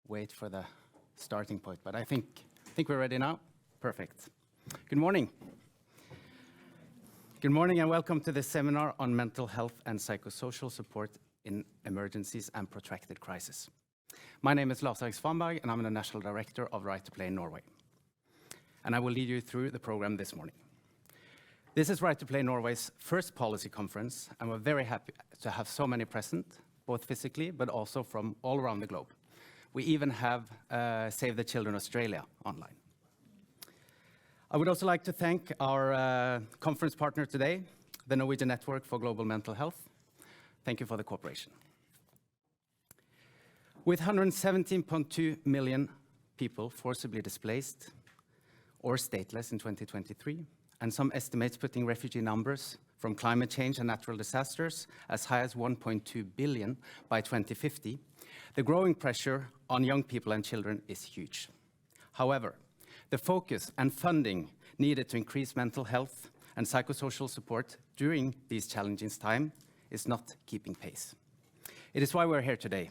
Wait for the starting point, but I think we're ready now. Perfect. Good morning. Good morning and welcome to this seminar on mental health and psychosocial support in emergencies and protracted crisis. My name is Lars Svanberg and I'm the National Director of Right to Play in Norway. And I will lead you through the program this morning. This is Right to Play Norway's first policy conference, and we're very happy to have so many present, both physically but also from all around the globe. We even have Save the Children Australia online. I would also like to thank our conference partner today, the Norwegian Network for Global Mental Health. Thank you for the cooperation. With 117.2 million people forcibly displaced or stateless in 2023, and some estimates putting refugee numbers from climate change and natural disasters as high as 1.2 billion by 2050, the growing pressure on young people and children is huge. However, the focus and funding needed to increase mental health and psychosocial support during these challenging times is not keeping pace. It is why we're here today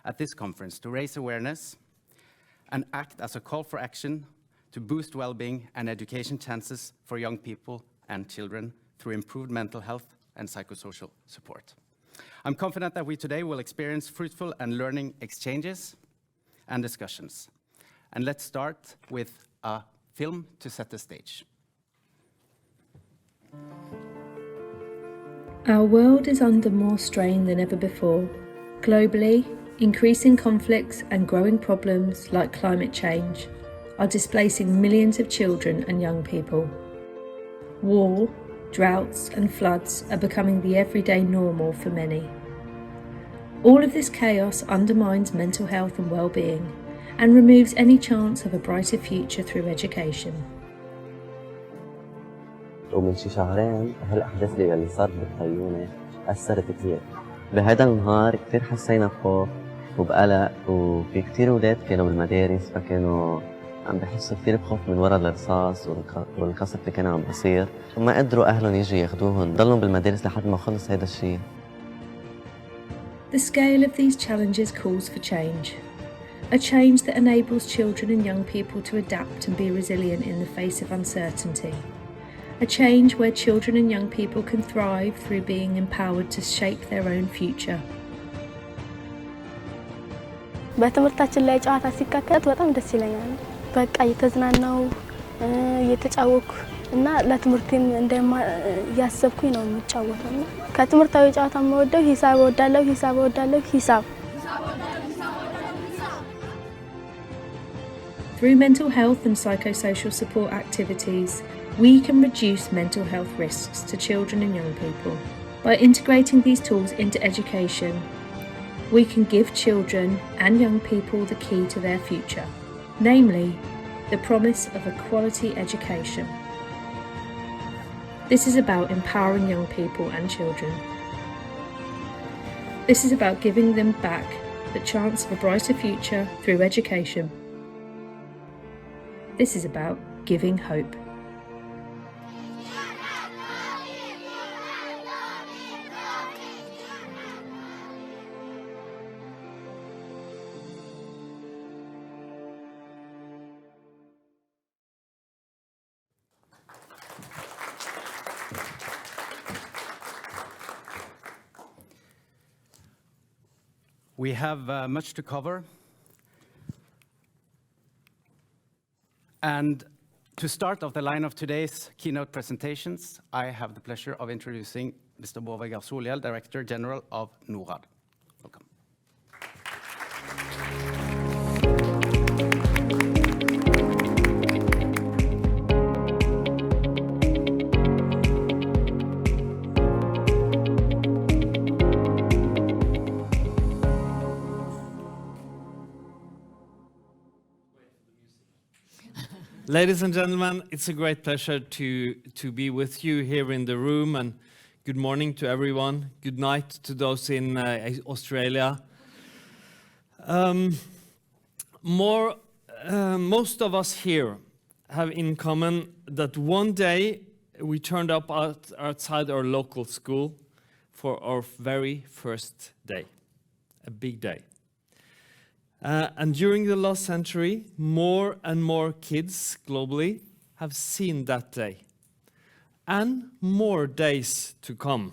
at this conference to raise awareness and act as a call for action to boost well-being and education chances for young people and children through improved mental health and psychosocial support. I'm confident that we today will experience fruitful and learning exchanges and discussions. And let's start with a film to set the stage. Our world is under more strain than ever before. Globally, increasing conflicts and growing problems like climate change are displacing millions of children and young people. War, droughts and floods are becoming the everyday normal for many. All of this chaos undermines mental health and well-being and removes any chance of a brighter future through education. ومن شي شهرين هالأحداث اللي صارت بالخيونة أثرت كثير. بهذا النهار كثير حسينا بخوف وبقلق وفي كثير أولاد كانوا بالمدارس فكانوا عم بحسوا كثير بخوف من وراء الرصاص والقصف اللي كان عم بيصير وما قدروا أهلهم يجوا ياخذوهم ضلوا بالمدارس لحد ما خلص هذا الشيء. The scale of these challenges calls for change. A change that enables children and young people to adapt and be resilient in the face of uncertainty. A change where children and young people can thrive through being empowered to shape their own future. በትምህርታችን ላይ ጨዋታ ሲካተት በጣም ደስ ይለኛል። በቃ እየተዝናናው እየተጫወኩ እና ለትምህርቴም ያሰብኩኝ ነው የምጫወተው። ከትምህርታዊ ጨዋታ የምወደው ሂሳብ። Through mental health and psychosocial support activities, we can reduce mental health risks to children and young people. By integrating these tools into education, we can give children and young people the key to their future, namely, the promise of a quality education. This is about empowering young people and children. This is about giving them back the chance of a brighter future through education. This is about giving hope. We have much to cover. And to start off the line of today's keynote presentations, I have the pleasure of introducing Mr. Bård Vegar Solhjell, Director General of NORAD. Welcome. Ladies and gentlemen, it's a great pleasure to be with you here in the room, and good morning to everyone. Good night to those in Australia. Most of us here have in common that one day we turned up outside our local school for our very first day, a big day. And during the last century, more and more kids globally have seen that day, and more days to come.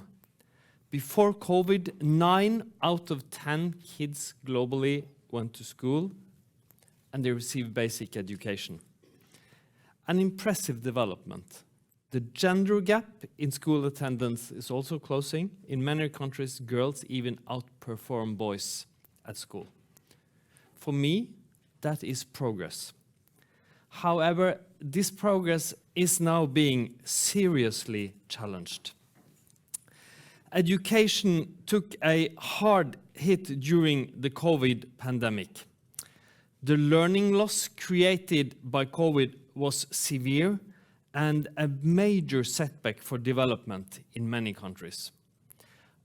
Before COVID, 9 out of 10 kids globally went to school, and they received basic education. An impressive development. The gender gap in school attendance is also closing. In many countries, girls even outperform boys at school. For me, that is progress. However, this progress is now being seriously challenged. Education took a hard hit during the COVID pandemic. The learning loss created by COVID was severe and a major setback for development in many countries.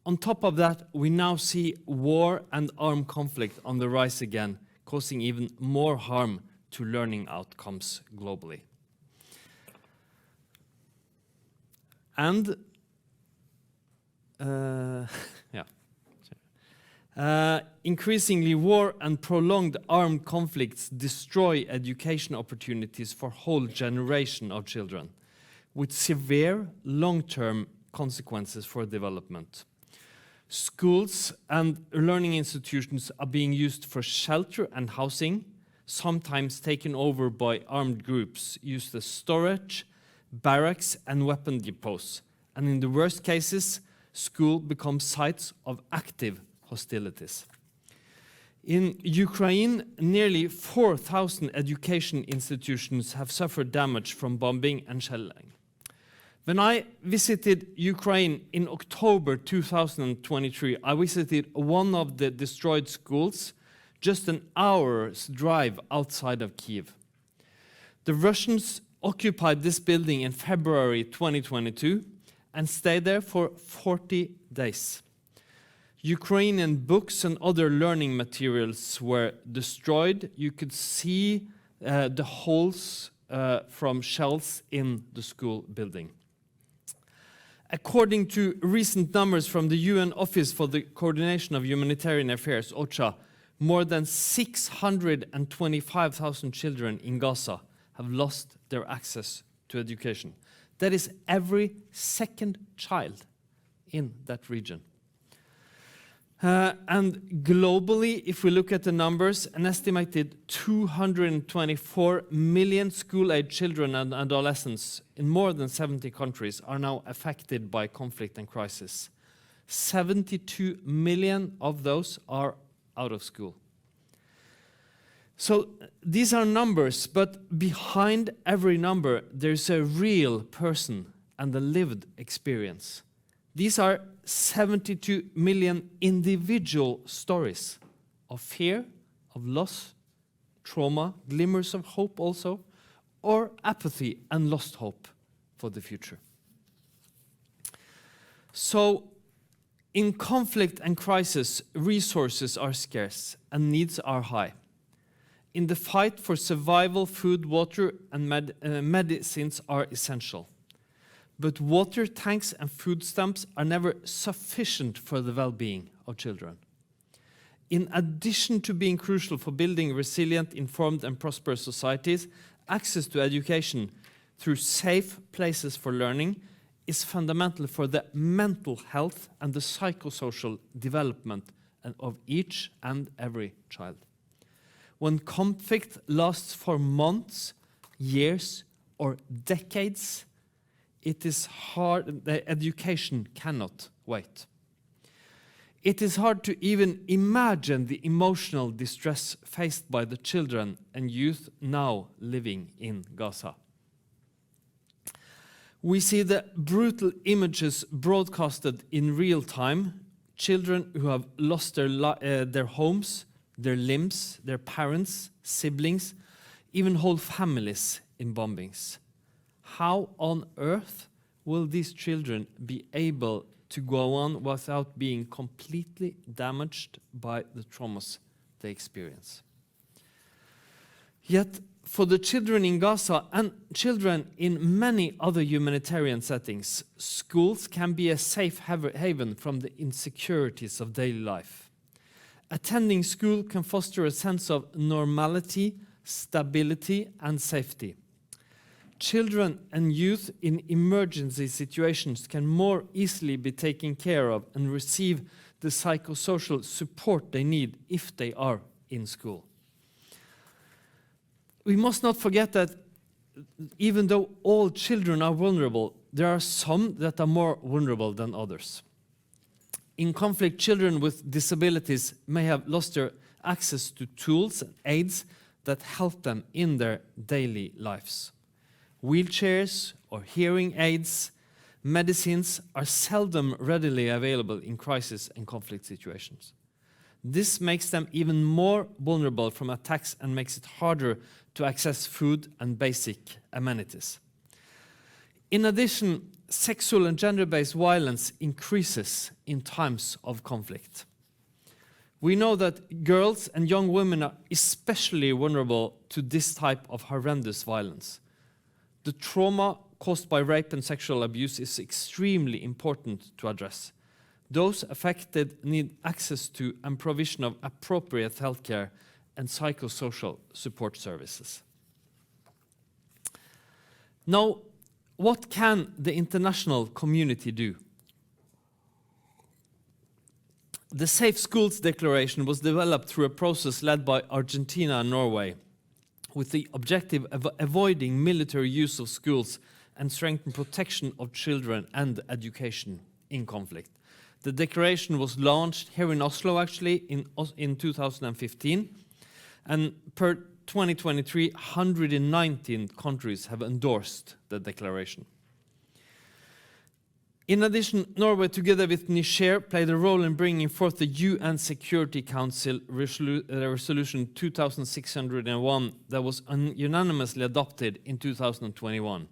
On top of that, we now see war and armed conflict on the rise again, causing even more harm to learning outcomes globally. And increasingly, war and prolonged armed conflicts destroy education opportunities for whole generation of children, with severe long-term consequences for development. Schools and learning institutions are being used for shelter and housing, sometimes taken over by armed groups used as storage, barracks, and weapon depots. And in the worst cases, school becomes sites of active hostilities. In Ukraine, nearly 4,000 education institutions have suffered damage from bombing and shelling. When I visited Ukraine in October 2023, I visited one of the destroyed schools just an hour's drive outside of Kyiv. The Russians occupied this building in February 2022 and stayed there for 40 days. Ukrainian books and other learning materials were destroyed. You could see the holes from shells in the school building. According to recent numbers from the UN Office for the Coordination of Humanitarian Affairs, OCHA, more than 625,000 children in Gaza have lost their access to education. That is every second child in that region. And globally, if we look at the numbers, an estimated 224 million school-age children and adolescents in more than 70 countries are now affected by conflict and crisis. 72 million of those are out of school. So these are numbers, but behind every number, there's a real person and a lived experience. These are 72 million individual stories of fear, of loss, trauma, glimmers of hope also, or apathy and lost hope for the future. So, in conflict and crisis, resources are scarce and needs are high. In the fight for survival, food, water, and medicines are essential. But water tanks and food stamps are never sufficient for the well-being of children. In addition to being crucial for building resilient, informed, and prosperous societies, access to education through safe places for learning is fundamental for the mental health and the psychosocial development of each and every child. When conflict lasts for months, years, or decades, it is hard, the education cannot wait. It is hard to even imagine the emotional distress faced by the children and youth now living in Gaza. We see the brutal images broadcasted in real time, children who have lost their homes, their limbs, their parents, siblings, even whole families in bombings. How on earth will these children be able to go on without being completely damaged by the traumas they experience? Yet, for the children in Gaza and children in many other humanitarian settings, schools can be a safe haven from the insecurities of daily life. Attending school can foster a sense of normality, stability, and safety. Children and youth in emergency situations can more easily be taken care of and receive the psychosocial support they need if they are in school. We must not forget that even though all children are vulnerable, there are some that are more vulnerable than others. In conflict, children with disabilities may have lost their access to tools and aids that help them in their daily lives. Wheelchairs or hearing aids, medicines are seldom readily available in crisis and conflict situations. This makes them even more vulnerable from attacks and makes it harder to access food and basic amenities. In addition, sexual and gender-based violence increases in times of conflict. We know that girls and young women are especially vulnerable to this type of horrendous violence. The trauma caused by rape and sexual abuse is extremely important to address. Those affected need access to and provision of appropriate healthcare and psychosocial support services. Now, what can the international community do? The Safe Schools Declaration was developed through a process led by Argentina and Norway, with the objective of avoiding military use of schools and strengthen protection of children and education in conflict. The declaration was launched here in Oslo, actually, in 2015. And per 2023, 119 countries have endorsed the declaration. In addition, Norway, together with Niger, played a role in bringing forth the UN Security Council Resolution 2601 that was unanimously adopted in 2021.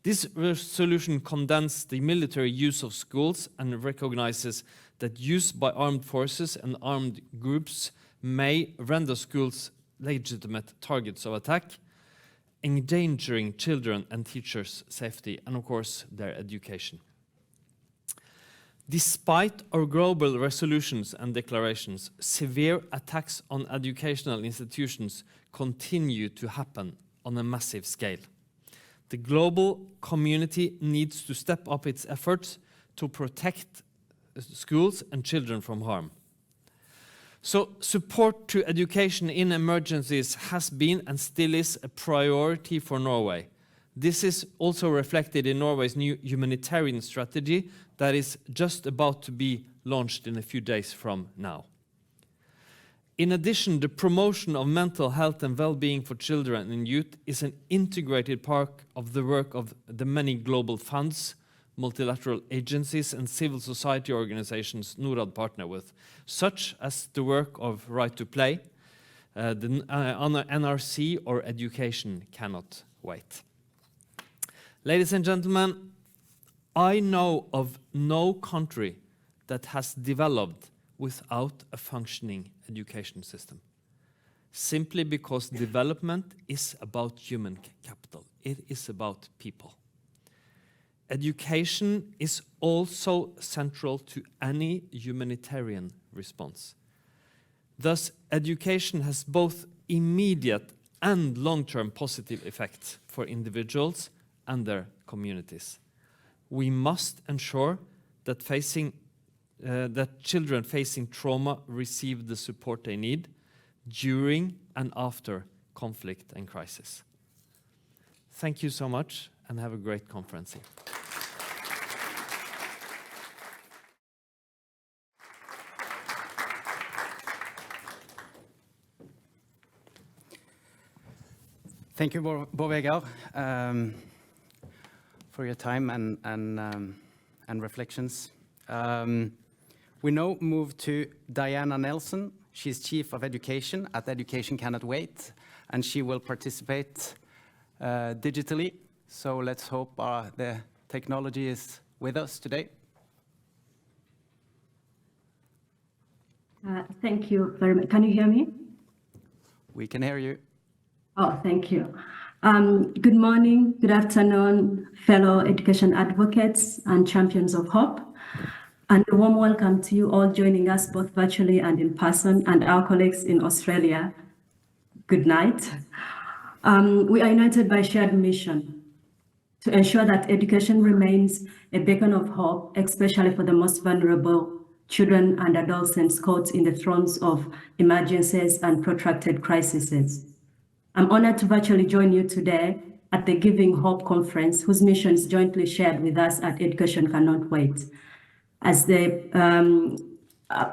This resolution condemns the military use of schools and recognizes that use by armed forces and armed groups may render schools legitimate targets of attack, endangering children and teachers' safety and, of course, their education. Despite our global resolutions and declarations, severe attacks on educational institutions continue to happen on a massive scale. The global community needs to step up its efforts to protect schools and children from harm. So, support to education in emergencies has been and still is a priority for Norway. This is also reflected in Norway's new humanitarian strategy that is just about to be launched in a few days from now. In addition, the promotion of mental health and well-being for children and youth is an integrated part of the work of the many global funds, multilateral agencies and civil society organizations Norad partner with, such as the work of Right to Play, the NRC or Education Cannot Wait. Ladies and gentlemen, I know of no country that has developed without a functioning education system, simply because development is about human capital. It is about people. Education is also central to any humanitarian response. Thus, education has both immediate and long-term positive effects for individuals and their communities. We must ensure that children facing trauma receive the support they need during and after conflict and crisis. Thank you so much and have a great conference. Thank you, Bård Vegar, for your time and reflections. We now move to Diana Nelson. She's Chief of Education at Education Cannot Wait, and she will participate digitally. So let's hope the technology is with us today. Thank you very much. Can you hear me? We can hear you. Oh, thank you. Good morning, good afternoon, fellow education advocates and champions of hope. And a warm welcome to you all joining us both virtually and in person, and our colleagues in Australia. Good night. We are united by shared mission to ensure that education remains a beacon of hope, especially for the most vulnerable children and adolescents caught in the throes of emergencies and protracted crises. I'm honored to virtually join you today at the Giving Hope Conference, whose mission is jointly shared with us at Education Cannot Wait. I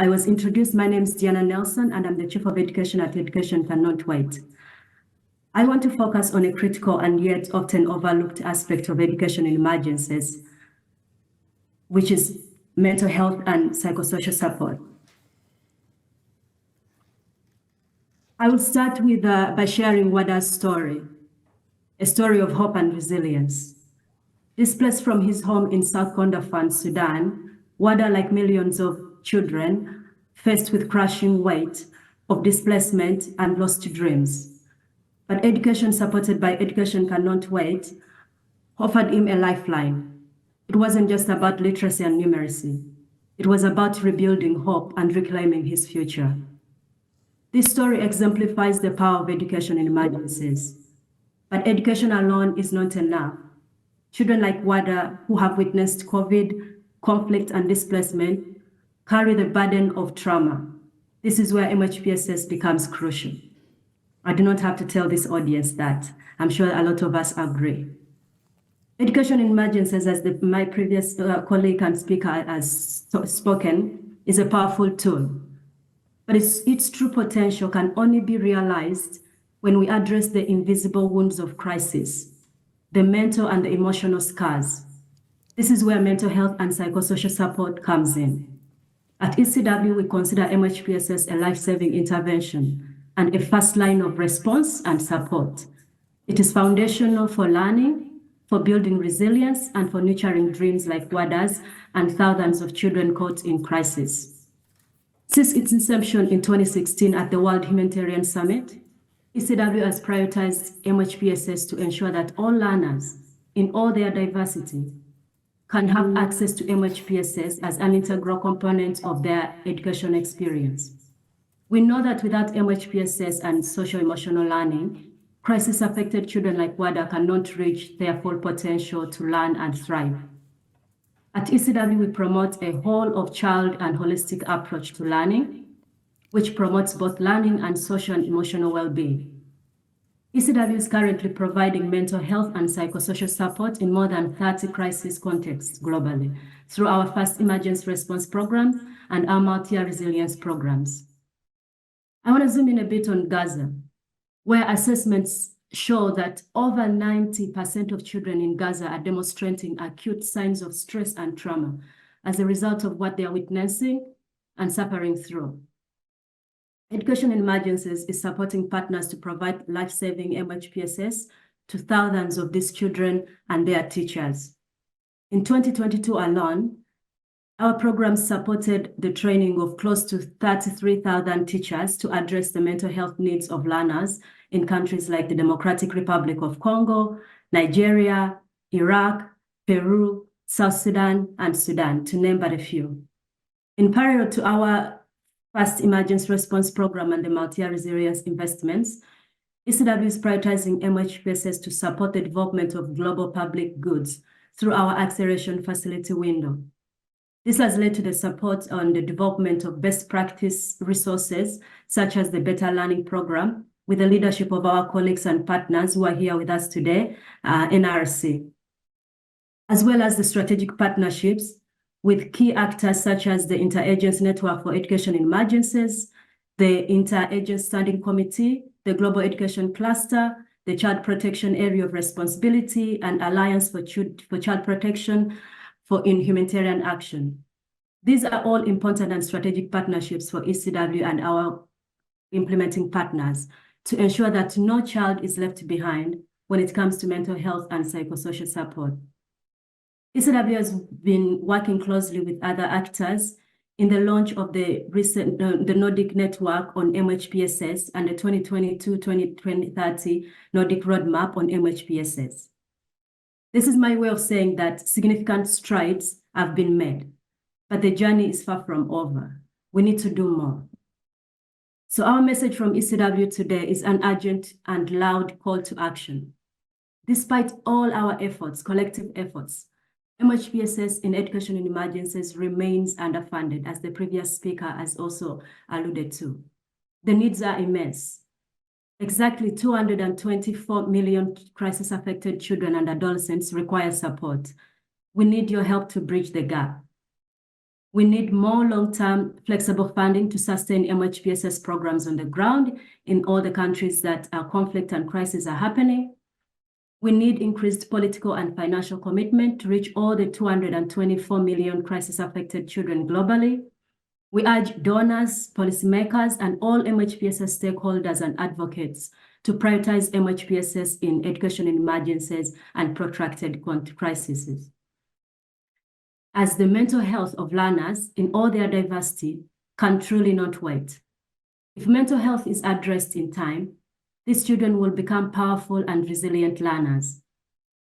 was introduced, my name is Diana Nelson, and I'm the Chief of Education at Education Cannot Wait. I want to focus on a critical and yet often overlooked aspect of education in emergencies, which is mental health and psychosocial support. I will start with by sharing Wada's story, a story of hope and resilience. Displaced from his home in South Kordofan, Sudan, Wada, like millions of children, faced with crushing weight of displacement and lost dreams. But education supported by Education Cannot Wait offered him a lifeline. It wasn't just about literacy and numeracy. It was about rebuilding hope and reclaiming his future. This story exemplifies the power of education in emergencies. But education alone is not enough. Children like Wada, who have witnessed COVID, conflict, and displacement, carry the burden of trauma. This is where MHPSS becomes crucial. I do not have to tell this audience that. I'm sure a lot of us agree. Education in emergencies, as my previous colleague and speaker has spoken, is a powerful tool. But its true potential can only be realized when we address the invisible wounds of crisis, the mental and the emotional scars. This is where mental health and psychosocial support comes in. At ECW, we consider MHPSS a life-saving intervention and a first line of response and support. It is foundational for learning, for building resilience, and for nurturing dreams like WADA's and thousands of children caught in crisis. Since its inception in 2016 at the World Humanitarian Summit, ECW has prioritized MHPSS to ensure that all learners, in all their diversity, can have access to MHPSS as an integral component of their education experience. We know that without MHPSS and social-emotional learning, crisis-affected children like WADA cannot reach their full potential to learn and thrive. At ECW, we promote a whole-of-child and holistic approach to learning, which promotes both learning and social and emotional well-being. ECW is currently providing mental health and psychosocial support in more than 30 crisis contexts globally through our fast emergency response programs and our multi-year resilience programs. I want to zoom in a bit on Gaza, where assessments show that over 90% of children in Gaza are demonstrating acute signs of stress and trauma as a result of what they are witnessing and suffering through. Education in emergencies is supporting partners to provide life-saving MHPSS to thousands of these children and their teachers. In 2022 alone, our program supported the training of close to 33,000 teachers to address the mental health needs of learners in countries like the Democratic Republic of Congo, Nigeria, Iraq, Peru, South Sudan, and Sudan, to name but a few. In parallel to our Fast Emergency Response Program and the multi-year resilience investments, ECW is prioritizing MHPSS to support the development of global public goods through our acceleration facility window. This has led to the support on the development of best practice resources, such as the Better Learning Program, with the leadership of our colleagues and partners who are here with us today, NRC, as well as the strategic partnerships with key actors such as the Interagency Network for Education in Emergencies, the Interagency Standing Committee, the Global Education Cluster, the Child Protection Area of Responsibility, and Alliance for Child Protection in Humanitarian Action. These are all important and strategic partnerships for ECW and our implementing partners to ensure that no child is left behind when it comes to mental health and psychosocial support. ECW has been working closely with other actors in the launch of the Nordic Network on MHPSS and the 2022-2030 Nordic Roadmap on MHPSS. This is my way of saying that significant strides have been made, but the journey is far from over. We need to do more. So our message from ECW today is an urgent and loud call to action. Despite all our efforts, collective efforts, MHPSS in education in emergencies remains underfunded, as the previous speaker has also alluded to. The needs are immense. Exactly 224 million crisis-affected children and adolescents require support. We need your help to bridge the gap. We need more long-term flexible funding to sustain MHPSS programs on the ground in all the countries that conflict and crisis are happening. We need increased political and financial commitment to reach all the 224 million crisis-affected children globally. We urge donors, policymakers, and all MHPSS stakeholders and advocates to prioritize MHPSS in education in emergencies and protracted crises. As the mental health of learners in all their diversity can truly not wait. If mental health is addressed in time, these children will become powerful and resilient learners.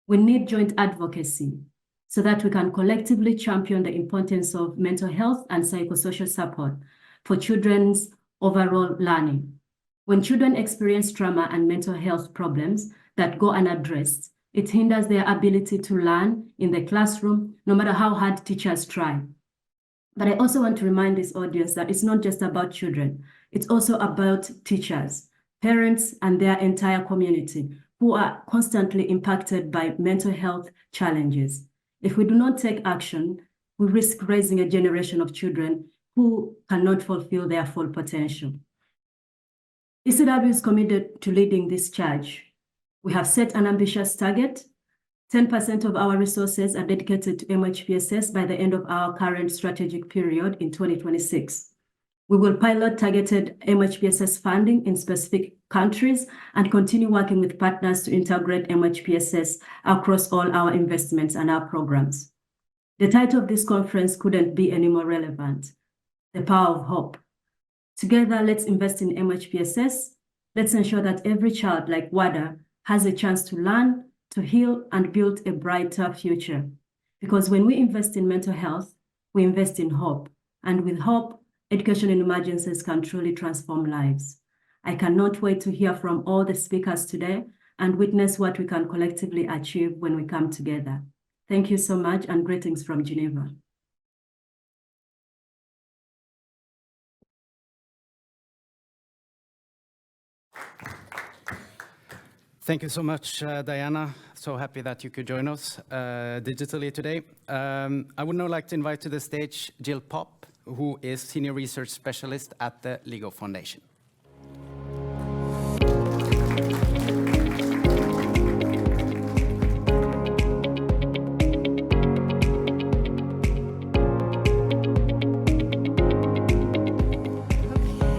We need joint advocacy so that we can collectively champion the importance of mental health and psychosocial support for children's overall learning. When children experience trauma and mental health problems that go unaddressed, it hinders their ability to learn in the classroom, no matter how hard teachers try. But I also want to remind this audience that it's not just about children, it's also about teachers, parents, and their entire community who are constantly impacted by mental health challenges. If we do not take action, we risk raising a generation of children who cannot fulfill their full potential. ECW is committed to leading this charge. We have set an ambitious target. 10% of our resources are dedicated to MHPSS by the end of our current strategic period in 2026. We will pilot targeted MHPSS funding in specific countries and continue working with partners to integrate MHPSS across all our investments and our programs. The title of this conference couldn't be any more relevant: The Power of Hope. Together, let's invest in MHPSS. Let's ensure that every child like Wada has a chance to learn, to heal, and build a brighter future. Because when we invest in mental health, we invest in hope. And with hope, education in emergencies can truly transform lives. I cannot wait to hear from all the speakers today and witness what we can collectively achieve when we come together. Thank you so much, and greetings from Geneva. Thank you so much, Diana. So happy that you could join us digitally today. I would now like to invite to the stage Jill Popp, who is Senior Research Specialist at the LEGO Foundation.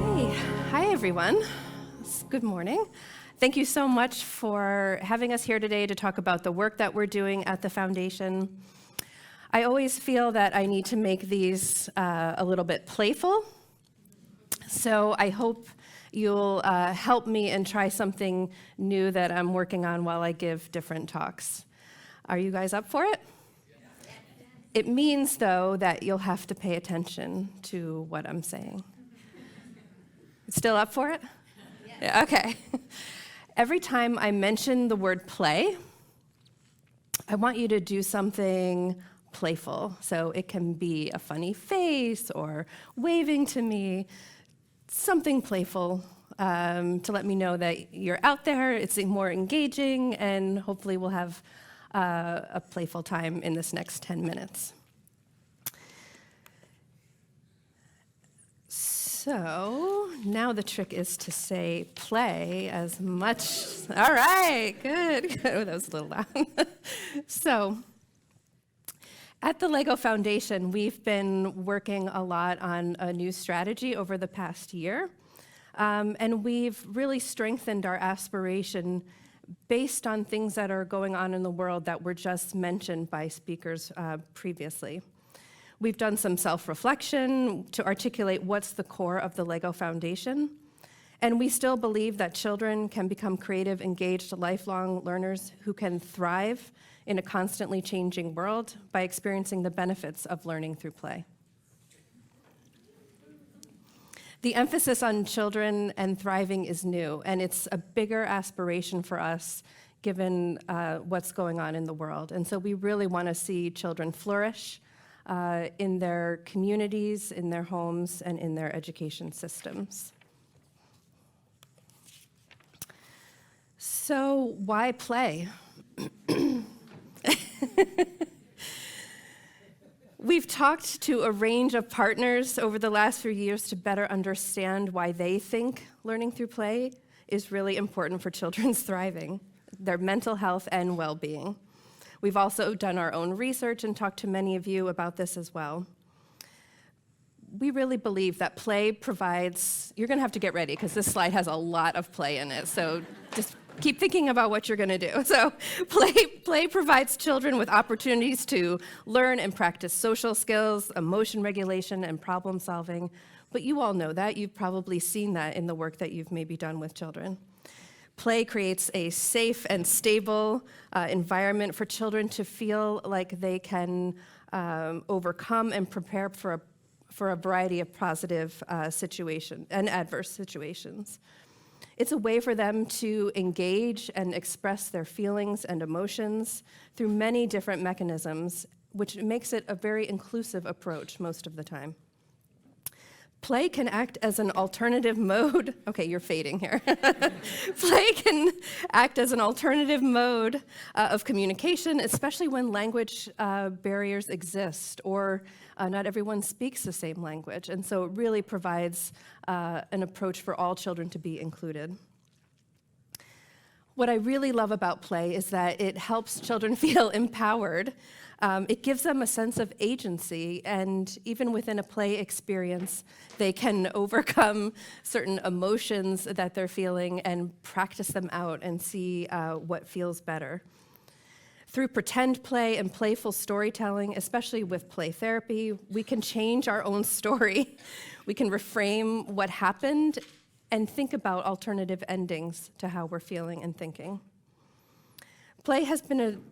Okay. Hi, everyone. Good morning. Thank you so much for having us here today to talk about the work that we're doing at the foundation. I always feel that I need to make these a little bit playful, so I hope you'll help me and try something new that I'm working on while I give different talks. Are you guys up for it? It means, though, that you'll have to pay attention to what I'm saying. Still up for it? Yeah. Okay. Every time I mention the word play, I want you to do something playful. So it can be a funny face or waving to me, something playful to let me know that you're out there, it's more engaging, and hopefully we'll have a playful time in this next 10 minutes. So now the trick is to say play as much. All right, good. Oh, that was a little loud. So at the LEGO Foundation, we've been working a lot on a new strategy over the past year. And we've really strengthened our aspiration based on things that are going on in the world that were just mentioned by speakers previously. We've done some self-reflection to articulate what's the core of the LEGO Foundation. And we still believe that children can become creative, engaged, lifelong learners who can thrive in a constantly changing world by experiencing the benefits of learning through play. The emphasis on children and thriving is new, and it's a bigger aspiration for us given what's going on in the world. And so we really want to see children flourish in their communities, in their homes, and in their education systems. So why play? We've talked to a range of partners over the last few years to better understand why they think learning through play is really important for children's thriving, their mental health and well-being. We've also done our own research and talked to many of you about this as well. We really believe that play provides, you're gonna have to get ready because this slide has a lot of play in it, so just keep thinking about what you're gonna do. So play provides children with opportunities to learn and practice social skills, emotion regulation, and problem solving. But you all know that, you've probably seen that in the work that you've maybe done with children. Play creates a safe and stable environment for children to feel like they can overcome and prepare for a variety of positive situations and adverse situations. It's a way for them to engage and express their feelings and emotions through many different mechanisms, which makes it a very inclusive approach most of the time. Play can act as an alternative mode. Okay, you're fading here. Play can act as an alternative mode of communication, especially when language barriers exist or not everyone speaks the same language. And so it really provides an approach for all children to be included. What I really love about play is that it helps children feel empowered. It gives them a sense of agency, and even within a play experience, they can overcome certain emotions that they're feeling and practice them out and see what feels better. Through pretend play and playful storytelling, especially with play therapy, we can change our own story. We can reframe what happened and think about alternative endings to how we're feeling and thinking. Play has been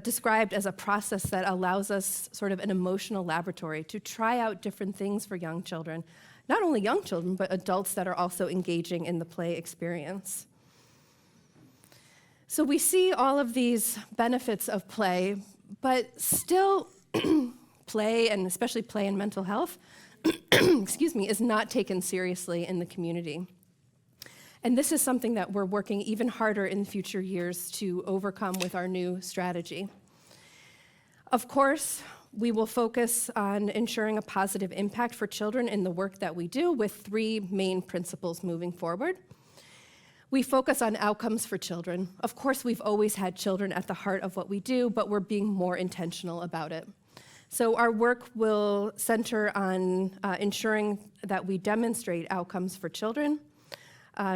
described as a process that allows us sort of an emotional laboratory to try out different things for young children, not only young children, but adults that are also engaging in the play experience. So we see all of these benefits of play, but still play, and especially play in mental health, excuse me, is not taken seriously in the community. And this is something that we're working even harder in future years to overcome with our new strategy. Of course, we will focus on ensuring a positive impact for children in the work that we do with 3 main principles moving forward. We focus on outcomes for children. Of course, we've always had children at the heart of what we do, but we're being more intentional about it. So our work will center on ensuring that we demonstrate outcomes for children,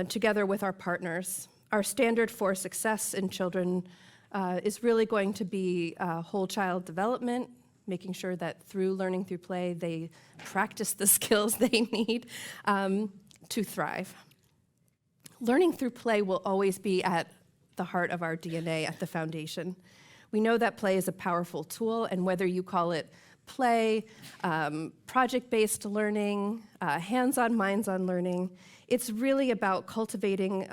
together with our partners. Our standard for success in children is really going to be whole child development, making sure that through learning through play, they practice the skills they need to thrive. Learning through play will always be at the heart of our DNA, at the foundation. We know that play is a powerful tool, and whether you call it play, project-based learning, hands-on, minds-on learning, it's really about cultivating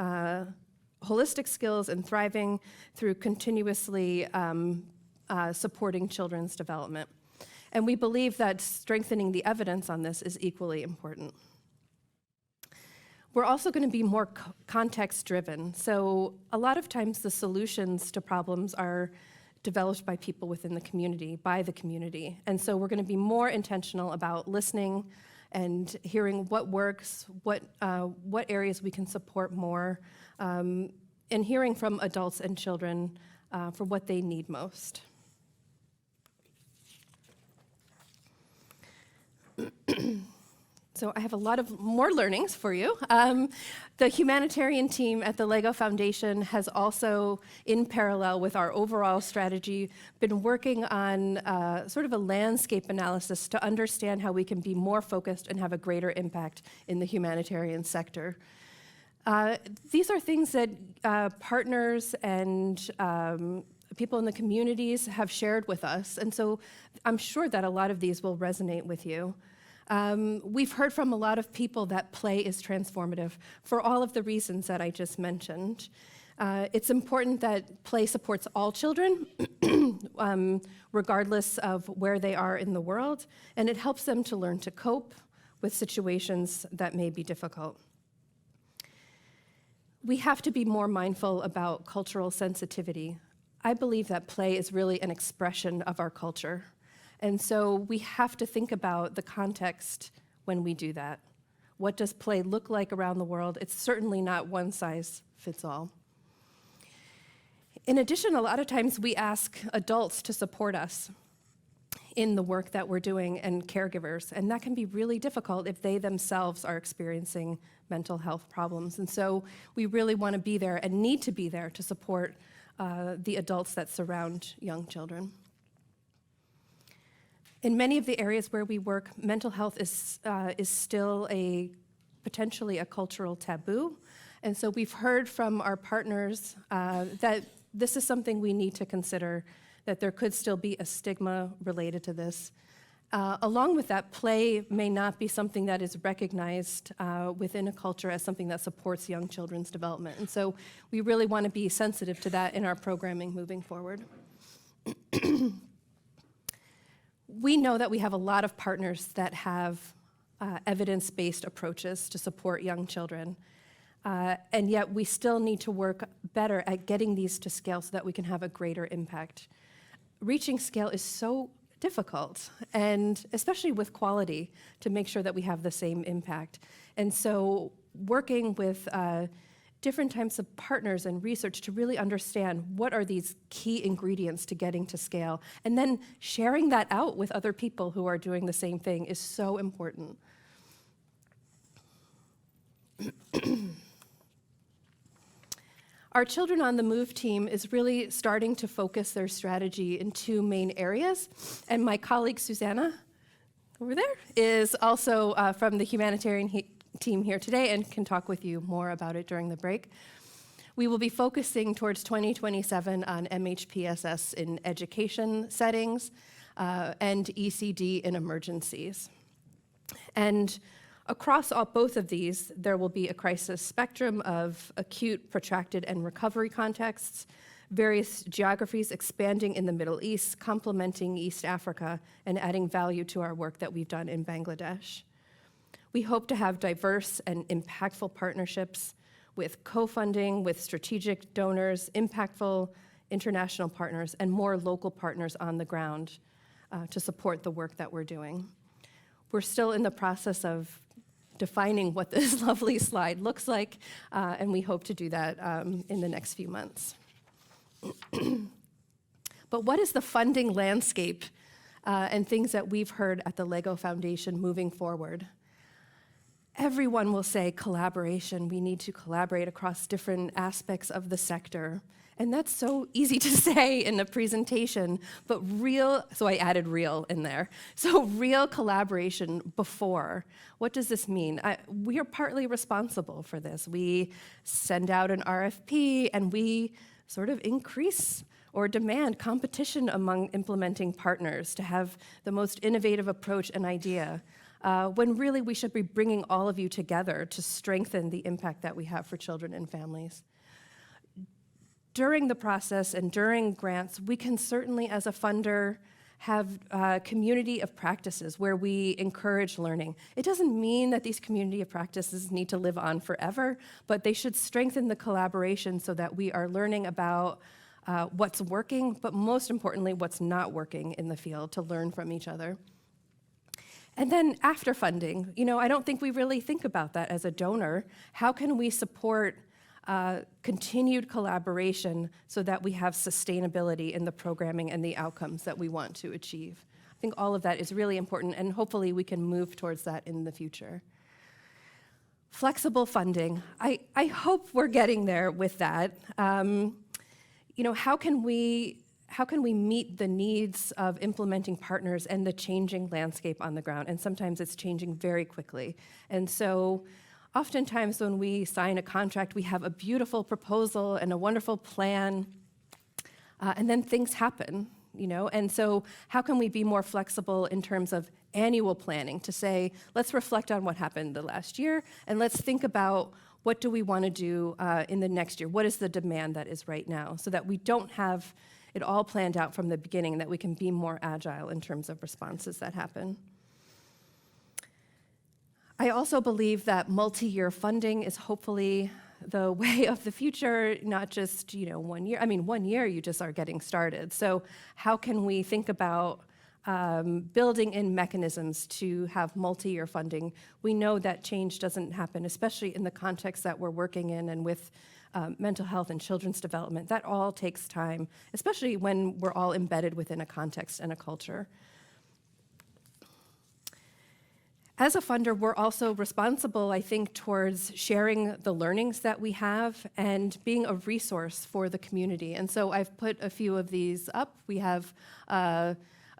holistic skills and thriving through continuously supporting children's development. And we believe that strengthening the evidence on this is equally important. We're also going to be more context-driven. So a lot of times the solutions to problems are developed by people within the community, by the community. And so we're going to be more intentional about listening and hearing what works, what areas we can support more, and hearing from adults and children for what they need most. So I have a lot of more learnings for you. The humanitarian team at the LEGO Foundation has also, in parallel with our overall strategy, been working on sort of a landscape analysis to understand how we can be more focused and have a greater impact in the humanitarian sector. These are things that partners and people in the communities have shared with us, and so I'm sure that a lot of these will resonate with you. We've heard from a lot of people that play is transformative for all of the reasons that I just mentioned. It's important that play supports all children, regardless of where they are in the world, and it helps them to learn to cope with situations that may be difficult. We have to be more mindful about cultural sensitivity. I believe that play is really an expression of our culture. And so we have to think about the context when we do that. What does play look like around the world? It's certainly not one size fits all. In addition, a lot of times we ask adults to support us in the work that we're doing and caregivers, and that can be really difficult if they themselves are experiencing mental health problems. And so we really want to be there and need to be there to support the adults that surround young children. In many of the areas where we work, mental health is still potentially a cultural taboo. And so we've heard from our partners that this is something we need to consider, that there could still be a stigma related to this. Along with that, play may not be something that is recognized within a culture as something that supports young children's development. And so we really want to be sensitive to that in our programming moving forward. We know that we have a lot of partners that have evidence-based approaches to support young children. And yet we still need to work better at getting these to scale so that we can have a greater impact. Reaching scale is so difficult, and especially with quality, to make sure that we have the same impact. And so working with different types of partners and research to really understand what are these key ingredients to getting to scale, and then sharing that out with other people who are doing the same thing is so important. Our Children on the Move team is really starting to focus their strategy in two main areas, and my colleague Susanna, over there, is also from the humanitarian team here today and can talk with you more about it during the break. We will be focusing towards 2027 on MHPSS in education settings and ECD in emergencies. And across both of these, there will be a crisis spectrum of acute, protracted, and recovery contexts, various geographies expanding in the Middle East, complementing East Africa, and adding value to our work that we've done in Bangladesh. We hope to have diverse and impactful partnerships with co-funding, with strategic donors, impactful international partners, and more local partners on the ground to support the work that we're doing. We're still in the process of defining what this lovely slide looks like, and we hope to do that in the next few months. But what is the funding landscape and things that we've heard at the LEGO Foundation moving forward? Everyone will say collaboration. We need to collaborate across different aspects of the sector. And that's so easy to say in a presentation, but so I added real in there. So real collaboration before. What does this mean? We are partly responsible for this. We send out an RFP and we sort of increase or demand competition among implementing partners to have the most innovative approach and idea, when really we should be bringing all of you together to strengthen the impact that we have for children and families. During the process and during grants, we can certainly, as a funder, have a community of practices where we encourage learning. It doesn't mean that these community of practices need to live on forever, but they should strengthen the collaboration so that we are learning about what's working, but most importantly, what's not working in the field, to learn from each other. And then after funding, I don't think we really think about that as a donor. How can we support continued collaboration so that we have sustainability in the programming and the outcomes that we want to achieve? I think all of that is really important, and hopefully we can move towards that in the future. Flexible funding. I hope we're getting there with that. How can we meet the needs of implementing partners and the changing landscape on the ground? And sometimes it's changing very quickly. And so oftentimes when we sign a contract, we have a beautiful proposal and a wonderful plan, and then things happen, And so how can we be more flexible in terms of annual planning to say, let's reflect on what happened the last year, and let's think about what do we want to do in the next year? What is the demand that is right now? So that we don't have it all planned out from the beginning, that we can be more agile in terms of responses that happen. I also believe that multi-year funding is hopefully the way of the future, not just 1 year. 1 year you just are getting started. So how can we think about building in mechanisms to have multi-year funding? We know that change doesn't happen, especially in the context that we're working in and with mental health and children's development. That all takes time, especially when we're all embedded within a context and a culture. As a funder, we're also responsible, I think, towards sharing the learnings that we have and being a resource for the community. And so I've put a few of these up. We have a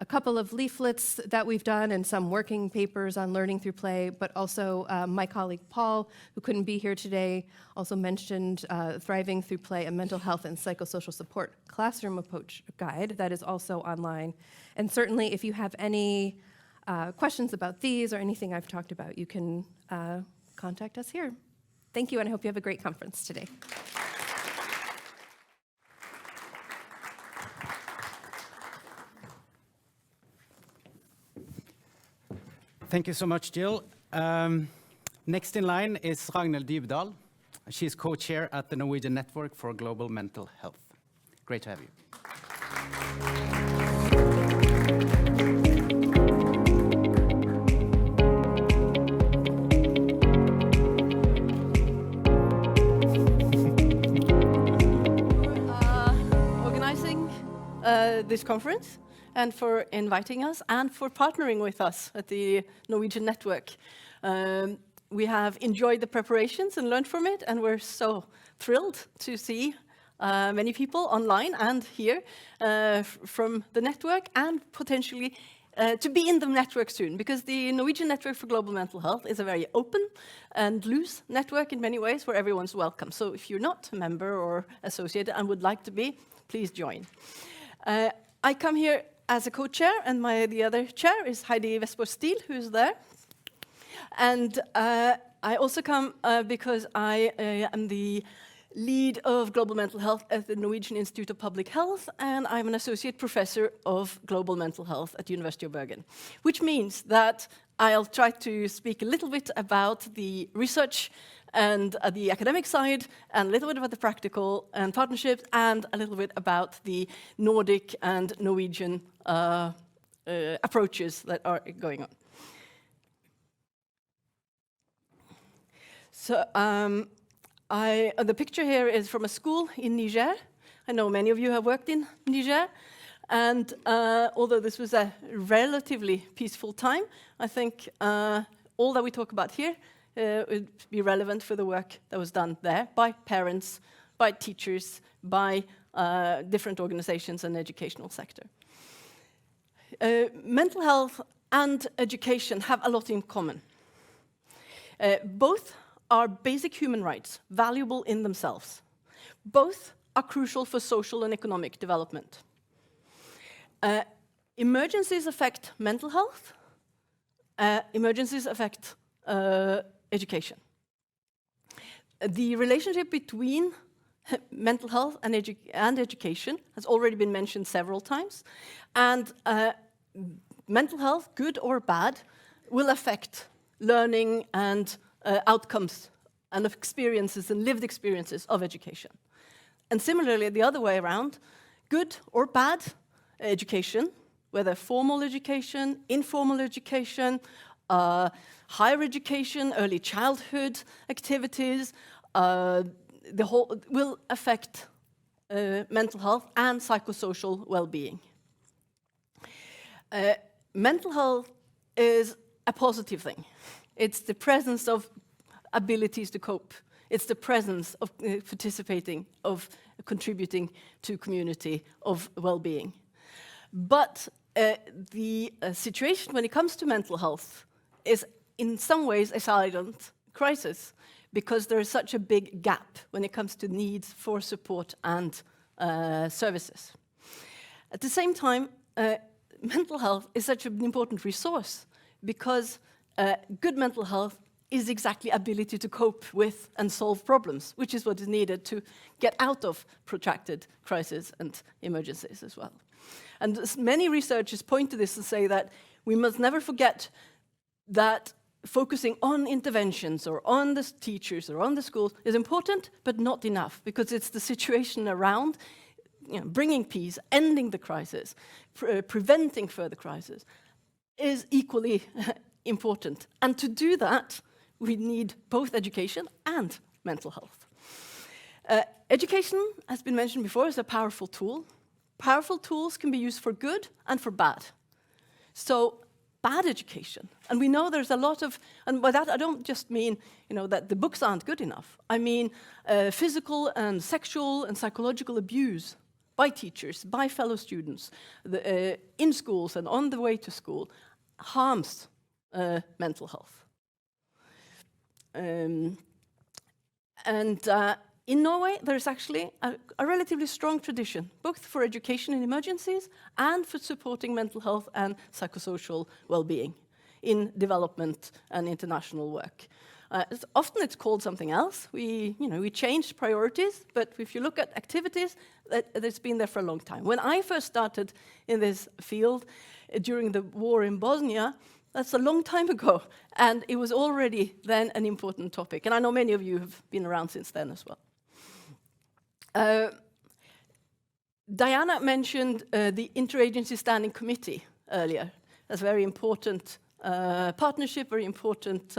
couple of leaflets that we've done and some working papers on learning through play, but also my colleague Paul, who couldn't be here today, also mentioned Thriving Through Play, a mental health and psychosocial support classroom approach guide that is also online. And certainly if you have any questions about these or anything I've talked about, you can contact us here. Thank you, and I hope you have a great conference today. Thank you so much, Jill. Next in line is Ragnhild Dybdahl. She's co-chair at the Norwegian Network for Global Mental Health. Great to have you. Organizing this conference and for inviting us and for partnering with us at the Norwegian Network. We have enjoyed the preparations and learned from it, and we're so thrilled to see many people online and here from the network, and potentially to be in the network soon, because the Norwegian Network for Global Mental Health is a very open and loose network in many ways where everyone's welcome. So if you're not a member or associated and would like to be, please join. I come here as a co-chair, and the other chair is Heidi Vestborg-Stiel, who's there. And I also come because I am the lead of global mental health at the Norwegian Institute of Public Health, and I'm an associate professor of global mental health at the University of Bergen, which means that I'll try to speak a little bit about the research and the academic side, and a little bit about the practical and partnerships, and a little bit about the Nordic and Norwegian approaches that are going on. So the picture here is from a school in Niger. I know many of you have worked in Niger, and although this was a relatively peaceful time, I think all that we talk about here would be relevant for the work that was done there by parents, by teachers, by different organizations and educational sector. Mental health and education have a lot in common. Both are basic human rights, valuable in themselves. Both are crucial for social and economic development. Emergencies affect mental health. Emergencies affect education. The relationship between mental health and education has already been mentioned several times. And mental health, good or bad, will affect learning and outcomes and experiences and lived experiences of education. And similarly, the other way around, good or bad education, whether formal education, informal education, higher education, early childhood activities, will affect mental health and psychosocial well-being. Mental health is a positive thing. It's the presence of abilities to cope. It's the presence of participating, of contributing to community, of well-being. But the situation when it comes to mental health is in some ways a silent crisis, because there is such a big gap when it comes to needs for support and services. At the same time, mental health is such an important resource, because good mental health is exactly ability to cope with and solve problems, which is what is needed to get out of protracted crises and emergencies as well. And many researchers point to this and say that we must never forget that focusing on interventions or on the teachers or on the schools is important, but not enough, because it's the situation around, bringing peace, ending the crisis, preventing further crisis, is equally important. And to do that, we need both education and mental health. Education, has been mentioned before, is a powerful tool. Powerful tools can be used for good and for bad. So bad education, and we know there's a lot of, and by that I don't just mean that the books aren't good enough. I mean physical and sexual and psychological abuse by teachers, by fellow students, in schools and on the way to school, harms mental health. In Norway, there's actually a relatively strong tradition, both for education in emergencies and for supporting mental health and psychosocial well-being in development and international work. Often it's called something else. We changed priorities, but if you look at activities, that's been there for a long time. When I first started in this field during the war in Bosnia, That's a long time ago, and it was already then an important topic. And I know many of you have been around since then as well. Diana mentioned the Interagency Standing Committee earlier. That's very important partnership, very important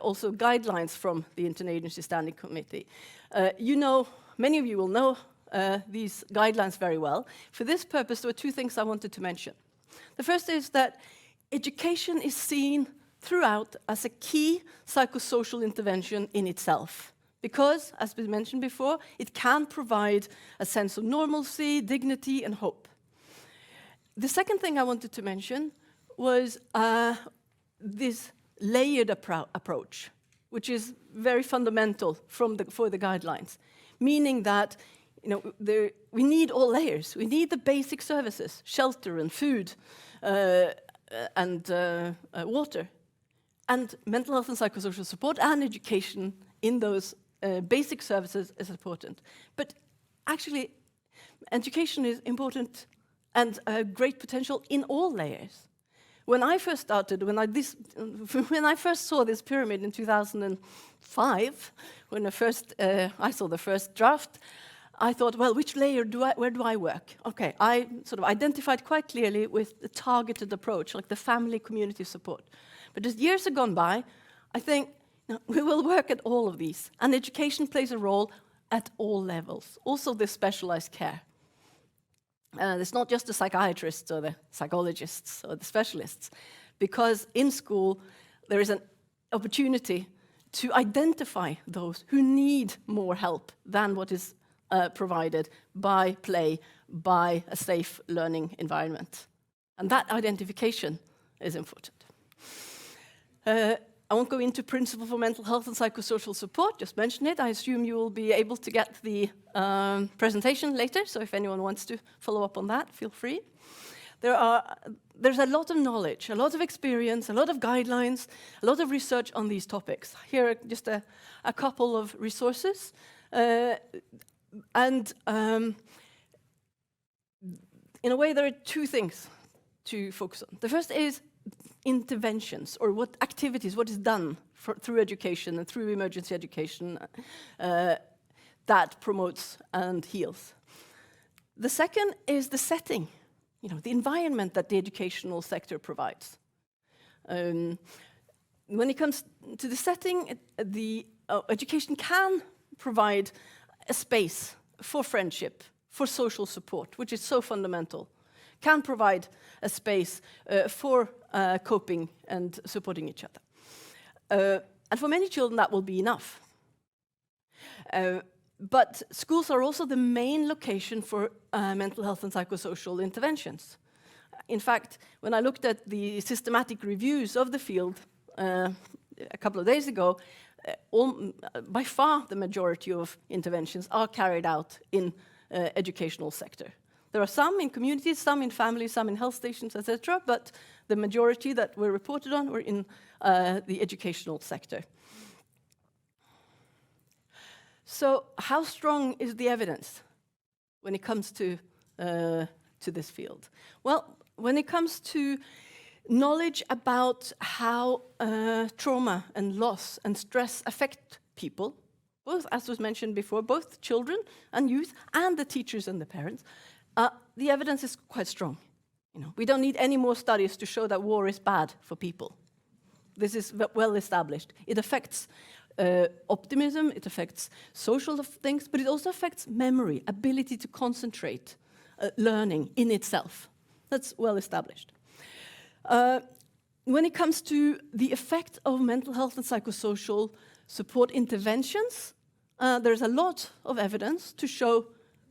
also guidelines from the Interagency Standing Committee. You know, many of you will know these guidelines very well. For this purpose, there were two things I wanted to mention. The first is that education is seen throughout as a key psychosocial intervention in itself. Because, as we mentioned before, it can provide a sense of normalcy, dignity, and hope. The second thing I wanted to mention was this layered approach, which is very fundamental for the guidelines, meaning that we need all layers. We need the basic services, shelter and food and water, and mental health and psychosocial support and education in those basic services is important. But actually, education is important and a great potential in all layers. When I first started, when I first saw this pyramid in 2005, when I saw the first draft, I thought, well, which layer where do I work? Okay, I sort of identified quite clearly with the targeted approach, like the family community support. But as years have gone by, I think we will work at all of these, and education plays a role at all levels, also the specialized care. It's not just the psychiatrists or the psychologists or the specialists, because in school there is an opportunity to identify those who need more help than what is provided by play, by a safe learning environment. And that identification is important. I won't go into principle for mental health and psychosocial support, just mention it. I assume you will be able to get the presentation later, so if anyone wants to follow up on that, feel free. There's a lot of knowledge, a lot of experience, a lot of guidelines, a lot of research on these topics. Here are just a couple of resources. In a way, there are two things to focus on. The first is interventions, or what activities, what is done through education and through emergency education that promotes and heals. The second is the setting, the environment that the educational sector provides. When it comes to the setting, the education can provide a space for friendship, for social support, which is so fundamental, can provide a space for coping and supporting each other. And for many children, that will be enough. But schools are also the main location for mental health and psychosocial interventions. In fact, when I looked at the systematic reviews of the field a couple of days ago, by far the majority of interventions are carried out in educational sector. There are some in communities, some in families, some in health stations, etc., but the majority that were reported on were in the educational sector. So how strong is the evidence when it comes to this field? Well, when it comes to knowledge about how trauma and loss and stress affect people, both, as was mentioned before, both children and youth and the teachers and the parents, the evidence is quite strong. We don't need any more studies to show that war is bad for people. This is well established. It affects optimism, it affects social things, but it also affects memory, ability to concentrate, learning in itself. That's well established. When it comes to the effect of mental health and psychosocial support interventions, there's a lot of evidence to show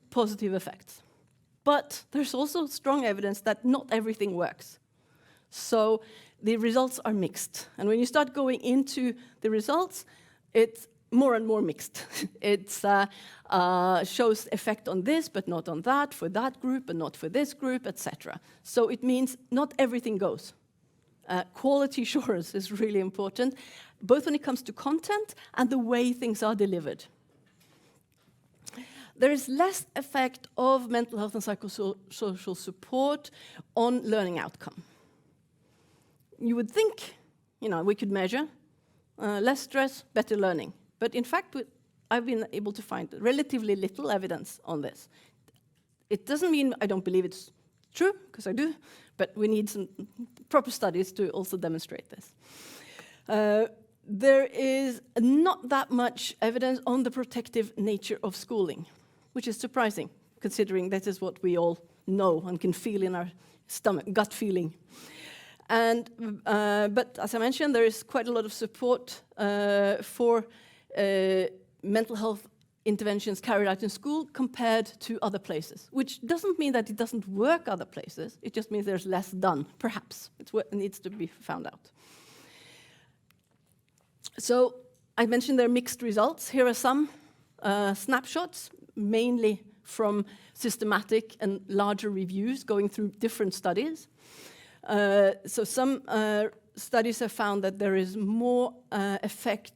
positive effects. But there's also strong evidence that not everything works. So the results are mixed. And when you start going into the results, it's more and more mixed. It shows effect on this, but not on that, for that group, and not for this group, etc. So it means not everything goes. Quality assurance is really important, both when it comes to content and the way things are delivered. There is less effect of mental health and psychosocial support on learning outcome. you would think, we could measure less stress, better learning. But in fact, I've been able to find relatively little evidence on this. It doesn't mean I don't believe it's true, because I do, but we need some proper studies to also demonstrate this. There is not that much evidence on the protective nature of schooling, which is surprising, considering that is what we all know and can feel in our stomach, gut feeling. But as I mentioned, there is quite a lot of support for mental health interventions carried out in school compared to other places, which doesn't mean that it doesn't work other places. It just means there's less done, perhaps. It's what needs to be found out. So I mentioned there are mixed results. Here are some snapshots, mainly from systematic and larger reviews going through different studies. So some studies have found that there is more effect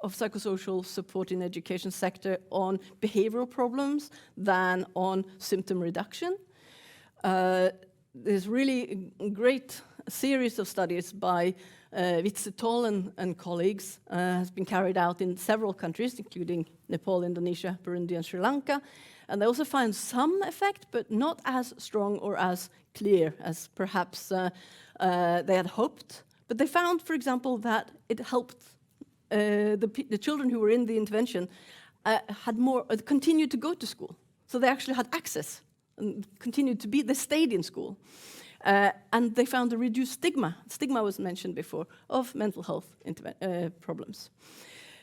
of psychosocial support in the education sector on behavioral problems than on symptom reduction. There's really a great series of studies by Witzetol and colleagues has been carried out in several countries, including Nepal, Indonesia, Burundi, and Sri Lanka. And they also find some effect, but not as strong or as clear as perhaps they had hoped. But they found, for example, that it helped the children who were in the intervention continued to go to school. So they actually had access and continued to be, they stayed in school. And they found a reduced stigma. Stigma was mentioned before, of mental health problems.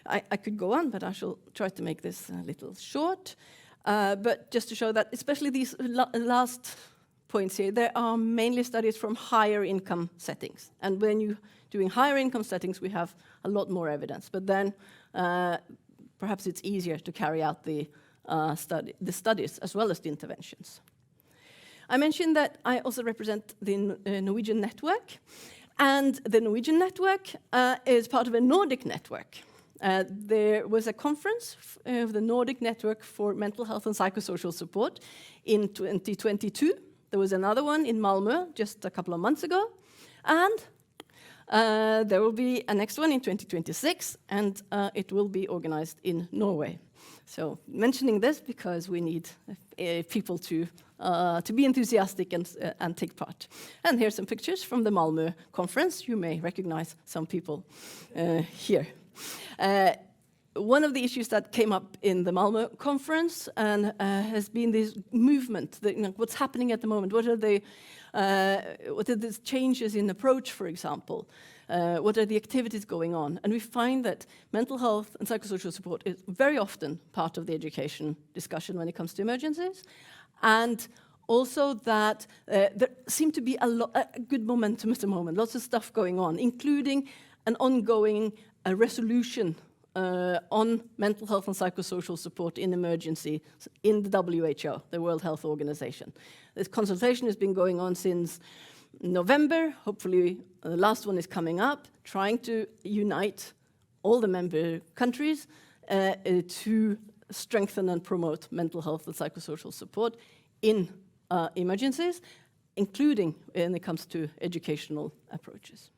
I could go on, but I shall try to make this a little short. But just to show that, especially these last points here, there are mainly studies from higher income settings. And when you're doing higher income settings, we have a lot more evidence. But then perhaps it's easier to carry out the studies as well as the interventions. I mentioned that I also represent the Norwegian network. And the Norwegian network is part of a Nordic network. There was a conference of the Nordic Network for Mental Health and Psychosocial Support in 2022. There was another one in Malmö just a couple of months ago. And there will be a next one in 2026, and it will be organized in Norway. So mentioning this because we need people to be enthusiastic and take part. And here's some pictures from the Malmö conference. You may recognize some people here. One of the issues that came up in the Malmö conference and has been this movement, what's happening at the moment, what are the changes in approach, for example? What are the activities going on? And we find that mental health and psychosocial support is very often part of the education discussion when it comes to emergencies. And also that there seems to be a good momentum at the moment, lots of stuff going on, including an ongoing resolution on mental health and psychosocial support in emergency in the WHO, the World Health Organization. This consultation has been going on since November. Hopefully the last one is coming up, trying to unite all the member countries to strengthen and promote mental health and psychosocial support in emergencies, including when it comes to educational approaches.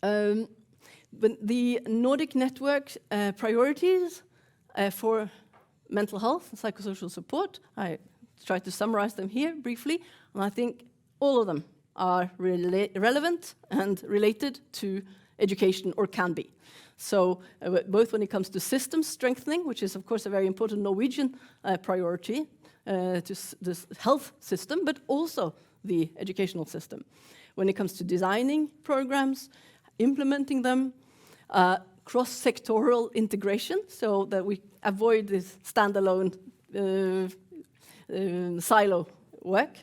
The Nordic Network priorities for mental health and psychosocial support, I tried to summarize them here briefly, and I think all of them are relevant and related to education, or can be. So both when it comes to systems strengthening, which is of course a very important Norwegian priority to the health system, but also the educational system. When it comes to designing programs, implementing them, cross-sectoral integration, so that we avoid this standalone silo work,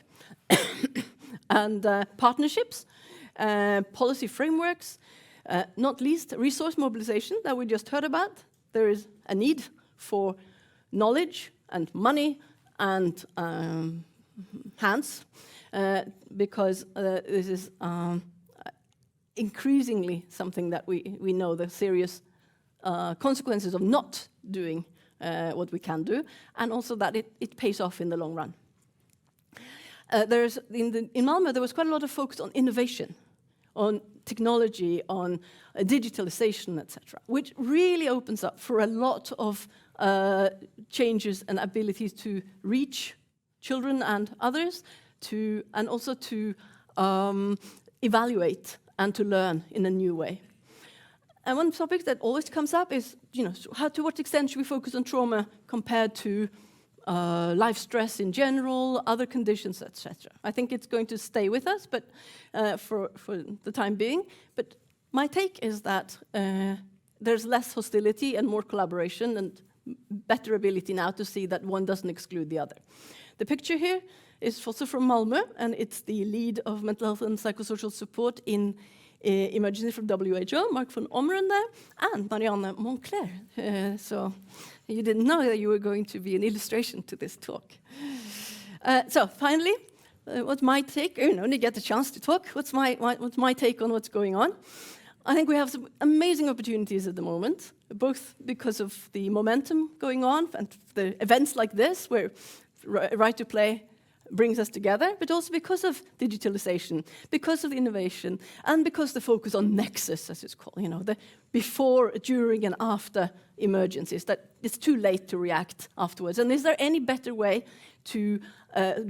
and partnerships, policy frameworks, not least resource mobilization that we just heard about. There is a need for knowledge and money and hands, because this is increasingly something that we know the serious consequences of not doing what we can do, and also that it pays off in the long run. In Malmö, there was quite a lot of focus on innovation, on technology, on digitalization, etc., which really opens up for a lot of changes and abilities to reach children and others, and also to evaluate and to learn in a new way. And one topic that always comes up is, to what extent should we focus on trauma compared to life stress in general, other conditions, etc. I think it's going to stay with us, but for the time being. But my take is that there's less hostility and more collaboration and better ability now to see that one doesn't exclude the other. The picture here is also from Malmö, and it's the lead of mental health and psychosocial support in emergency from WHO, Mark von Ommeren there, and Marianne Moncler. So you didn't know that you were going to be an illustration to this talk. So finally, what's my take? You only get the chance to talk. What's my take on what's going on? I think we have some amazing opportunities at the moment, both because of the momentum going on and the events like this, where Right to Play brings us together, but also because of digitalization, because of innovation, and because the focus on nexus, as it's called, the before, during, and after emergencies, that it's too late to react afterwards. And is there any better way to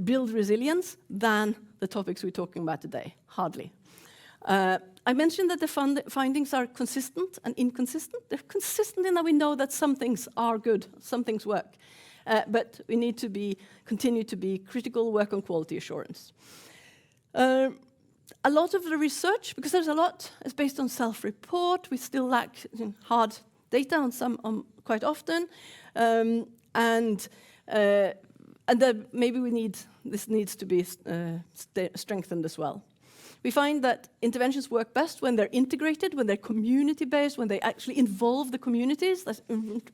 build resilience than the topics we're talking about today? Hardly. I mentioned that the findings are consistent and inconsistent. They're consistent in that we know that some things are good, some things work. But we need to continue to be critical, work on quality assurance. A lot of the research, because there's a lot, is based on self-report. We still lack hard data on some quite often, and maybe this needs to be strengthened as well. We find that interventions work best when they're integrated, when they're community-based, when they actually involve the communities. That's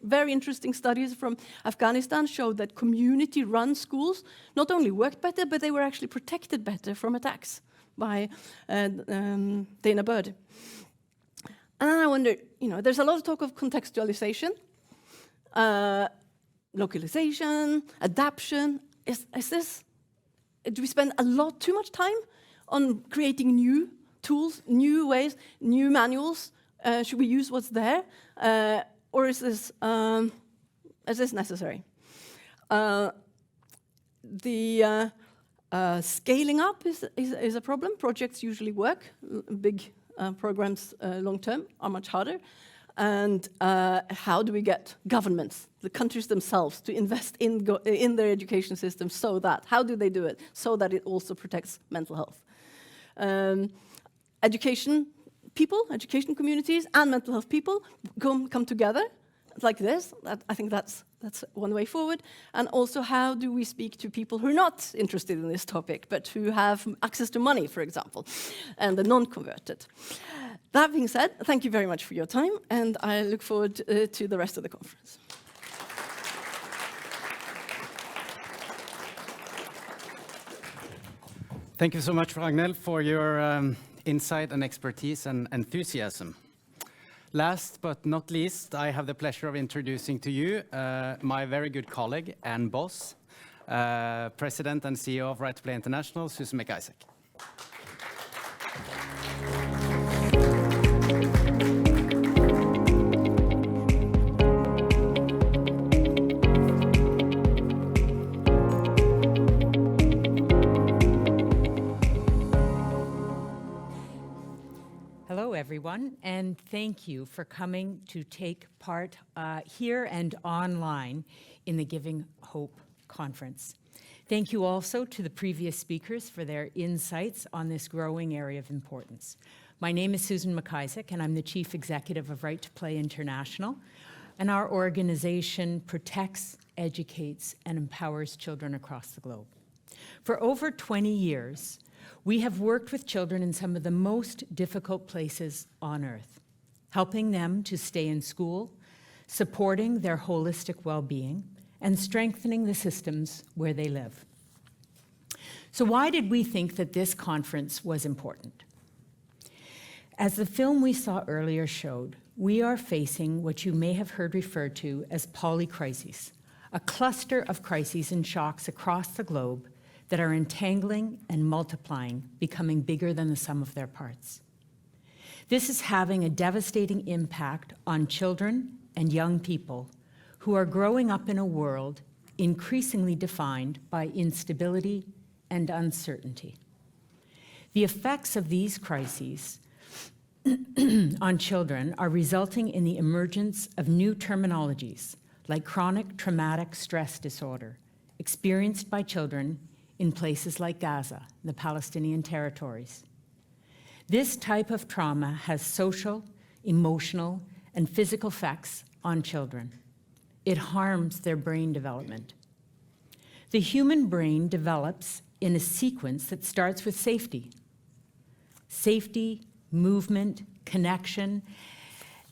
very interesting studies from Afghanistan showed that community-run schools not only worked better, but they were actually protected better from attacks by Dana Bird. And I wonder, there's a lot of talk of contextualization, localization, adaptation. Do we spend too much time on creating new tools, new ways, new manuals? Should we use what's there? Or is this necessary? The scaling up is a problem. Projects usually work. Big programs long-term are much harder. And how do we get governments, the countries themselves, to invest in their education system how do they do it so that it also protects mental health? Education communities and mental health people come together like this. I think that's one way forward. And also, how do we speak to people who are not interested in this topic, but who have access to money, for example, and the non-converted? That being said, thank you very much for your time, and I look forward to the rest of the conference. Thank you so much, Ragnhild, for your insight and expertise and enthusiasm. Last but not least, I have the pleasure of introducing to you my very good colleague and boss, President and CEO of Right to Play International, Susan McIsaac. Everyone, and thank you for coming to take part here and online in the Giving Hope Conference. Thank you also to the previous speakers for their insights on this growing area of importance. My name is Susan McIsaac, and I'm the Chief Executive of Right to Play International, and our organization protects, educates, and empowers children across the globe. For over 20 years, we have worked with children in some of the most difficult places on earth, helping them to stay in school, supporting their holistic well-being, and strengthening the systems where they live. So why did we think that this conference was important? As the film we saw earlier showed, we are facing what you may have heard referred to as polycrises, a cluster of crises and shocks across the globe that are entangling and multiplying, becoming bigger than the sum of their parts. This is having a devastating impact on children and young people who are growing up in a world increasingly defined by instability and uncertainty. The effects of these crises on children are resulting in the emergence of new terminologies like chronic traumatic stress disorder, experienced by children in places like Gaza, the Palestinian territories. This type of trauma has social, emotional, and physical effects on children. It harms their brain development. The human brain develops in a sequence that starts with safety. Safety, movement, connection,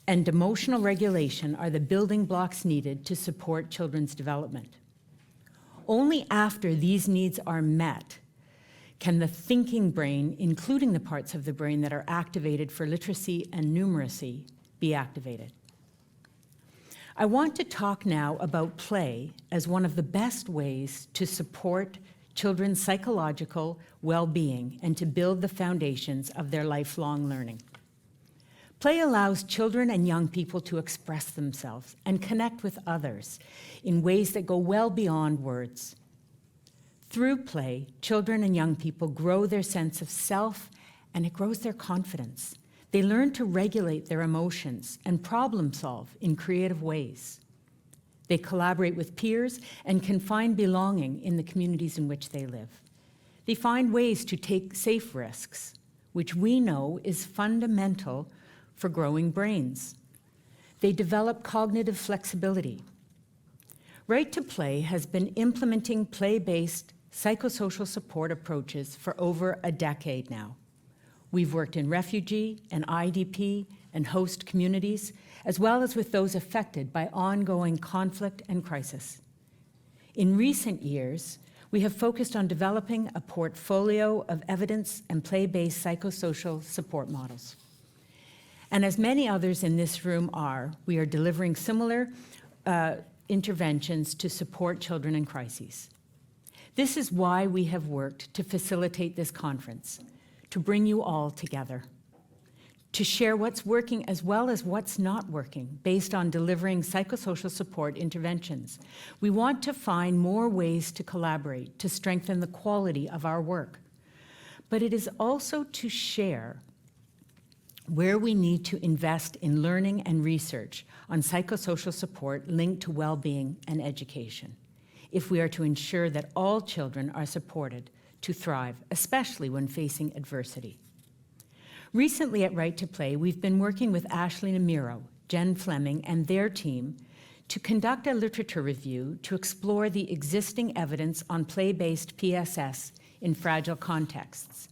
and emotional regulation are the building blocks needed to support children's development. Only after these needs are met can the thinking brain, including the parts of the brain that are activated for literacy and numeracy, be activated. I want to talk now about play as one of the best ways to support children's psychological well-being and to build the foundations of their lifelong learning. Play allows children and young people to express themselves and connect with others in ways that go well beyond words. Through play, children and young people grow their sense of self and it grows their confidence. They learn to regulate their emotions and problem solve in creative ways. They collaborate with peers and can find belonging in the communities in which they live. They find ways to take safe risks, which we know is fundamental for growing brains. They develop cognitive flexibility. Right to Play has been implementing play-based psychosocial support approaches for over a decade now. We've worked in refugee and IDP and host communities, as well as with those affected by ongoing conflict and crisis. In recent years, we have focused on developing a portfolio of evidence and play-based psychosocial support models. And as many others in this room are, we are delivering similar interventions to support children in crises. This is why we have worked to facilitate this conference, to bring you all together, to share what's working as well as what's not working based on delivering psychosocial support interventions. We want to find more ways to collaborate, to strengthen the quality of our work. But it is also to share where we need to invest in learning and research on psychosocial support linked to well-being and education, if we are to ensure that all children are supported to thrive, especially when facing adversity. Recently at Right to Play, we've been working with Ashley Namiro, Jen Fleming, and their team to conduct a literature review to explore the existing evidence on play-based PSS in fragile contexts.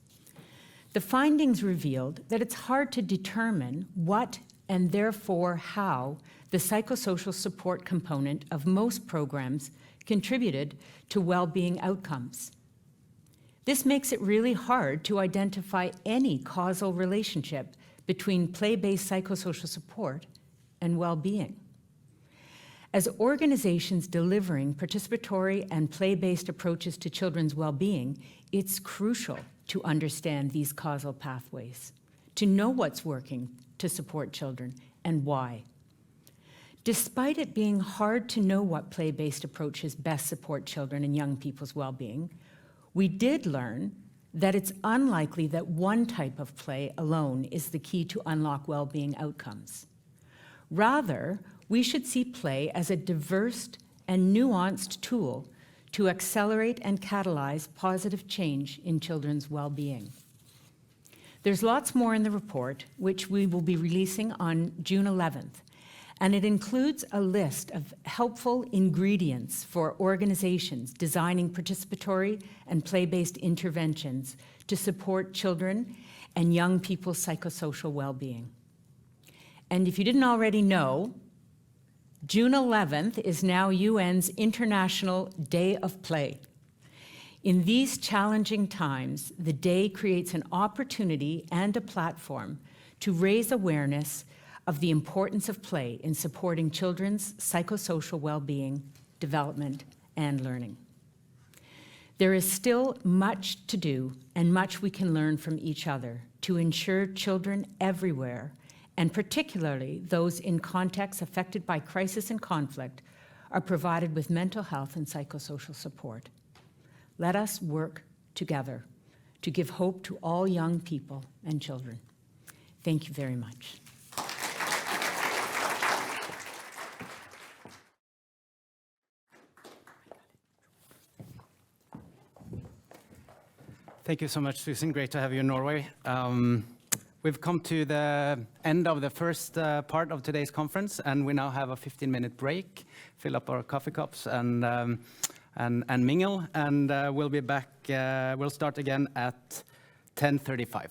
The findings revealed that it's hard to determine what and therefore how the psychosocial support component of most programs contributed to well-being outcomes. This makes it really hard to identify any causal relationship between play-based psychosocial support and well-being. As organizations delivering participatory and play-based approaches to children's well-being, it's crucial to understand these causal pathways, to know what's working to support children and why. Despite it being hard to know what play-based approaches best support children and young people's well-being, we did learn that it's unlikely that one type of play alone is the key to unlock well-being outcomes. Rather, we should see play as a diverse and nuanced tool to accelerate and catalyze positive change in children's well-being. There's lots more in the report, which we will be releasing on June 11th, and it includes a list of helpful ingredients for organizations designing participatory and play-based interventions to support children and young people's psychosocial well-being. And if you didn't already know, June 11th is now UN's International Day of Play. In these challenging times, the day creates an opportunity and a platform to raise awareness of the importance of play in supporting children's psychosocial well-being, development, and learning. There is still much to do and much we can learn from each other to ensure children everywhere, and particularly those in contexts affected by crisis and conflict, are provided with mental health and psychosocial support. Let us work together to give hope to all young people and children. Thank you very much. Thank you so much, Susan. Great to have you in Norway. We've come to the end of the first part of today's conference, and we now have a 15-minute break, fill up our coffee cups and mingle, and we'll be back. We'll start again at 10:35.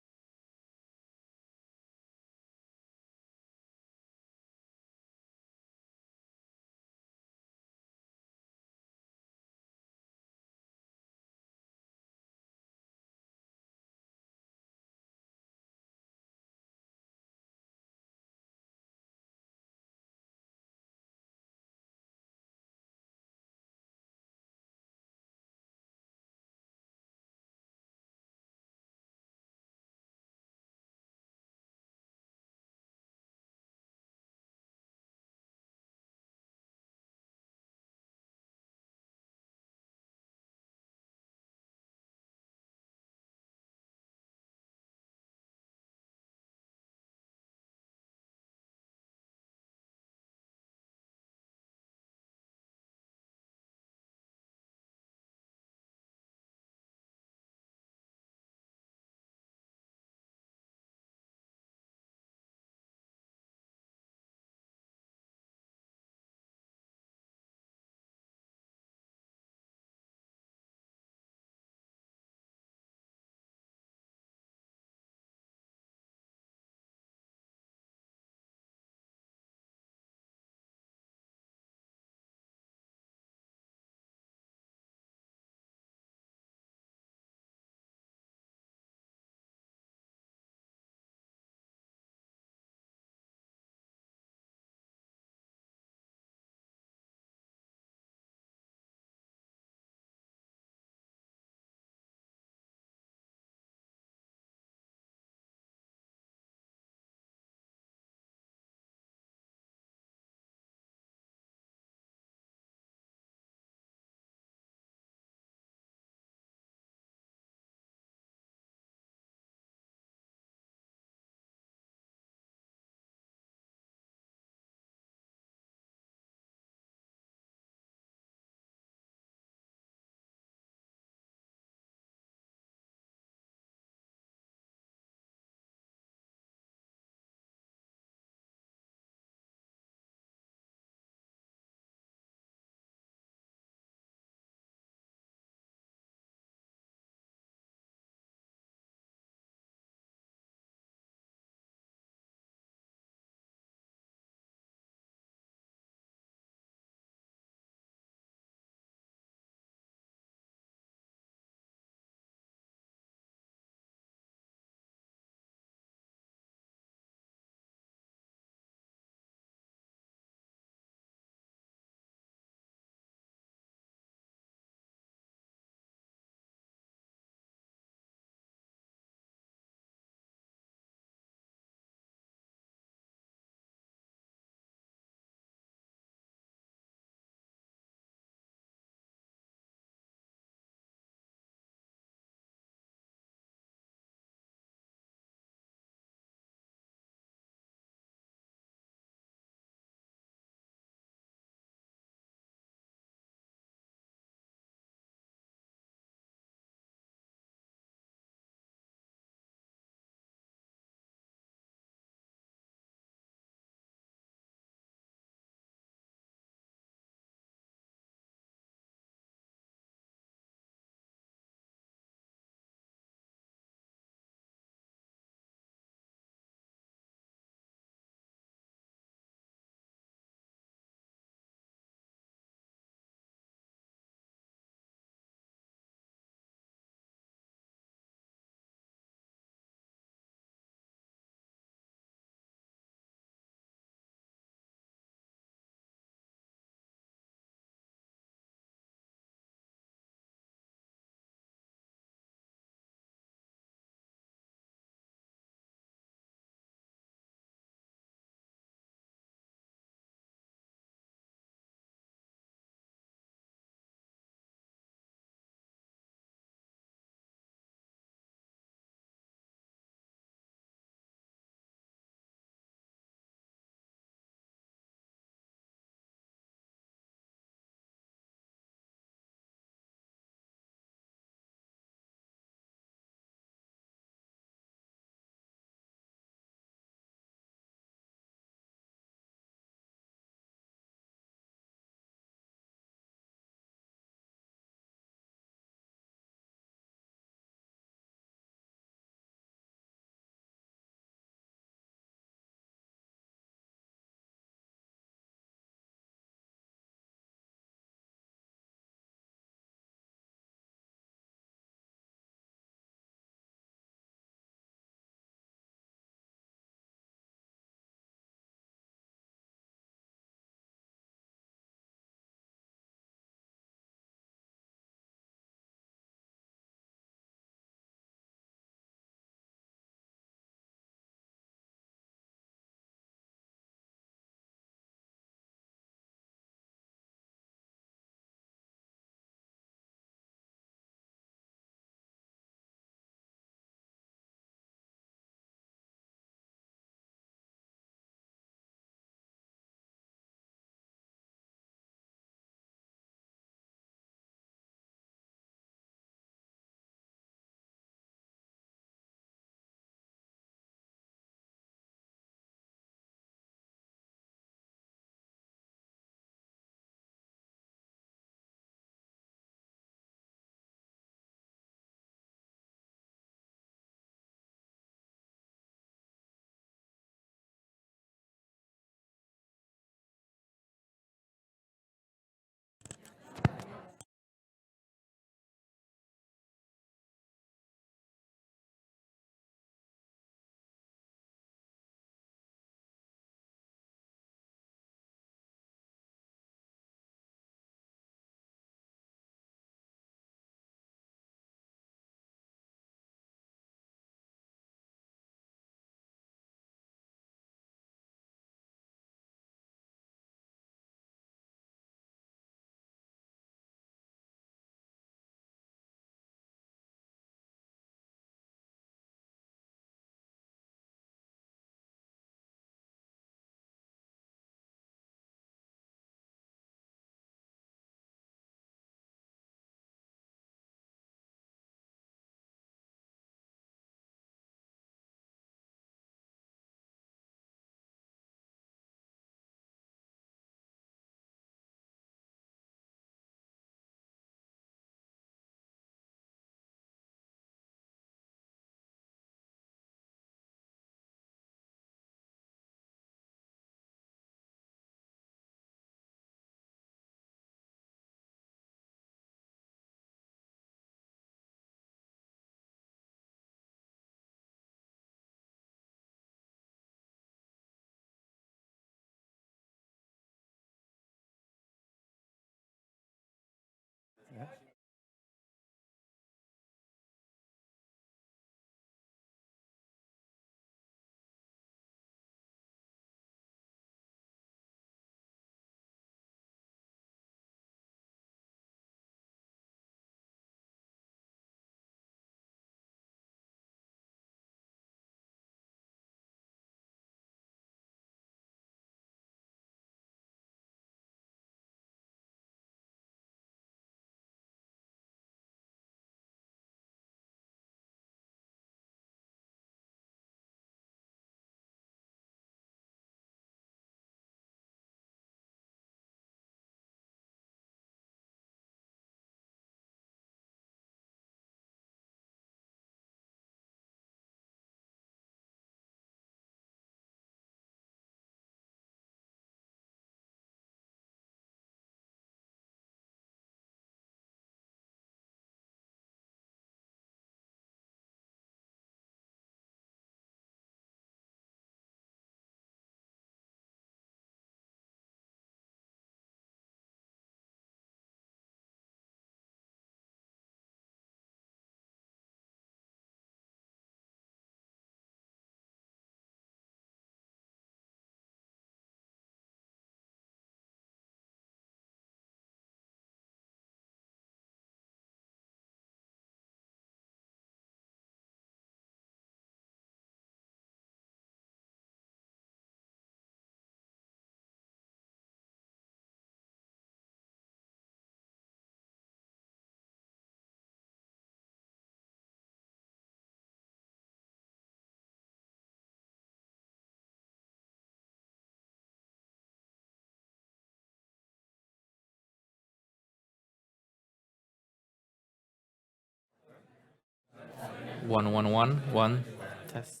1, 1, 1, 1. Test.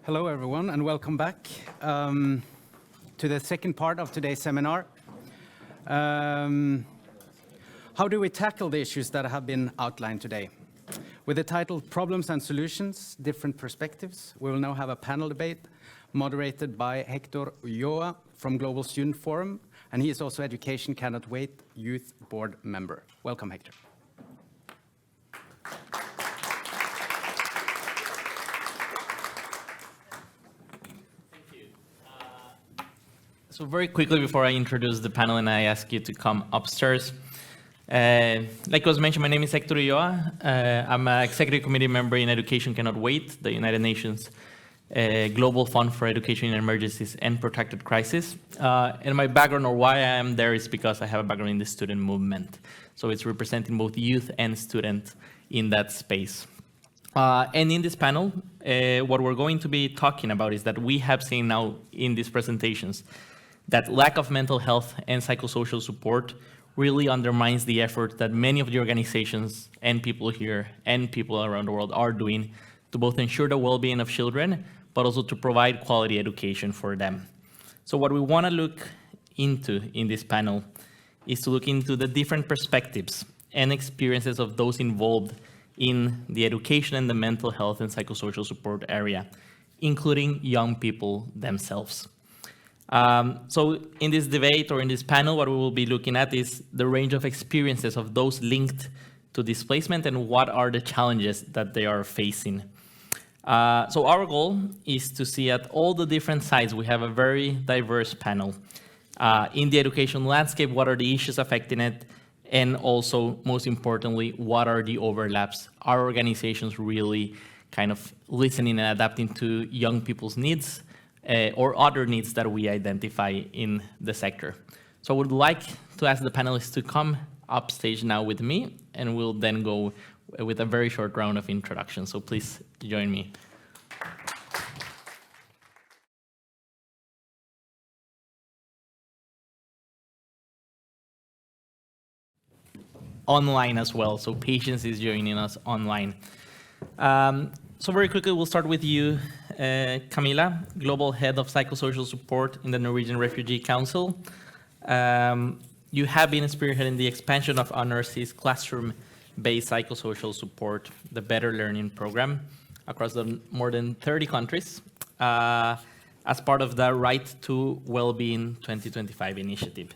Hello, everyone, and welcome back to the second part of today's seminar. How do we tackle the issues that have been outlined today? With the title Problems and Solutions, Different Perspectives, we will now have a panel debate moderated by Hector Ulloa from Global Student Forum, and he is also Education Cannot Wait Youth Board member. Welcome, Hector. So very quickly before I introduce the panel and I ask you to come upstairs, like was mentioned, my name is Hector Ulloa. I'm an executive committee member in Education Cannot Wait, the United Nations Global Fund for Education in Emergencies and Protracted Crisis. And my background, or why I am there, is because I have a background in the student movement. So it's representing both youth and students in that space. And in this panel, what we're going to be talking about is that we have seen now in these presentations that lack of mental health and psychosocial support really undermines the effort that many of the organizations and people here and people around the world are doing to both ensure the well-being of children, but also to provide quality education for them. So what we want to look into in this panel is to look into the different perspectives and experiences of those involved in the education and the mental health and psychosocial support area, including young people themselves. So in this debate or in this panel, what we will be looking at is the range of experiences of those linked to displacement and what are the challenges that they are facing. So our goal is to see at all the different sides. We have a very diverse panel. In the education landscape, what are the issues affecting it? And also, most importantly, what are the overlaps? Are organizations really kind of listening and adapting to young people's needs or other needs that we identify in the sector? So I would like to ask the panelists to come upstage now with me, and we'll then go with a very short round of introduction. So please join me. Online as well, so Patience is joining us online. So very quickly, we'll start with you, Camila, Global Head of Psychosocial Support in the Norwegian Refugee Council. You have been spearheading the expansion of UNRC's classroom-based psychosocial support, the Better Learning Program, across the more than 30 countries as part of the Right to Wellbeing 2025 initiative.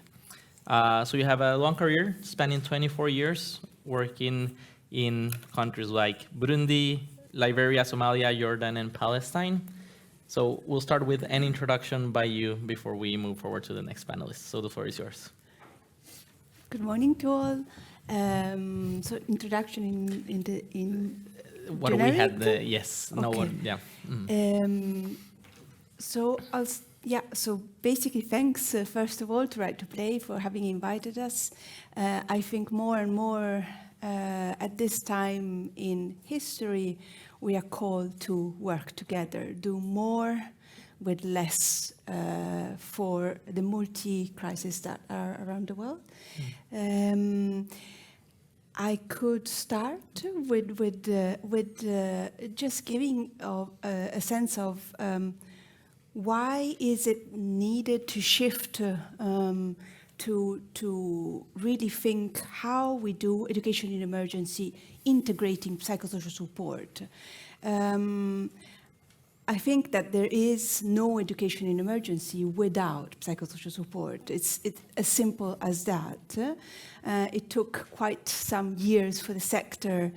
So you have a long career spanning 24 years working in countries like Burundi, Liberia, Somalia, Jordan, and Palestine. So we'll start with an introduction by you before we move forward to the next panelist. So the floor is yours. Good morning to all. So introduction in what generic? We had the yes, okay. No one, yeah. Mm. So basically, thanks first of all to Right to Play for having invited us. I think more and more at this time in history, we are called to work together, do more with less for the multi-crises that are around the world. I could start with just giving a sense of why is it needed to shift to really think how we do education in emergency, integrating psychosocial support. I think that there is no education in emergency without psychosocial support. It's as simple as that. It took quite some years for the sector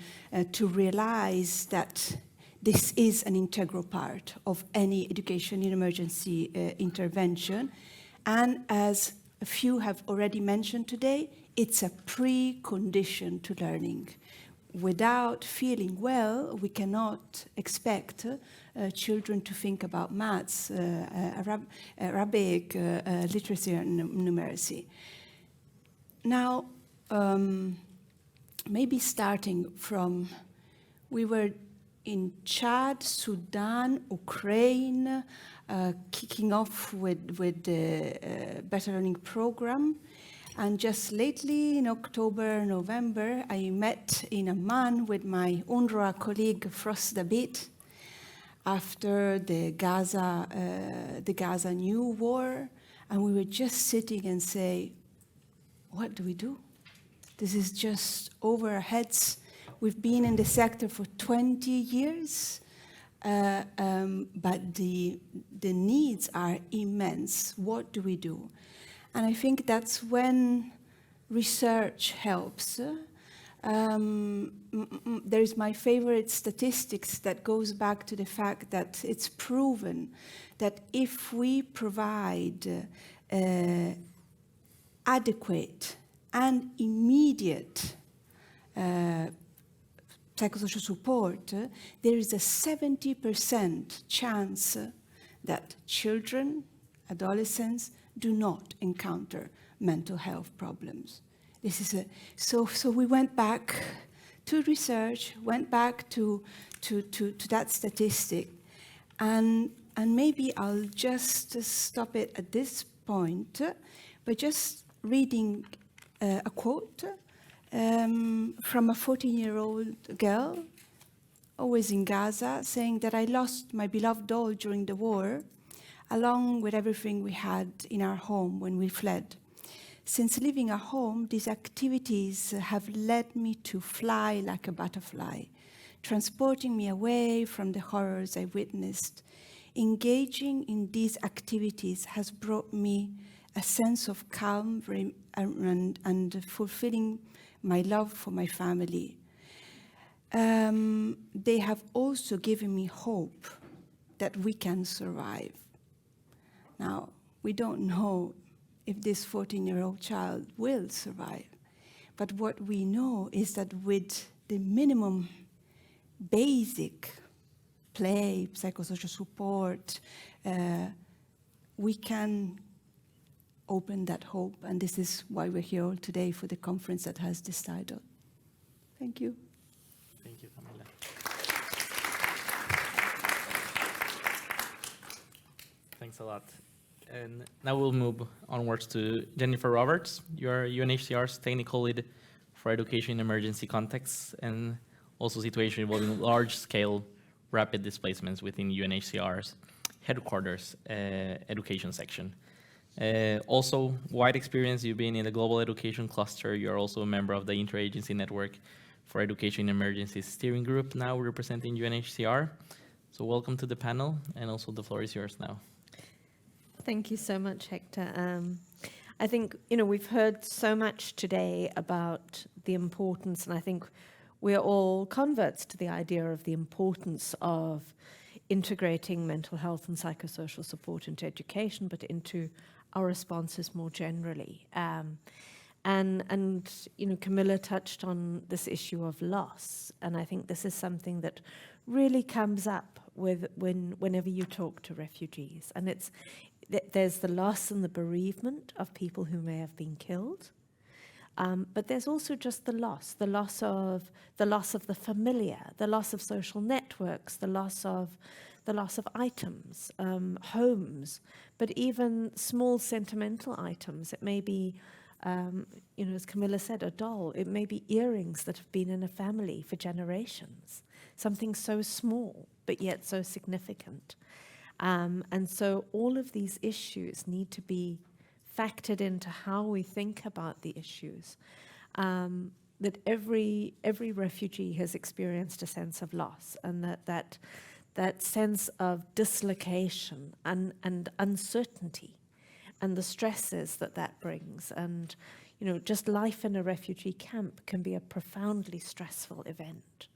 to realize that this is an integral part of any education in emergency intervention. And as a few have already mentioned today, it's a precondition to learning. Without feeling well, we cannot expect children to think about maths, Arabic, literacy, and numeracy. Now, maybe starting from, we were in Chad, Sudan, Ukraine, kicking off with the Better Learning Program. And just lately, in October, November, I met in Amman with my UNRWA colleague, Frost Dabit, after the Gaza new war. And we were just sitting and say, what do we do? This is just over our heads. We've been in the sector for 20 years, but the needs are immense. What do we do? And I think that's when research helps. There is my favorite statistics that goes back to the fact that it's proven that if we provide adequate and immediate psychosocial support, there is a 70% chance that children, adolescents, do not encounter mental health problems. This is so we went back to research, went back to that statistic, and maybe I'll just stop it at this point by just reading a quote from a 14-year-old girl, always in Gaza, saying that I lost my beloved doll during the war, along with everything we had in our home when we fled. Since leaving our home, these activities have led me to fly like a butterfly, transporting me away from the horrors I witnessed. Engaging in these activities has brought me a sense of calm and fulfilling my love for my family. They have also given me hope that we can survive. Now, we don't know if this 14-year-old child will survive, but what we know is that with the minimum basic play, psychosocial support, we can open that hope, and this is why we're here all today for the conference that has this title. Thank you. Thank you, Camilla. Thanks a lot. And now we'll move onwards to Jennifer Roberts. You are UNHCR's technical lead for education in emergency contexts and also situation involving large-scale rapid displacements within UNHCR's headquarters education section. Also, wide experience, you've been in the global education cluster. You're also a member of the Interagency Network for Education Emergencies Steering Group, now representing UNHCR. So welcome to the panel, and also the floor is yours now. Thank you so much, Hector. I think, we've heard so much today about the importance, and I think we're all converts to the idea of the importance of integrating mental health and psychosocial support into education, but into our responses more generally. And Camilla touched on this issue of loss, and I think this is something that really comes up whenever you talk to refugees, and there's the loss and the bereavement of people who may have been killed, but there's also just the loss of the familiar, the loss of social networks, the loss of items, homes, but even small sentimental items. It may be, as Camilla said, a doll. It may be earrings that have been in a family for generations. Something so small, but yet so significant. And so all of these issues need to be factored into how we think about the issues. That every refugee has experienced a sense of loss, and that that sense of dislocation and uncertainty and the stresses that brings. And, you know, just life in a refugee camp can be a profoundly stressful event.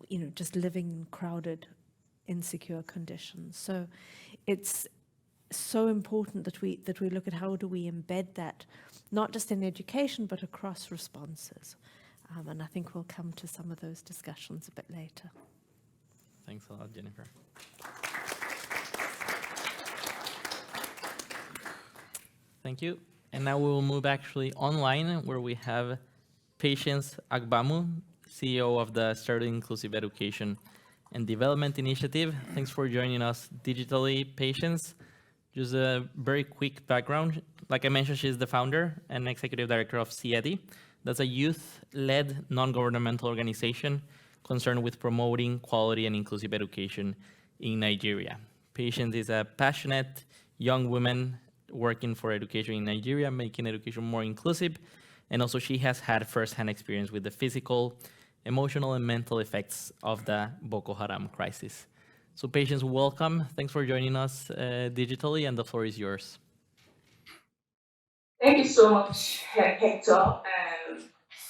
You know, just living in crowded, insecure conditions. So it's so important that we look at how do we embed that, not just in education, but across responses. And I think we'll come to some of those discussions a bit later. Thanks a lot, Jennifer. Thank you. And now we will move actually online, where we have Patience Agbamu, CEO of the Sterling Inclusive Education and Development Initiative. Thanks for joining us digitally, Patience. Just a very quick background. Like I mentioned, she's the founder and executive director of CIEDI. That's a youth-led non-governmental organization concerned with promoting quality and inclusive education in Nigeria. Patience is a passionate young woman working for education in Nigeria, making education more inclusive. And also she has had firsthand experience with the physical, emotional, and mental effects of the Boko Haram crisis. So Patience, welcome. Thanks for joining us digitally, and the floor is yours. Thank you so much, Hector, and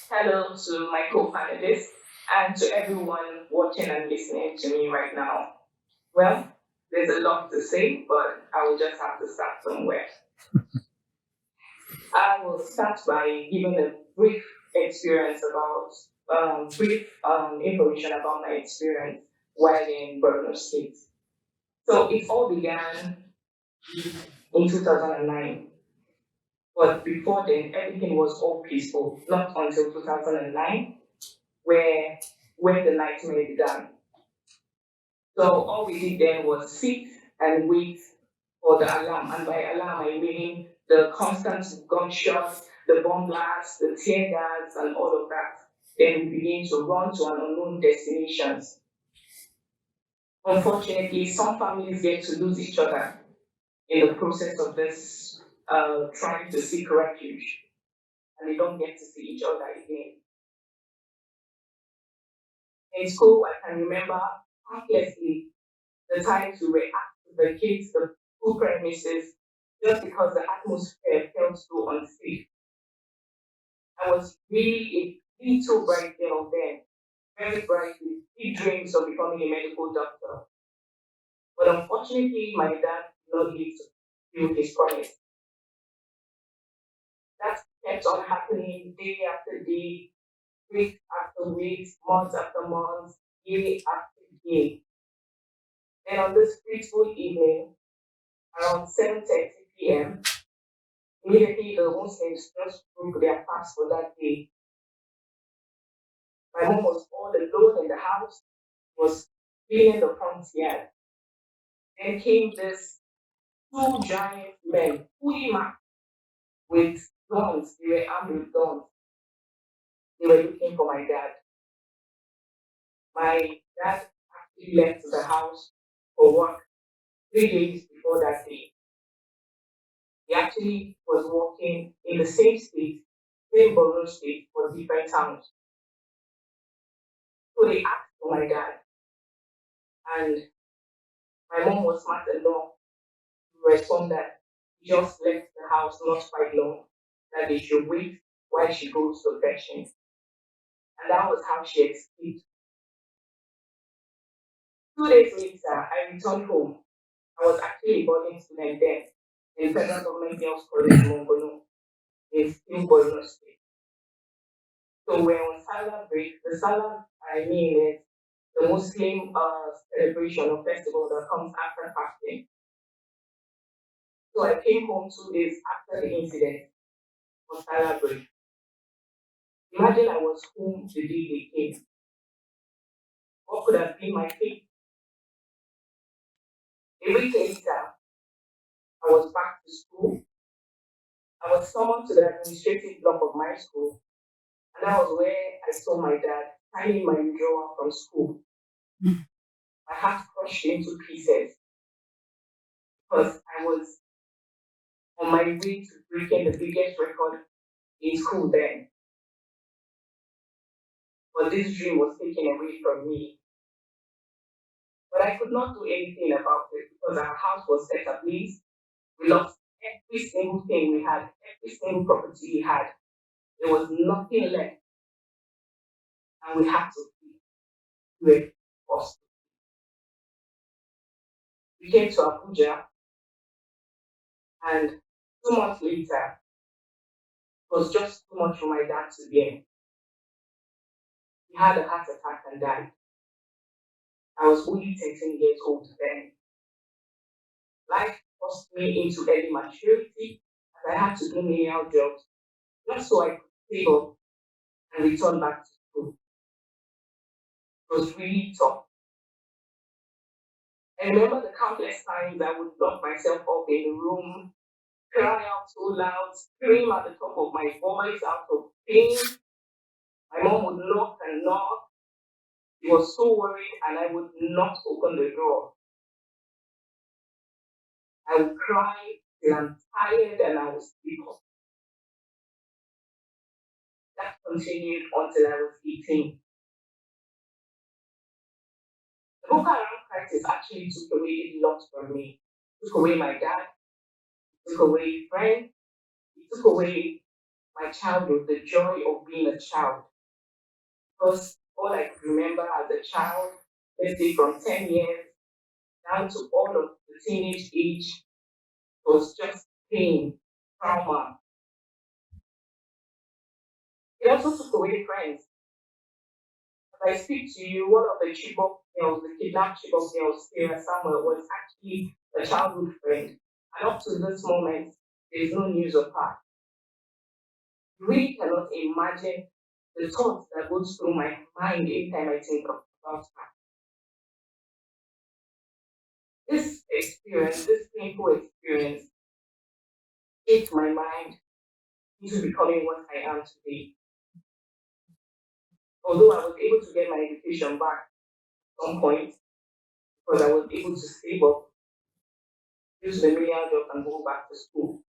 hello to my co-panelists and to everyone watching and listening to me right now. Well, there's a lot to say, but I will just have to start somewhere. I will start by giving a brief experience about, information about my experience while in Borno State. So it all began in 2009. But before then, everything was all peaceful, not until 2009, when the nightmare began. So all we did then was sit and wait for the alarm. And by alarm, I mean the constant gunshots, the bomb blasts, the tear gas, and all of that. Then we begin to run to an unknown destinations. Unfortunately, some families get to lose each other in the process of this trying to seek refuge, and they don't get to see each other again. In school, I can remember countlessly the times we were asked to vacate the school premises just because the atmosphere felt so unsafe. I was really a little bright girl then, very bright with big dreams of becoming a medical doctor. But unfortunately, my dad did not live to fulfill his promise. That kept on happening day after day, week after week, month after month, year after year. Then on this fateful evening, around 7:30 p.m., immediately the Muslims just broke their fast for that day. My mom was all alone in the house, was cleaning the front yard. Then came this two giant men, fully marked with guns. They were armed with guns. They were looking for my dad. My dad actually left the house for work 3 days before that day. He actually was working in the same state, same Borno state, for different towns. So they asked for my dad, and my mom was smart enough to respond that he just left the house not quite long, that they should wait while she goes to fetch him. And that was how she escaped. 2 days later, I returned home. I was actually a boarding student then in Federal Government Girls College, Mongono, in still Borno State. So we're on Salah break. The Salah, I mean, is the Muslim celebration or festival that comes after fasting. So I came home 2 days after the incident on Salah break. Imagine I was home the day they came. What could have been my fate? A week later, I was back to school. I was summoned to the administrative block of my school, and that was where I saw my dad signing my withdrawal from school. My heart crushed into pieces because I was on my way to breaking the biggest record in school then. But this dream was taken away from me. But I could not do anything about it because our house was set ablaze. We lost every single thing we had, every single property we had. There was nothing left. And we had to do it first. We came to Abuja, and 2 months later, it was just too much for my dad to bear. He had a heart attack and died. I was only 13 years old then. Life forced me into early maturity, and I had to do menial jobs just so I could save up and return back to school. It was really tough. I remember the countless times I would lock myself up in the room, cry out so loud, scream at the top of my voice out of pain. My mom would knock and knock. She was so worried, and I would not open the door. I would cry till I'm tired and I would sleep off. That continued until I was 18. The Boko Haram crisis actually took away a lot from me. It took away my dad, it took away friends, it took away my childhood, the joy of being a child. Because all I could remember as a child, let's say from 10 years down to all of the teenage age, was just pain, trauma. It also took away friends. As I speak to you, one of the Chibok girls, the kidnapped Chibok girls, Sarah Samuel, was actually a childhood friend. And up to this moment, there's no news of her. You really cannot imagine the thoughts that goes through my mind every time I think about her. This experience, this painful experience, shaped my mind into becoming what I am today. Although I was able to get my education back at some point, because I was able to save up, use the menial job and go back to school.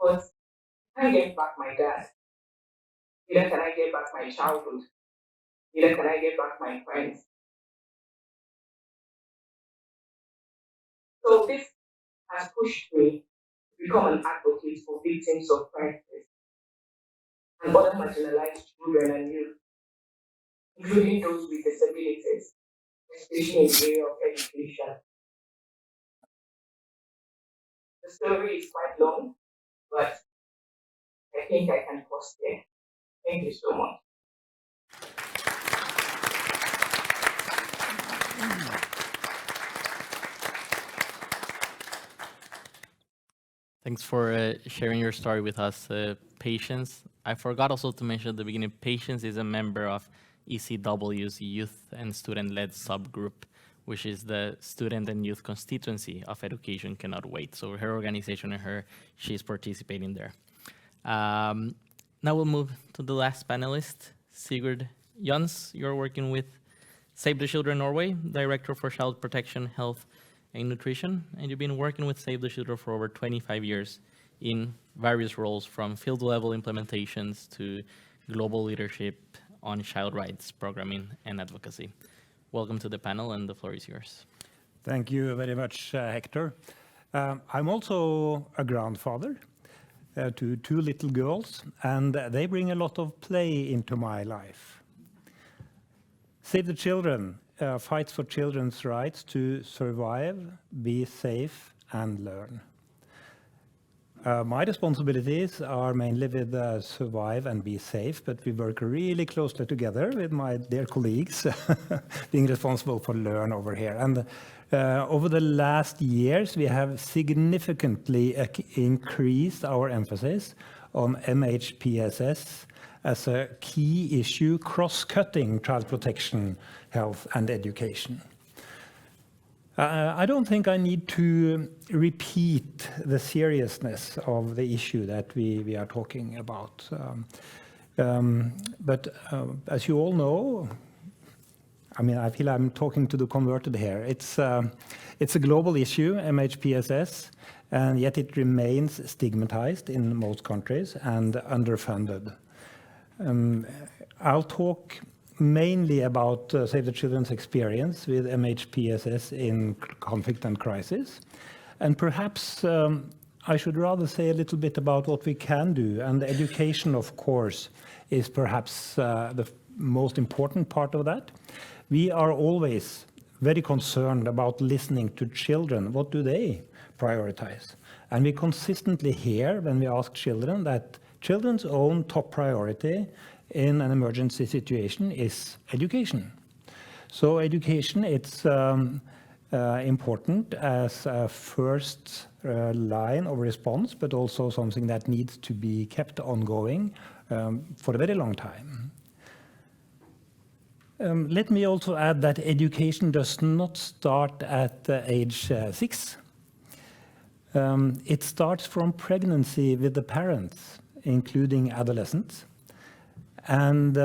But I can't get back my dad. Neither can I get back my childhood. Neither can I get back my friends. So this has pushed me to become an advocate for victims of crisis and other marginalized children and youth, including those with disabilities, especially in the area of education. The story is quite long, but I think I can pause there. Thank you so much. Thanks for sharing your story with us, Patience. I forgot also to mention at the beginning, Patience is a member of ECW's Youth and Student-Led Subgroup, which is the student and youth constituency of Education Cannot Wait. So her organization and she's participating there. Now we'll move to the last panelist, Sigurd Jons. You're working with Save the Children Norway, Director for Child Protection, Health and Nutrition, and you've been working with Save the Children for over 25 years in various roles, from field-level implementations to global leadership on child rights programming and advocacy. Welcome to the panel, and the floor is yours. Thank you very much, Hector. I'm also a grandfather to 2 little girls, and they bring a lot of play into my life. Save the Children fights for children's rights to survive, be safe, and learn. My responsibilities are mainly with survive and be safe, but we work really closely together with my dear colleagues, being responsible for learn over here. And over the last years, we have significantly increased our emphasis on MHPSS as a key issue, cross-cutting child protection, health, and education. I don't think I need to repeat the seriousness of the issue that we are talking about. But as you all know, I mean, I feel I'm talking to the converted here. It's a global issue, MHPSS, and yet it remains stigmatized in most countries and underfunded. I'll talk mainly about Save the Children's experience with MHPSS in conflict and crisis. And perhaps I should rather say a little bit about what we can do. And education, of course, is perhaps the most important part of that. We are always very concerned about listening to children. What do they prioritize? And we consistently hear when we ask children that children's own top priority in an emergency situation is education. So education, it's important as a first line of response, but also something that needs to be kept ongoing for a very long time. Let me also add that education does not start at age 6. It starts from pregnancy with the parents, including adolescents. And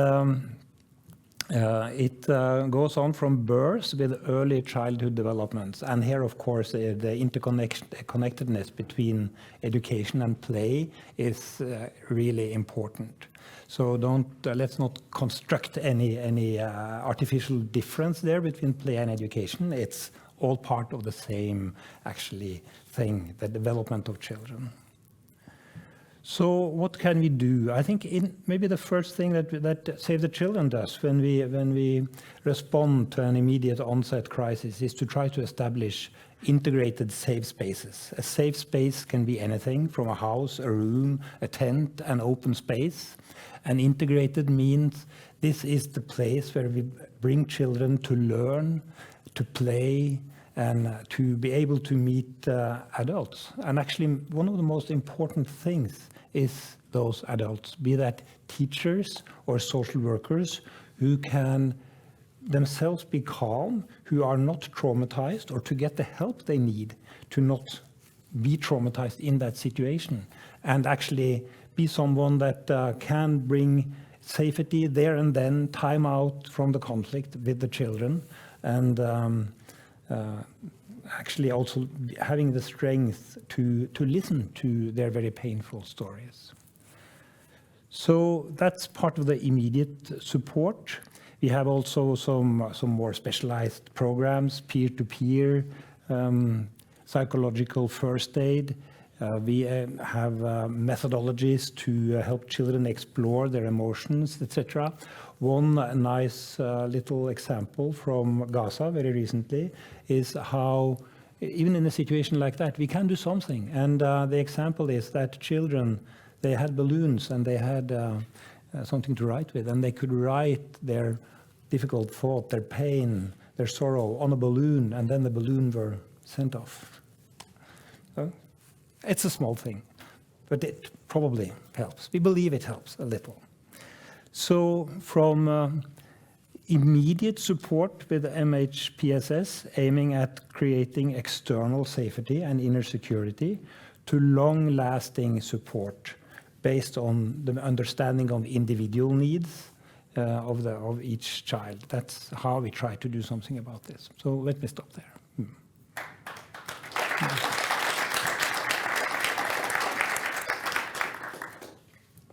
it goes on from birth with early childhood developments. And here, of course, the interconnectedness between education and play is really important. So let's not construct any artificial difference there between play and education. It's all part of the same, actually, thing, the development of children. So what can we do? I think maybe the first thing that Save the Children does when we respond to an immediate onset crisis is to try to establish integrated safe spaces. A safe space can be anything from a house, a room, a tent, an open space. And integrated means this is the place where we bring children to learn, to play, and to be able to meet adults. And actually, one of the most important things is those adults, be that teachers or social workers who can themselves be calm, who are not traumatized, or to get the help they need to not be traumatized in that situation, and actually be someone that can bring safety there and then, time out from the conflict with the children, and actually also having the strength to listen to their very painful stories. So that's part of the immediate support. We have also some more specialized programs, peer-to-peer, psychological first aid. We have methodologies to help children explore their emotions, etc. One nice little example from Gaza very recently is how, even in a situation like that, we can do something. And the example is that children, they had balloons and they had something to write with, and they could write their difficult thought, their pain, their sorrow on a balloon, and then the balloon were sent off. So it's a small thing, but it probably helps. We believe it helps a little. So from immediate support with MHPSS, aiming at creating external safety and inner security, to long-lasting support based on the understanding of individual needs of each child. That's how we try to do something about this. So let me stop there.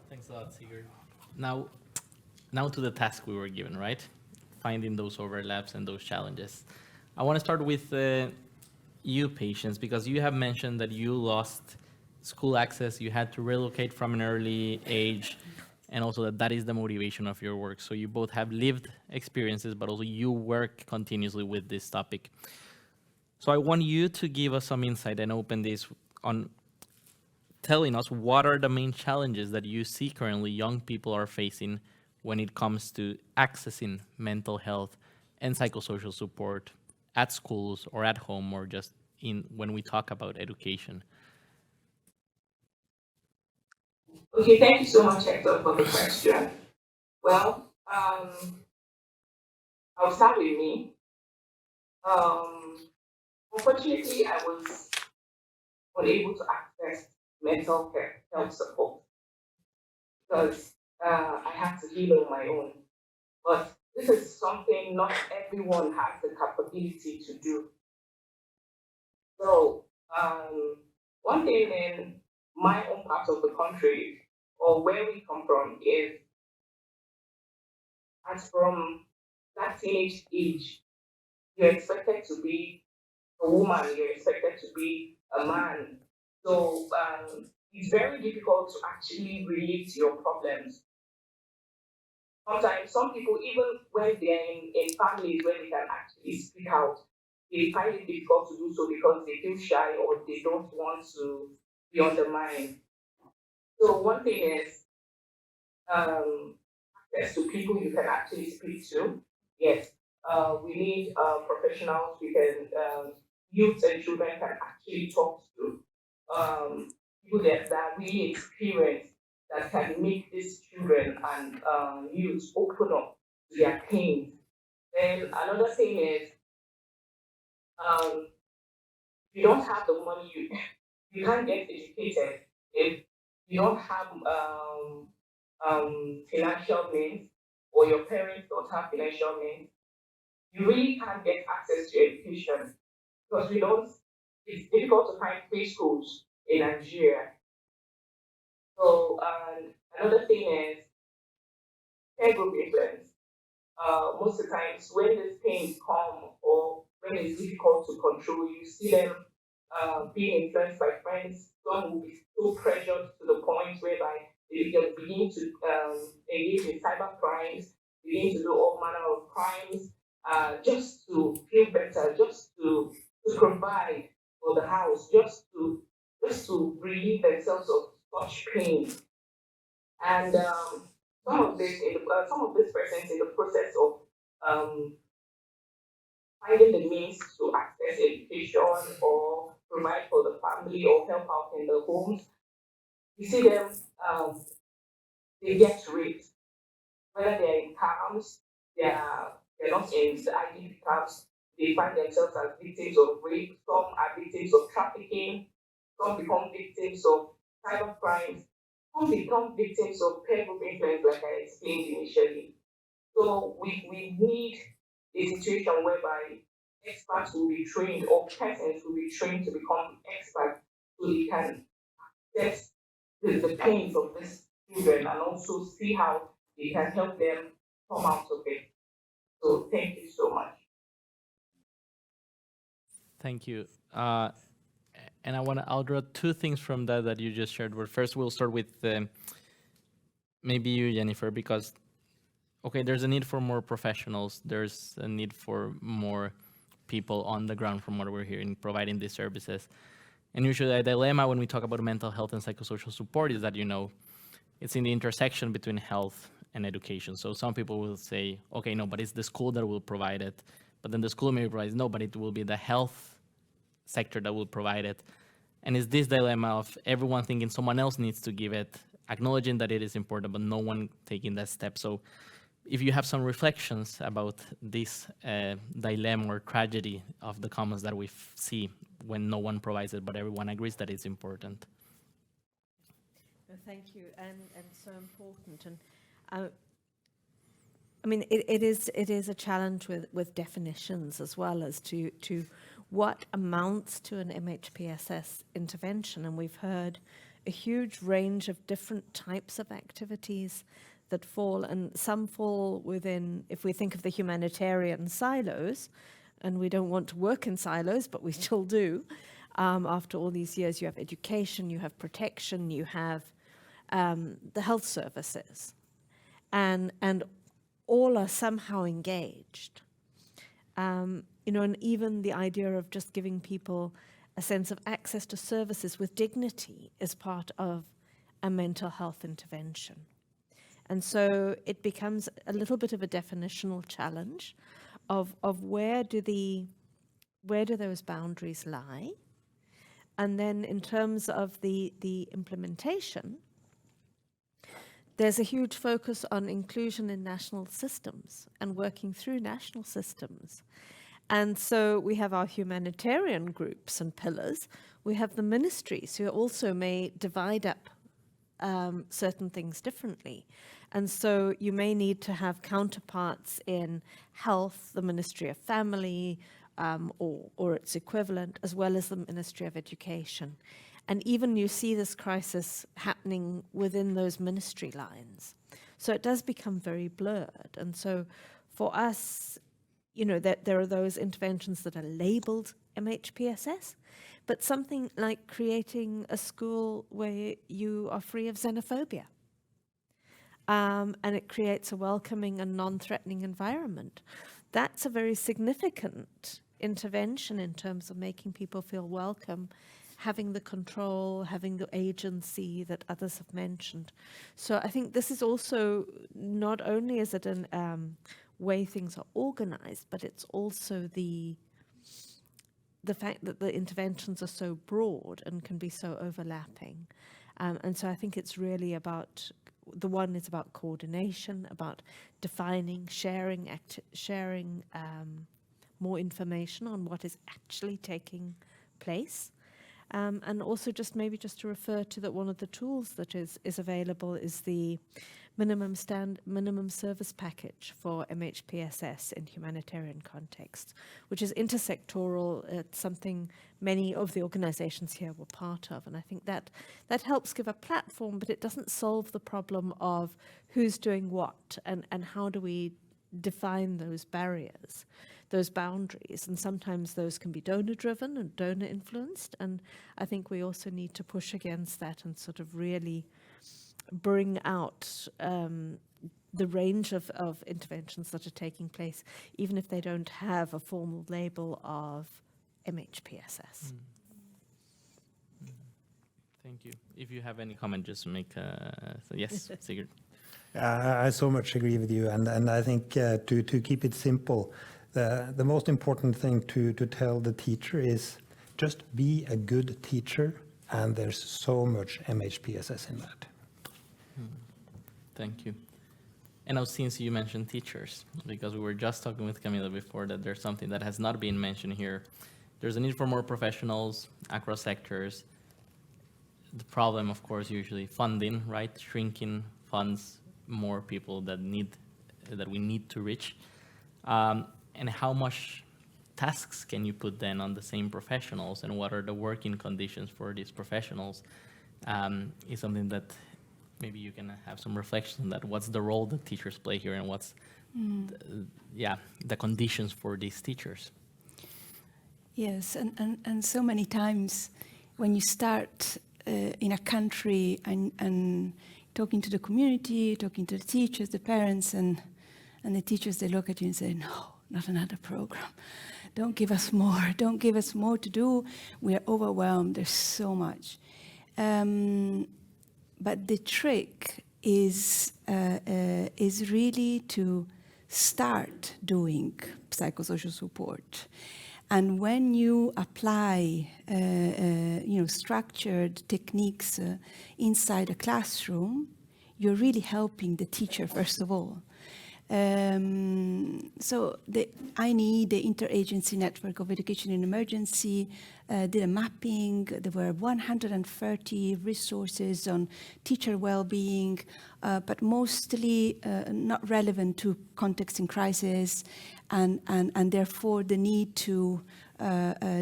Thanks a lot, Sigurd. Now to the task we were given, right? Finding those overlaps and those challenges. I want to start with you, Patience, because you have mentioned that you lost school access, you had to relocate from an early age, and also that is the motivation of your work. So you both have lived experiences, but also you work continuously with this topic. So I want you to give us some insight and open this on telling us what are the main challenges that you see currently young people are facing when it comes to accessing mental health and psychosocial support at schools or at home, or just when we talk about education. Okay, thank you so much, Hector, for the question. Well, I'll start with me. Unfortunately, I was unable to access mental health support because I had to heal on my own. But this is something not everyone has the capability to do. So one thing in my own part of the country, or where we come from, is as from that teenage age, you're expected to be a woman, you're expected to be a man. So it's very difficult to actually relate to your problems. Sometimes some people, even when they're in families where they can actually speak out, they find it difficult to do so because they feel shy or they don't want to be undermined. So one thing is access to people you can actually speak to. Yes, we need professionals we can, youth and children can actually talk to. People that really experience that can make these children and youth open up to their pain. Then another thing is, if you don't have the money, you can't get educated if you don't have financial means or your parents don't have financial means. You really can't get access to education because we don't. It's difficult to find preschools in Nigeria. So another thing is care group influence. Most of the times when these pains come or when it's difficult to control, you see them being influenced by friends. Some will be so pressured to the point whereby they can begin to engage in cyber crimes, begin to do all manner of crimes, just to feel better, just to provide for the house, just to relieve themselves of such pain. And some of these persons in the process of finding the means to access education or provide for the family or help out in the homes, you see them, they get raped. Whether they're in camps, they're not in the IDP camps, they find themselves as victims of rape, some are victims of trafficking, some become victims of cyber crimes, some become victims of peer group influence, like I explained initially. So we need a situation whereby experts will be trained or persons will be trained to become experts so they can assess the pains of these children and also see how they can help them come out of it. So thank you so much. Thank you. And I'll draw two things from that you just shared. Well, first, we'll start with maybe you, Jennifer, because, okay, there's a need for more professionals. There's a need for more people on the ground from what we're hearing, providing these services. And usually a dilemma when we talk about mental health and psychosocial support is that, it's in the intersection between health and education. So some people will say, okay, no, but it's the school that will provide it. But then the school may provide, no, but it will be the health sector that will provide it. And it's this dilemma of everyone thinking someone else needs to give it, acknowledging that it is important, but no one taking that step. So if you have some reflections about this dilemma or tragedy of the commons that we see when no one provides it, but everyone agrees that it's important. Thank you, and so important. And I mean, it is a challenge with definitions as well as to what amounts to an MHPSS intervention. And we've heard a huge range of different types of activities that fall, and some fall within, if we think of the humanitarian silos, and we don't want to work in silos, but we still do. After all these years, you have education, you have protection, you have the health services, and all are somehow engaged. And even the idea of just giving people a sense of access to services with dignity is part of a mental health intervention. And so it becomes a little bit of a definitional challenge of where do those boundaries lie? And then in terms of the implementation, there's a huge focus on inclusion in national systems and working through national systems. And so we have our humanitarian groups and pillars. We have the ministries who also may divide up certain things differently. And so you may need to have counterparts in health, the Ministry of Family, or its equivalent, as well as the Ministry of Education. And even you see this crisis happening within those ministry lines. So it does become very blurred. And so for us, you know, there are those interventions that are labeled MHPSS, but something like creating a school where you are free of xenophobia. And it creates a welcoming and non-threatening environment. That's a very significant intervention in terms of making people feel welcome, having the control, having the agency that others have mentioned. So I think this is also, not only is it an way things are organized, but it's also the fact that the interventions are so broad and can be so overlapping. And so I think it's really about, the one is about coordination, about defining, sharing more information on what is actually taking place. And also just maybe just to refer to that one of the tools that is available is the minimum service package for MHPSS in humanitarian contexts, which is intersectoral. It's something many of the organizations here were part of. And I think that helps give a platform, but it doesn't solve the problem of who's doing what and how do we define those barriers, those boundaries. And sometimes those can be donor-driven and donor-influenced. And I think we also need to push against that and sort of really bring out the range of interventions that are taking place, even if they don't have a formal label of MHPSS. Thank you. If you have any comment, just make yes, Sigurd. I so much agree with you, and I think to keep it simple, the most important thing to tell the teacher is just be a good teacher, and there's so much MHPSS in that. Thank you. And now, since you mentioned teachers, because we were just talking with Camila before that there's something that has not been mentioned here. There's a need for more professionals across sectors. The problem, of course, usually funding, right? Shrinking funds, more people that we need to reach. And how much tasks can you put then on the same professionals, and what are the working conditions for these professionals? Is something that maybe you can have some reflection on that. What's the role that teachers play here, and what's the conditions for these teachers? Yes, and so many times when you start in a country and talking to the community, talking to the teachers, the parents, and the teachers, they look at you and say, no, not another program. Don't give us more. Don't give us more to do. We are overwhelmed. There's so much. But the trick is really to start doing psychosocial support. And when you apply, structured techniques inside a classroom, you're really helping the teacher, first of all. So the INE, the Interagency Network of Education in Emergency, did a mapping. There were 130 resources on teacher well-being, but mostly not relevant to context in crisis, and therefore the need to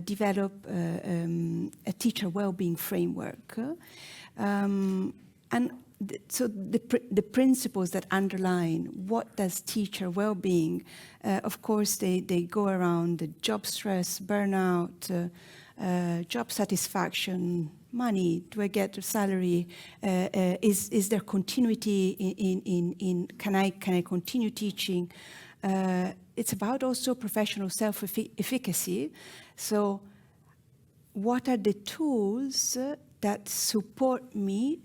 develop a teacher well-being framework. So the principles that underline what does teacher well-being, of course, they go around the job stress, burnout, job satisfaction, money, do I get a salary, is there continuity in can I continue teaching? It's about also professional self-efficacy. So what are the tools that support me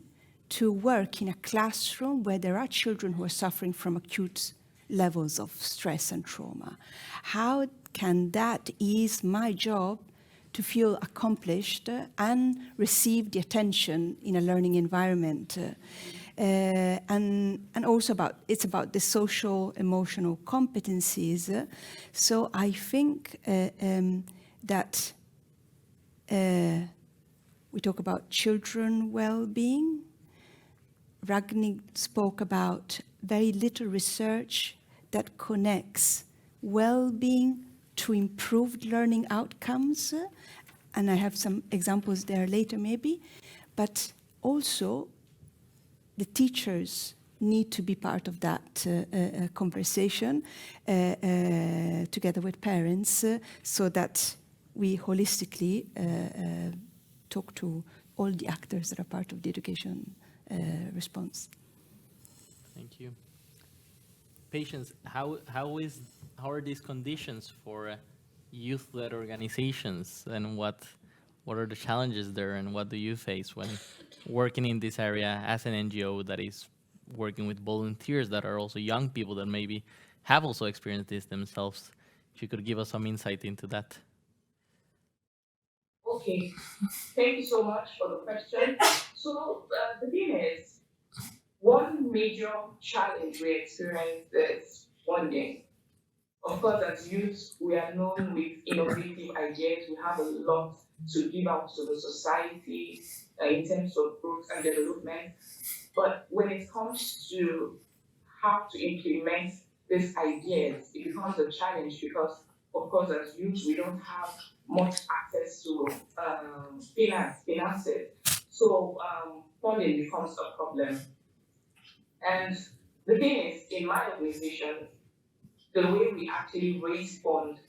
to work in a classroom where there are children who are suffering from acute levels of stress and trauma? How can that ease my job to feel accomplished and receive the attention in a learning environment? And also it's about the social, emotional competencies. So I think that we talk about children well-being. Ragni spoke about very little research that connects well-being to improved learning outcomes. And I have some examples there later maybe. But also the teachers need to be part of that conversation together with parents so that we holistically talk to all the actors that are part of the education response. Thank you. Patience, how are these conditions for youth-led organizations, and what are the challenges there, and what do you face when working in this area as an NGO that is working with volunteers that are also young people that maybe have also experienced this themselves? If you could give us some insight into that. Okay, thank you so much for the question. So the thing is, one major challenge we experience is funding. Of course, as youth, we are known with innovative ideas. We have a lot to give out to the society in terms of growth and development. But when it comes to how to implement these ideas, it becomes a challenge because, of course, as youth, we don't have much access to finances. So funding becomes a problem. And the thing is, in my organization, the way we actually raise funds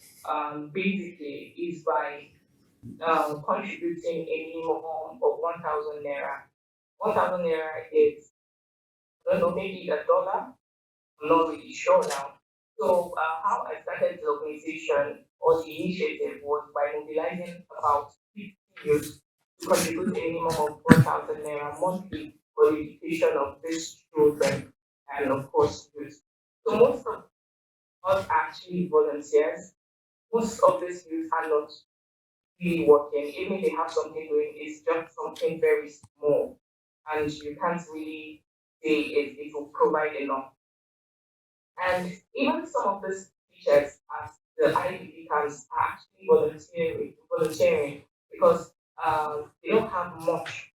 basically is by contributing a minimum of 1,000 naira. 1,000 naira is, I don't know, maybe $1. I'm not really sure now. So how I started the organization or the initiative was by mobilizing about 50 youth to contribute a minimum of 1,000 naira monthly for the education of these children and of course youth. So most of us are actually volunteers. Most of these youth are not really working. Even if they have something doing, it's just something very small. And you can't really say it will provide enough. And even some of these teachers at the IDP camps are actually volunteering because they don't have much,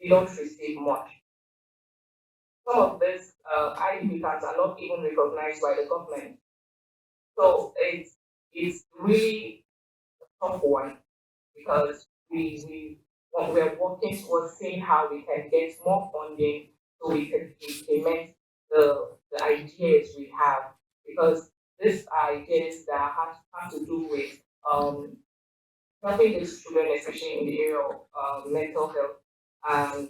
they don't receive much. Some of these IDP camps are not even recognized by the government. So it's really a tough one because we're working towards seeing how we can get more funding so we can implement the ideas we have, because these ideas that have to do with helping these children, especially in the area of mental health, and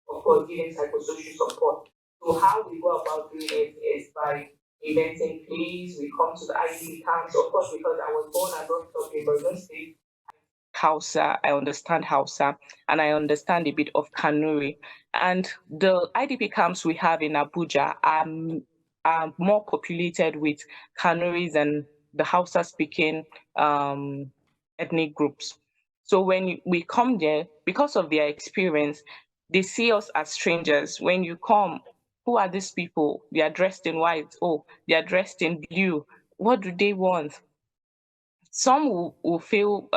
of course giving psychosocial support. So how we go about doing it is by inventing plays. We come to the IDP camps, of course, because I was born and brought up in Borno State. Hausa, I understand Hausa, and I understand a bit of Kanuri. And the IDP camps we have in Abuja are more populated with Kanuris and the Hausa speaking ethnic groups. So when we come there, because of their experience, they see us as strangers. When you come, who are these people? They are dressed in white. Oh, they are dressed in blue. What do they want? Some will feel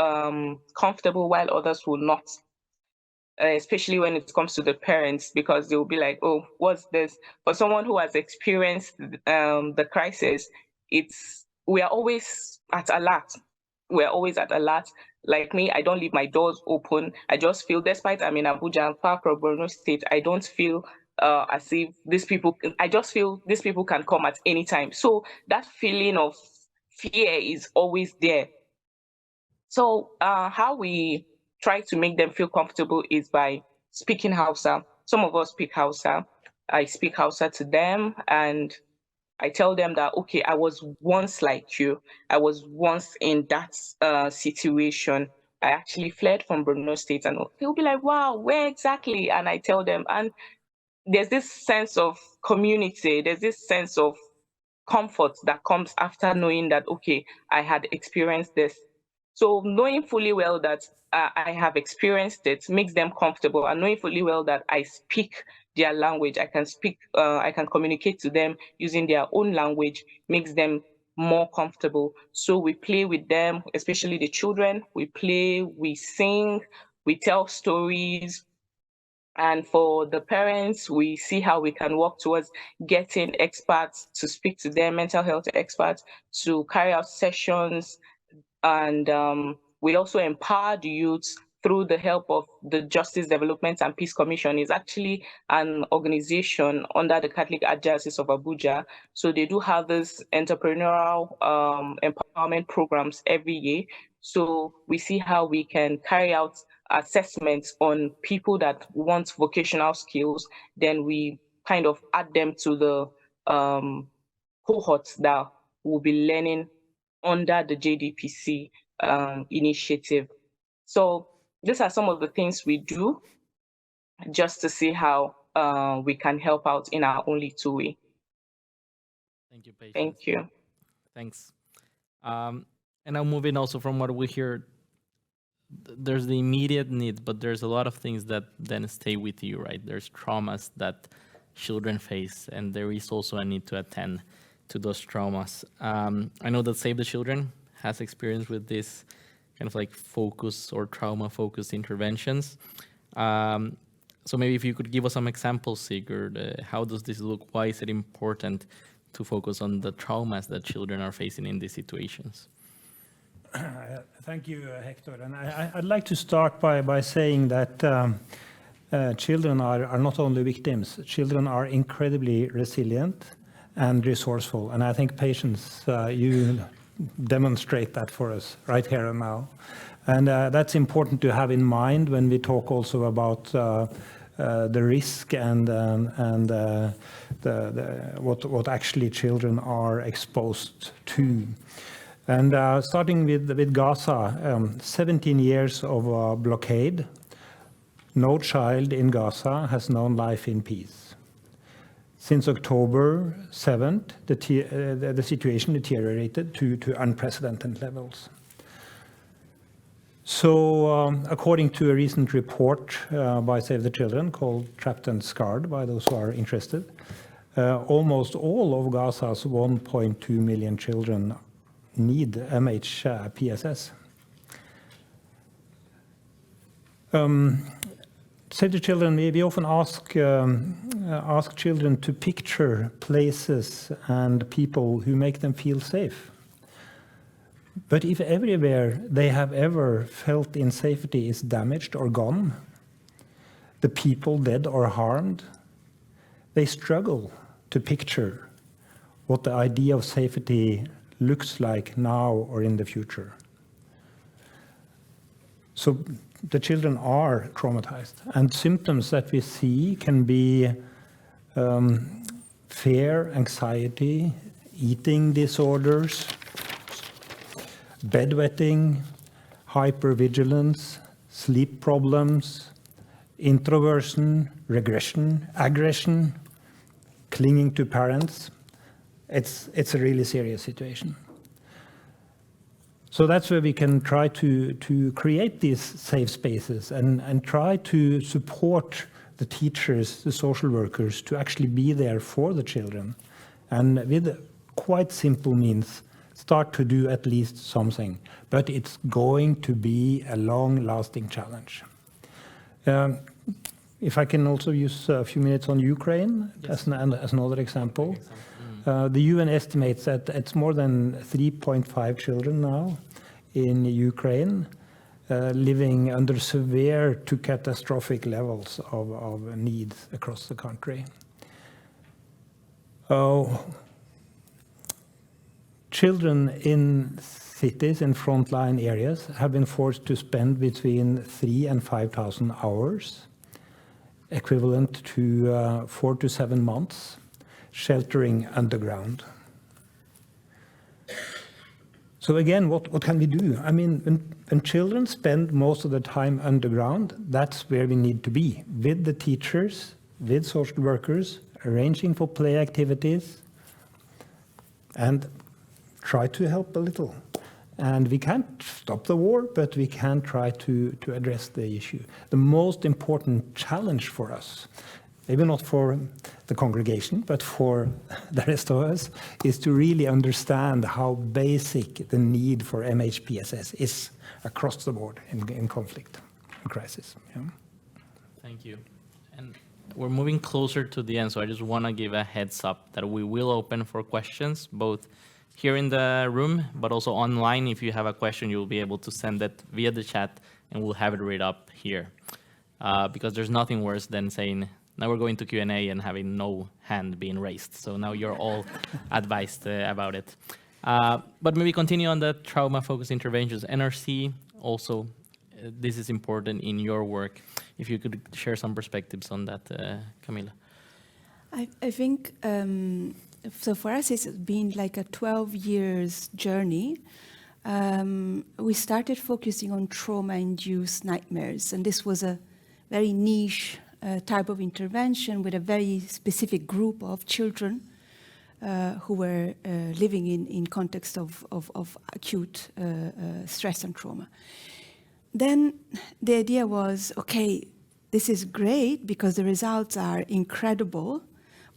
comfortable while others will not, especially when it comes to the parents, because they will be like, oh, what's this? For someone who has experienced the crisis, we are always at alert. We're always at alert. Like me, I don't leave my doors open. I just feel, despite I'm in Abuja and far from Borno State, I don't feel as if I just feel these people can come at any time. So that feeling of fear is always there. So how we try to make them feel comfortable is by speaking Hausa. Some of us speak Hausa. I speak Hausa to them, and I tell them that, okay, I was once like you. I was once in that situation. I actually fled from Borno State, and they'll be like, wow, where exactly? And I tell them, and there's this sense of community. There's this sense of comfort that comes after knowing that, okay, I had experienced this. So knowing fully well that I have experienced it makes them comfortable, and knowing fully well that I speak their language, I can communicate to them using their own language, makes them more comfortable. So we play with them, especially the children. We play, we sing, we tell stories. And for the parents, we see how we can work towards getting experts to speak to them, mental health experts, to carry out sessions. And we also empower the youths through the help of the Justice Development and Peace Commission, is actually an organization under the Catholic Archdiocese of Abuja. So they do have this entrepreneurial empowerment programs every year. So we see how we can carry out assessments on people that want vocational skills. Then we kind of add them to the cohorts that will be learning under the JDPC initiative. So these are some of the things we do just to see how we can help out in our own little way. Thank you, Patience. Thank you. Thanks. And now moving also from what we hear, there's the immediate need, but there's a lot of things that then stay with you, right? There's traumas that children face, and there is also a need to attend to those traumas. I know that Save the Children has experience with this kind of like focus or trauma-focused interventions. So maybe if you could give us some examples, Sigurd, how does this look? Why is it important to focus on the traumas that children are facing in these situations? Thank you, Hector. And I'd like to start by saying that children are not only victims, children are incredibly resilient and resourceful. And I think Patience, you demonstrate that for us right here and now. And that's important to have in mind when we talk also about the risk and what actually children are exposed to. And starting with Gaza, 17 years of blockade, no child in Gaza has known life in peace. Since October 7th, the situation deteriorated to unprecedented levels. So according to a recent report by Save the Children called Trapped and Scarred, by those who are interested, almost all of Gaza's 1.2 million children need MHPSS. Save the Children, we often ask children to picture places and people who make them feel safe. But if everywhere they have ever felt in safety is damaged or gone, the people dead or harmed, they struggle to picture what the idea of safety looks like now or in the future. So the children are traumatized, and symptoms that we see can be fear, anxiety, eating disorders, bedwetting, hypervigilance, sleep problems, introversion, regression, aggression, clinging to parents. It's a really serious situation. So that's where we can try to create these safe spaces and try to support the teachers, the social workers, to actually be there for the children. And with quite simple means, start to do at least something. But it's going to be a long-lasting challenge. If I can also use a few minutes on Ukraine as another example. The UN estimates that it's more than 3.5 children now in Ukraine living under severe to catastrophic levels of needs across the country. Children in cities and frontline areas have been forced to spend between 3,000 and 5,000 hours, equivalent to 4 to 7 months, sheltering underground. So again, what can we do? I mean, when children spend most of the time underground, that's where we need to be, with the teachers, with social workers, arranging for play activities, and try to help a little. And we can't stop the war, but we can try to address the issue. The most important challenge for us, maybe not for the congregation, but for the rest of us, is to really understand how basic the need for MHPSS is across the board in conflict and crisis. Yeah. Thank you. And we're moving closer to the end, so I just want to give a heads up that we will open for questions, both here in the room, but also online. If you have a question, you'll be able to send that via the chat, and we'll have it read up here. Because there's nothing worse than saying, now we're going to Q&A and having no hand being raised. So now you're all advised about it. But maybe continue on the trauma-focused interventions. NRC also, this is important in your work. If you could share some perspectives on that, Camilla. I think, so for us it's been like a 12 years journey. We started focusing on trauma-induced nightmares, and this was a very niche type of intervention with a very specific group of children who were living in context of acute stress and trauma. Then the idea was, okay, this is great because the results are incredible,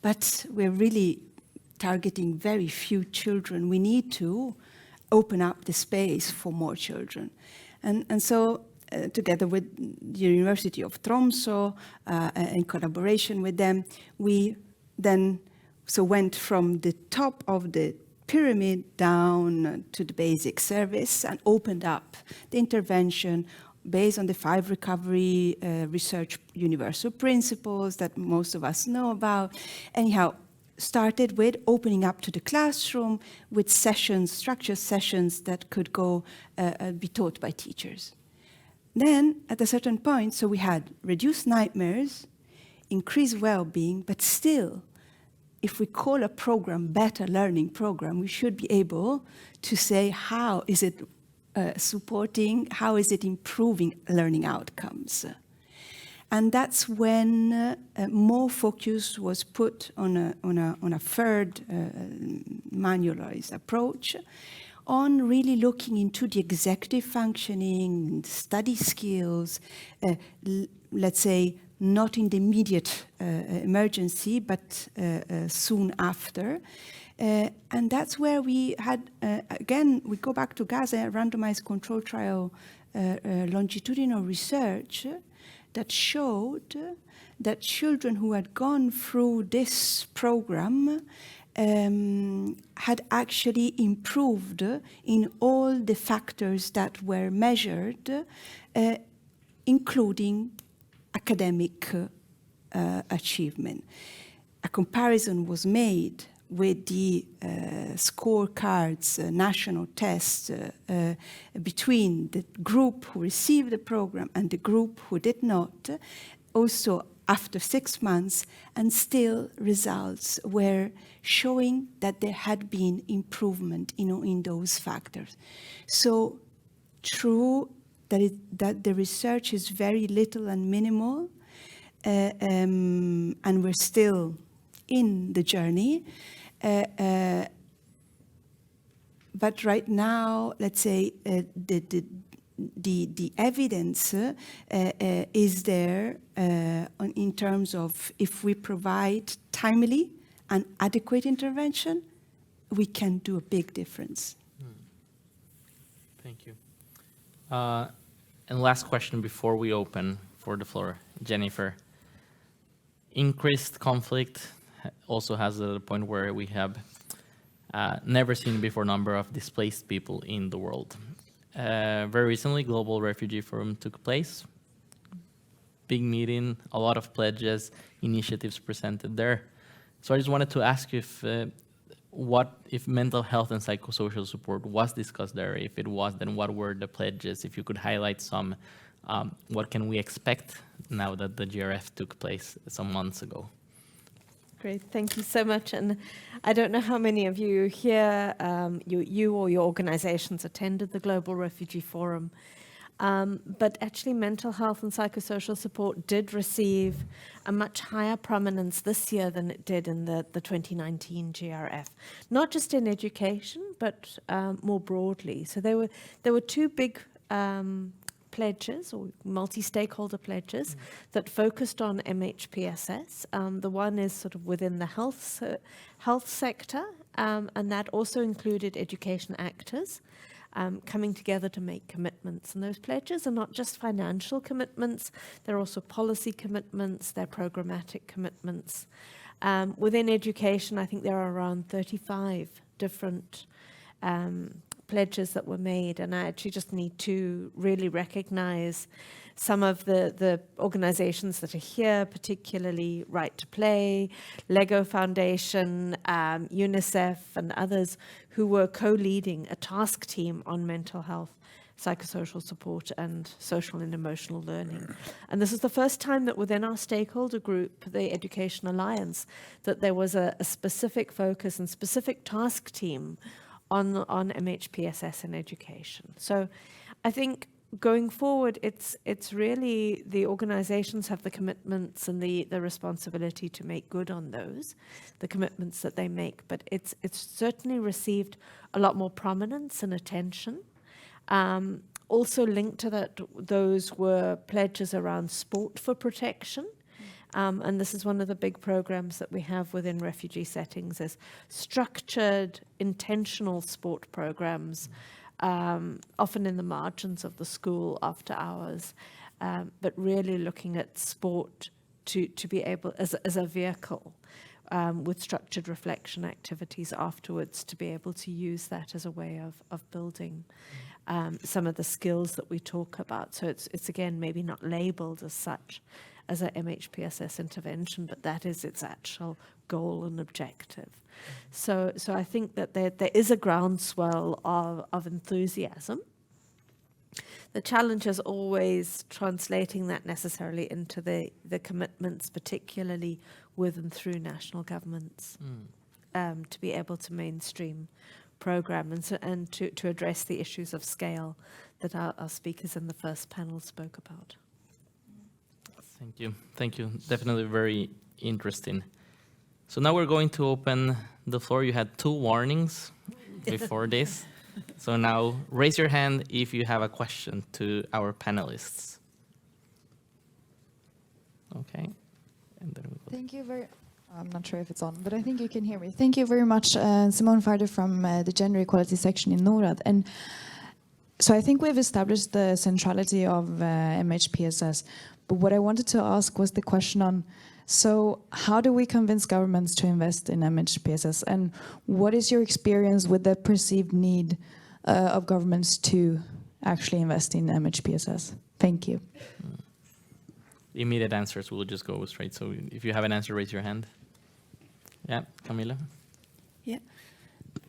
but we're really targeting very few children. We need to open up the space for more children. And so together with the University of Tromsø, in collaboration with them, we then went from the top of the pyramid down to the basic service and opened up the intervention based on the 5 recovery research universal principles that most of us know about. Anyhow, started with opening up to the classroom with sessions, structured sessions that could go be taught by teachers. Then at a certain point, so we had reduced nightmares, increased well-being, but still, if we call a program better learning program, we should be able to say how is it supporting, how is it improving learning outcomes. And that's when more focus was put on a third manualized approach, on really looking into the executive functioning, study skills, let's say not in the immediate emergency, but soon after. And that's where we had, again, we go back to Gaza, a randomized control trial longitudinal research that showed that children who had gone through this program had actually improved in all the factors that were measured, including academic achievement. A comparison was made with the scorecards, national tests between the group who received the program and the group who did not, also after 6 months, and still results were showing that there had been improvement in those factors. So true that the research is very little and minimal, and we're still in the journey. But right now, let's say the evidence is there in terms of if we provide timely and adequate intervention, we can do a big difference. Thank you. And last question before we open for the floor, Jennifer. Increased conflict also has a point where we have never seen before number of displaced people in the world. Very recently, Global Refugee Forum took place. Big meeting, a lot of pledges, initiatives presented there. So I just wanted to ask you if mental health and psychosocial support was discussed there. If it was, then what were the pledges? If you could highlight some, what can we expect now that the GRF took place some months ago? Great, thank you so much. And I don't know how many of you here, you or your organizations attended the Global Refugee Forum, but actually mental health and psychosocial support did receive a much higher prominence this year than it did in the 2019 GRF, not just in education, but more broadly. So there were 2 big pledges or multi-stakeholder pledges that focused on MHPSS. The one is sort of within the health sector, and that also included education actors coming together to make commitments. And those pledges are not just financial commitments, they're also policy commitments, they're programmatic commitments. Within education, I think there are around 35 different pledges that were made, and I actually just need to really recognize some of the organizations that are here, particularly Right to Play, Lego Foundation, UNICEF, and others who were co-leading a task team on mental health, psychosocial support, and social and emotional learning. And this is the first time that within our stakeholder group, the Education Alliance, that there was a specific focus and specific task team on MHPSS in education. So I think going forward, it's really the organizations have the commitments and the responsibility to make good on those, the commitments that they make. But it's certainly received a lot more prominence and attention. Also linked to that, those were pledges around sport for protection. And this is one of the big programs that we have within refugee settings, is structured, intentional sport programs, often in the margins of the school after hours, but really looking at sport to be able, as a vehicle, with structured reflection activities afterwards, to be able to use that as a way of building some of the skills that we talk about. So it's again, maybe not labeled as such as a MHPSS intervention, but that is its actual goal and objective. So I think that there is a groundswell of enthusiasm. The challenge is always translating that necessarily into the commitments, particularly with and through national governments, to be able to mainstream programs and to address the issues of scale that our speakers in the first panel spoke about. Thank you. Thank you. Definitely very interesting. So now we're going to open the floor. You had 2 warnings before this. So now raise your hand if you have a question to our panelists. Okay. And then we Thank you very I'm not sure if it's on, but I think you can hear me. Thank you very much, Simone Farder from the Gender Equality section in NORAD. And so I think we've established the centrality of MHPSS. But what I wanted to ask was the question on, so how do we convince governments to invest in MHPSS? And what is your experience with the perceived need of governments to actually invest in MHPSS? Thank you. Immediate answers, we'll just go straight. So if you have an answer, raise your hand. Yeah, Camila? Yeah.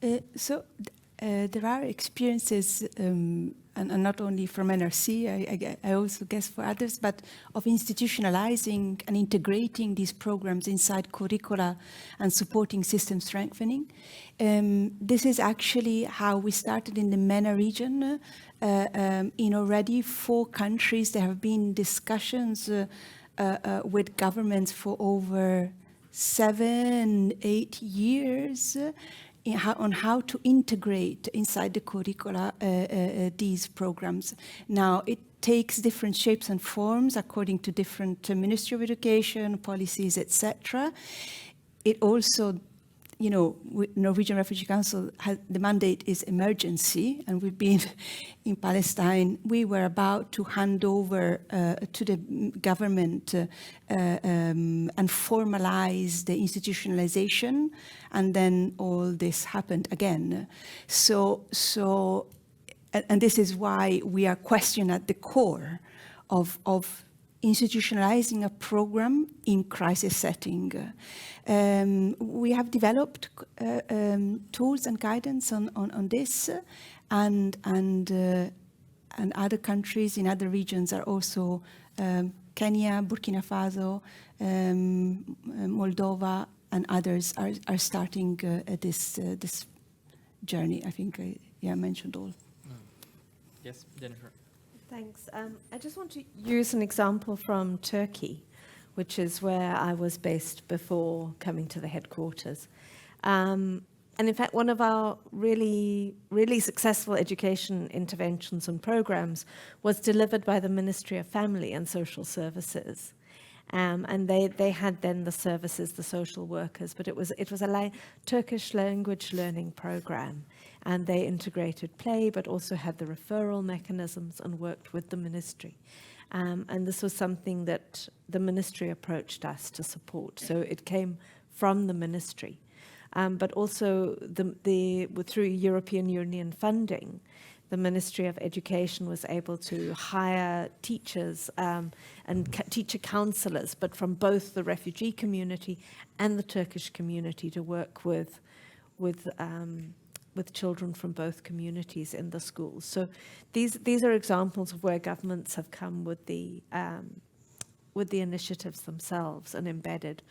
There are experiences, and not only from NRC, I also guess for others, but of institutionalizing and integrating these programs inside curricula and supporting system strengthening. This is actually how we started in the MENA region. In already 4 countries, there have been discussions with governments for over 7-8 years on how to integrate inside the curricula these programs. Now, it takes different shapes and forms according to different Ministry of Education, policies, etc. It also, you know, Norwegian Refugee Council, the mandate is emergency, and we've been in Palestine. We were about to hand over to the government and formalize the institutionalization, and then all this happened again. And this is why we are questioned at the core of institutionalizing a program in crisis setting. We have developed tools and guidance on this, and other countries in other regions are also Kenya, Burkina Faso, Moldova, and others are starting this journey. I think I mentioned all. Yes, Jennifer. Thanks. I just want to use an example from Turkey, which is where I was based before coming to the headquarters. And in fact, one of our really, really successful education interventions and programs was delivered by the Ministry of Family and Social Services. And they had then the services, the social workers, but it was a Turkish language learning program. And they integrated play, but also had the referral mechanisms and worked with the ministry. And this was something that the ministry approached us to support. So it came from the ministry. but also through European Union funding, the Ministry of Education was able to hire teachers and teacher counselors, but from both the refugee community and the Turkish community to work with children from both communities in the schools. So these are examples of where governments have come with the initiatives themselves and embedded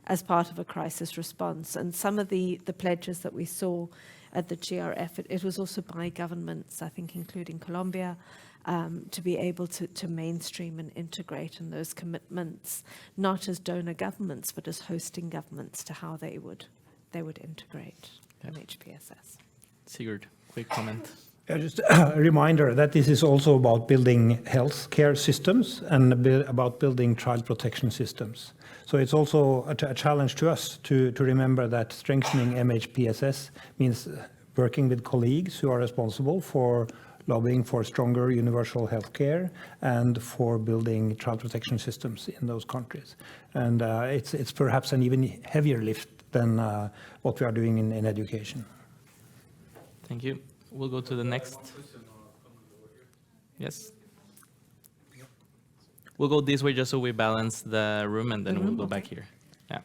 as part of a crisis response. And some of the pledges that we saw at the GRF, it was also by governments, I think including Colombia, to be able to mainstream and integrate in those commitments, not as donor governments, but as hosting governments to how they would integrate MHPSS. Sigurd, quick comment. Just a reminder that this is also about building healthcare systems and about building child protection systems. So it's also a challenge to us to remember that strengthening MHPSS means working with colleagues who are responsible for lobbying for stronger universal healthcare and for building child protection systems in those countries. And it's perhaps an even heavier lift than what we are doing in education. Thank you. We'll go to the next. Yes. We'll go this way just so we balance the room, and then we'll go back here. Yeah.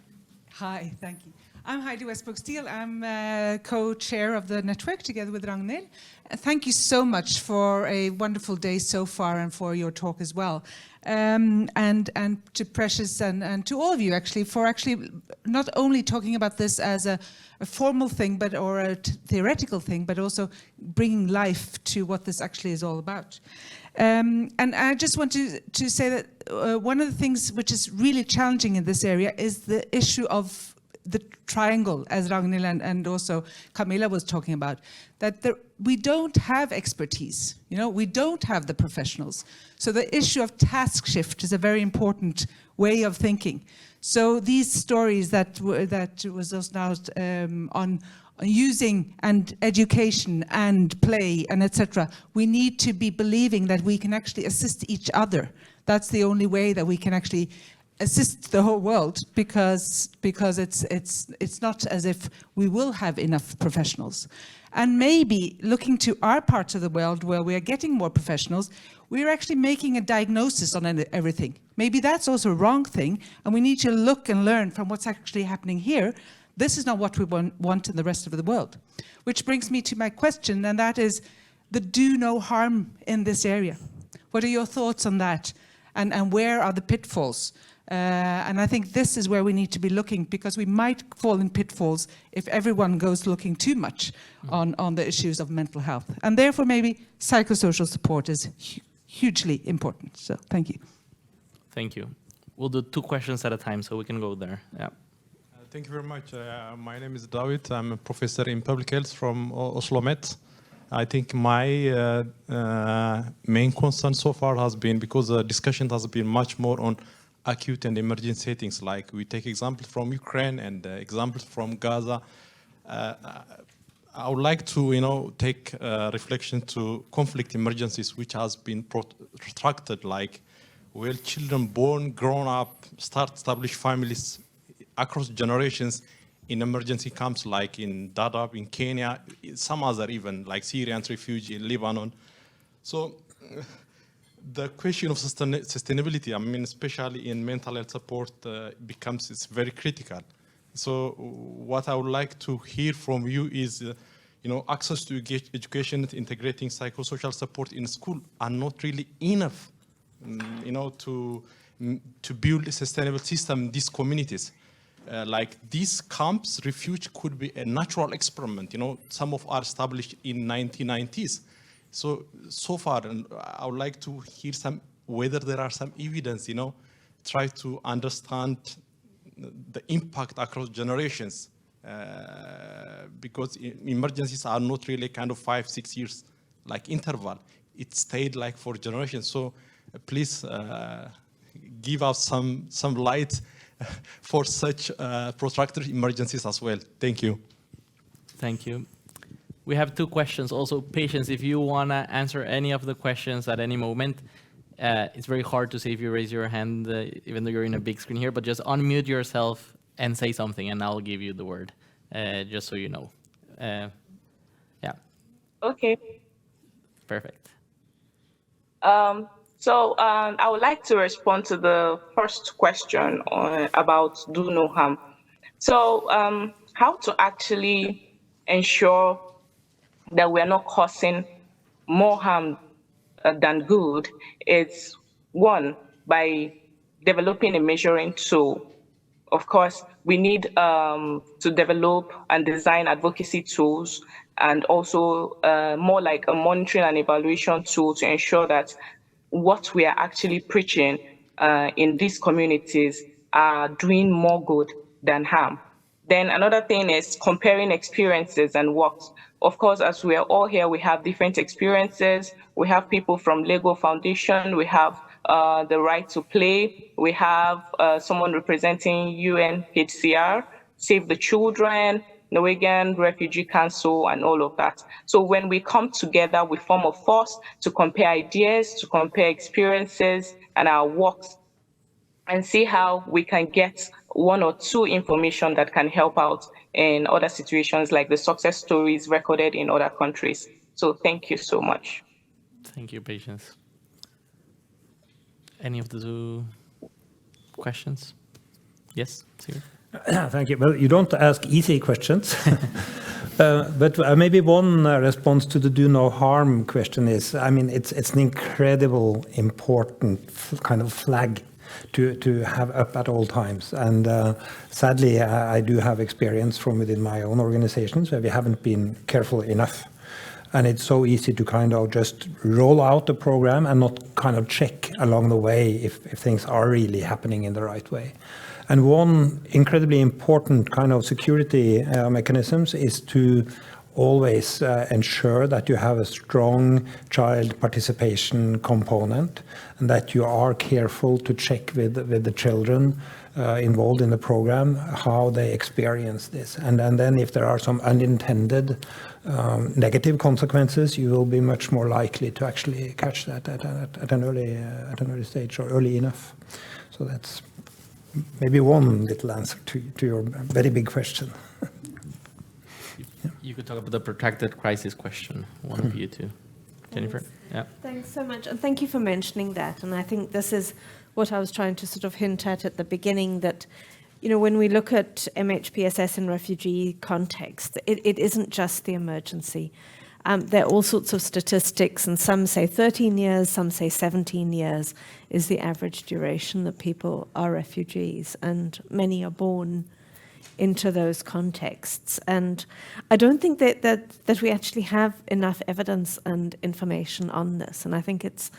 Hi, thank you. I'm Heidi Westbrook-Steele. I'm co-chair of the network together with Ragnhild. Thank you so much for a wonderful day so far and for your talk as well. And to Precious and to all of you actually for actually not only talking about this as a formal thing or a theoretical thing, but also bringing life to what this actually is all about. And I just want to say that one of the things which is really challenging in this area is the issue of the triangle, as Ragnhild and also Camilla was talking about, that we don't have expertise, we don't have the professionals. So the issue of task shift is a very important way of thinking. So these stories that was just now on using and education and play and etc., we need to be believing that we can actually assist each other. That's the only way that we can actually assist the whole world, because it's not as if we will have enough professionals. And maybe looking to our parts of the world where we are getting more professionals, we're actually making a diagnosis on everything. Maybe that's also a wrong thing, and we need to look and learn from what's actually happening here. This is not what we want in the rest of the world. Which brings me to my question, and that is the do no harm in this area. What are your thoughts on that? And where are the pitfalls? And I think this is where we need to be looking, because we might fall in pitfalls if everyone goes looking too much on the issues of mental health. And therefore, maybe psychosocial support is hugely important. So thank you. Thank you. We'll do 2 questions at a time so we can go there. Yeah. Thank you very much. My name is David. I'm a professor in public health from Oslo Met. I think my main concern so far has been, because the discussion has been much more on acute and emergent settings, like we take examples from Ukraine and examples from Gaza. I would like to, take reflection to conflict emergencies, which has been protracted, like where children born, grown up, start establish families across generations in emergency camps, like in Dadaab, in Kenya, some other even, like Syrian refugees in Lebanon. So the question of sustainability, I mean, especially in mental health support, it's very critical. So what I would like to hear from you is, access to education, integrating psychosocial support in school are not really enough, to build a sustainable system in these communities. Like these camps, refuge could be a natural experiment. Some of are established in 1990s. So far, I would like to hear whether there are some evidence, try to understand the impact across generations, because emergencies are not really kind of 5-6 years like interval. It stayed like for generations. So please give us some light for such protracted emergencies as well. Thank you. Thank you. We have 2 questions. Also, patients, if you want to answer any of the questions at any moment, it's very hard to say if you raise your hand, even though you're in a big screen here, but just unmute yourself and say something, and I'll give you the word. just so you know. Yeah, Okay. perfect. I would like to respond to the first question about do no harm. So, how to actually ensure that we're not causing more harm than good is one, by developing a measuring tool. Of course, we need to develop and design advocacy tools, and also more like a monitoring and evaluation tool to ensure that what we are actually preaching in these communities are doing more good than harm. Then another thing is comparing experiences and works. Of course, as we are all here, we have different experiences. We have people from Lego Foundation. We have the Right to Play. We have someone representing UNHCR, Save the Children, Norwegian Refugee Council, and all of that. So when we come together, we form a force to compare ideas, to compare experiences and our works, and see how we can get one or two information that can help out in other situations, like the success stories recorded in other countries. So thank you so much. Thank you, Patience. Any of the two questions? Yes, Sigurd? Thank you. Well, you don't ask easy questions. But maybe one response to the do no harm question is, I mean, it's an incredible important kind of flag to have up at all times. And sadly, I do have experience from within my own organizations where we haven't been careful enough. And it's so easy to kind of just roll out the program and not kind of check along the way if things are really happening in the right way. And one incredibly important kind of security mechanisms is to always ensure that you have a strong child participation component, and that you are careful to check with the children involved in the program how they experience this. And then if there are some unintended negative consequences, you will be much more likely to actually catch that at an early stage, or early enough. So that's maybe one little answer to your very big question. You could talk about the protracted crisis question, one of you two. Jennifer? Yeah. Thanks so much. And thank you for mentioning that. And I think this is what I was trying to sort of hint at the beginning, that, you know, when we look at MHPSS in refugee context, it isn't just the emergency. There are all sorts of statistics, and some say 13 years, some say 17 years is the average duration that people are refugees, and many are born into those contexts. And I don't think that we actually have enough evidence and information on this. And I think it's,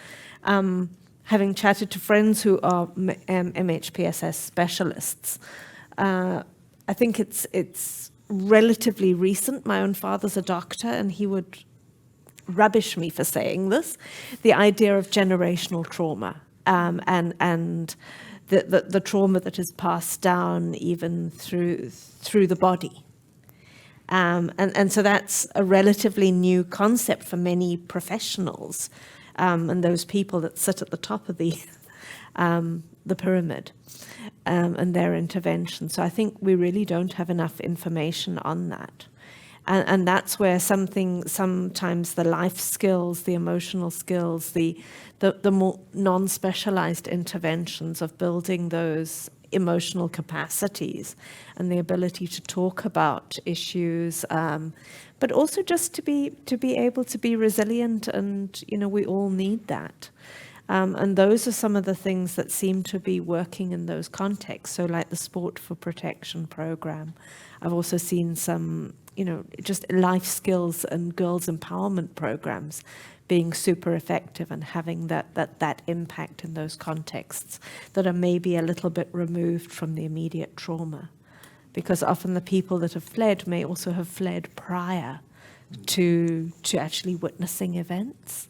having chatted to friends who are MHPSS specialists, I think it's relatively recent. My own father's a doctor, and he would rubbish me for saying this, the idea of generational trauma, and the trauma that is passed down even through the body. And so that's a relatively new concept for many professionals, and those people that sit at the top of the pyramid, and their intervention. So I think we really don't have enough information on that. And that's where sometimes the life skills, the emotional skills, the more non-specialized interventions of building those emotional capacities and the ability to talk about issues, but also just to be able to be resilient, and, you know, we all need that. And those are some of the things that seem to be working in those contexts. So like the Sport for Protection program. I've also seen some, you know, just life skills and girls empowerment programs being super effective and having that impact in those contexts that are maybe a little bit removed from the immediate trauma. Because often the people that have fled may also have fled prior to actually witnessing events.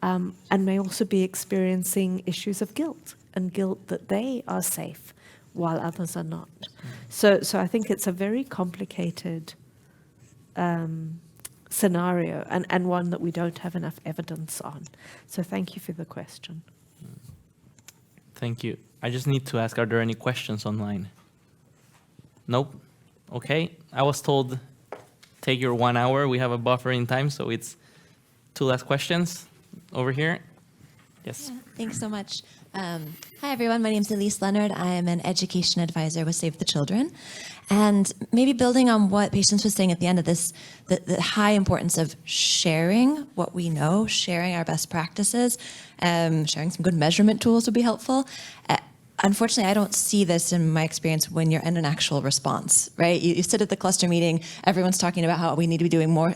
And may also be experiencing issues of guilt, and guilt that they are safe while others are not. So I think it's a very complicated scenario, and one that we don't have enough evidence on. So thank you for the question. Thank you. I just need to ask, are there any questions online? Nope. Okay. I was told, take your 1 hour. We have a buffer in time, so it's 2 last questions over here. Yes. Yeah, thanks so much. Hi, everyone. My name is Elise Leonard. I am an education advisor with Save the Children. And maybe building on what Patience was saying at the end of this, the high importance of sharing what we know, sharing our best practices, sharing some good measurement tools would be helpful. Unfortunately, I don't see this in my experience when you're in an actual response, right? You sit at the cluster meeting, everyone's talking about how we need to be doing more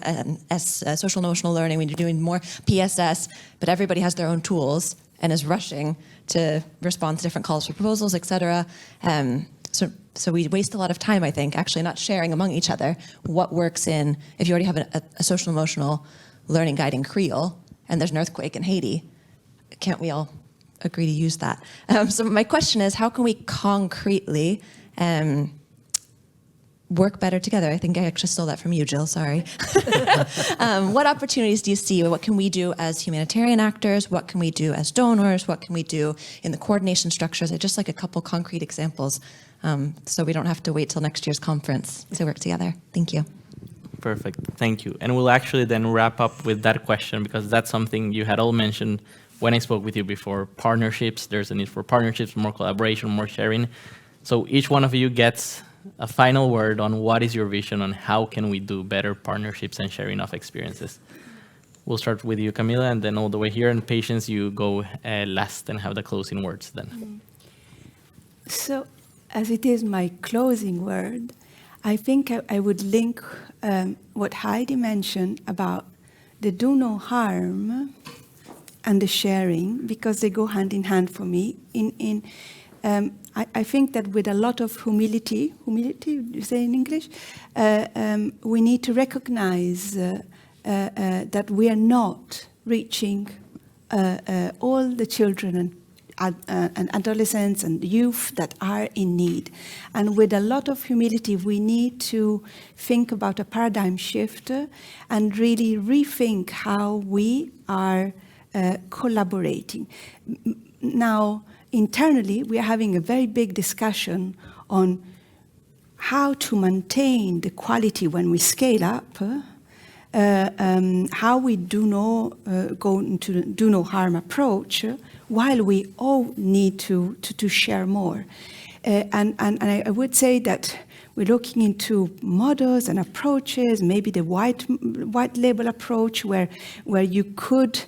social emotional learning, we need to be doing more PSS, but everybody has their own tools and is rushing to respond to different calls for proposals, et cetera. So we waste a lot of time, I think, actually not sharing among each other what works in, if you already have a social emotional learning guide in Creole and there's an earthquake in Haiti, can't we all agree to use that? So my question is, how can we concretely work better together? I think I actually stole that from you, Jill, sorry. What opportunities do you see? What can we do as humanitarian actors? What can we do as donors? What can we do in the coordination structures? I'd just like a couple concrete examples so we don't have to wait till next year's conference to work together. Thank you. Perfect, thank you. And we'll actually then wrap up with that question because that's something you had all mentioned when I spoke with you before. Partnerships, there's a need for partnerships, more collaboration, more sharing. So each one of you gets a final word on what is your vision on how can we do better partnerships and sharing of experiences. We'll start with you, Camila, and then all the way here. And Patience, you go last and have the closing words then. So, as it is my closing word, I think I would link what Heidi mentioned about the do no harm and the sharing, because they go hand in hand for me. I think that with a lot of humility, you say in English, we need to recognize that we are not reaching all the children and adolescents and youth that are in need. And with a lot of humility, we need to think about a paradigm shift and really rethink how we are collaborating. Now, internally, we are having a very big discussion on how to maintain the quality when we scale up, how we do go into the do no harm approach, while we all need to share more. And I would say that we're looking into models and approaches, maybe the white label approach, where you could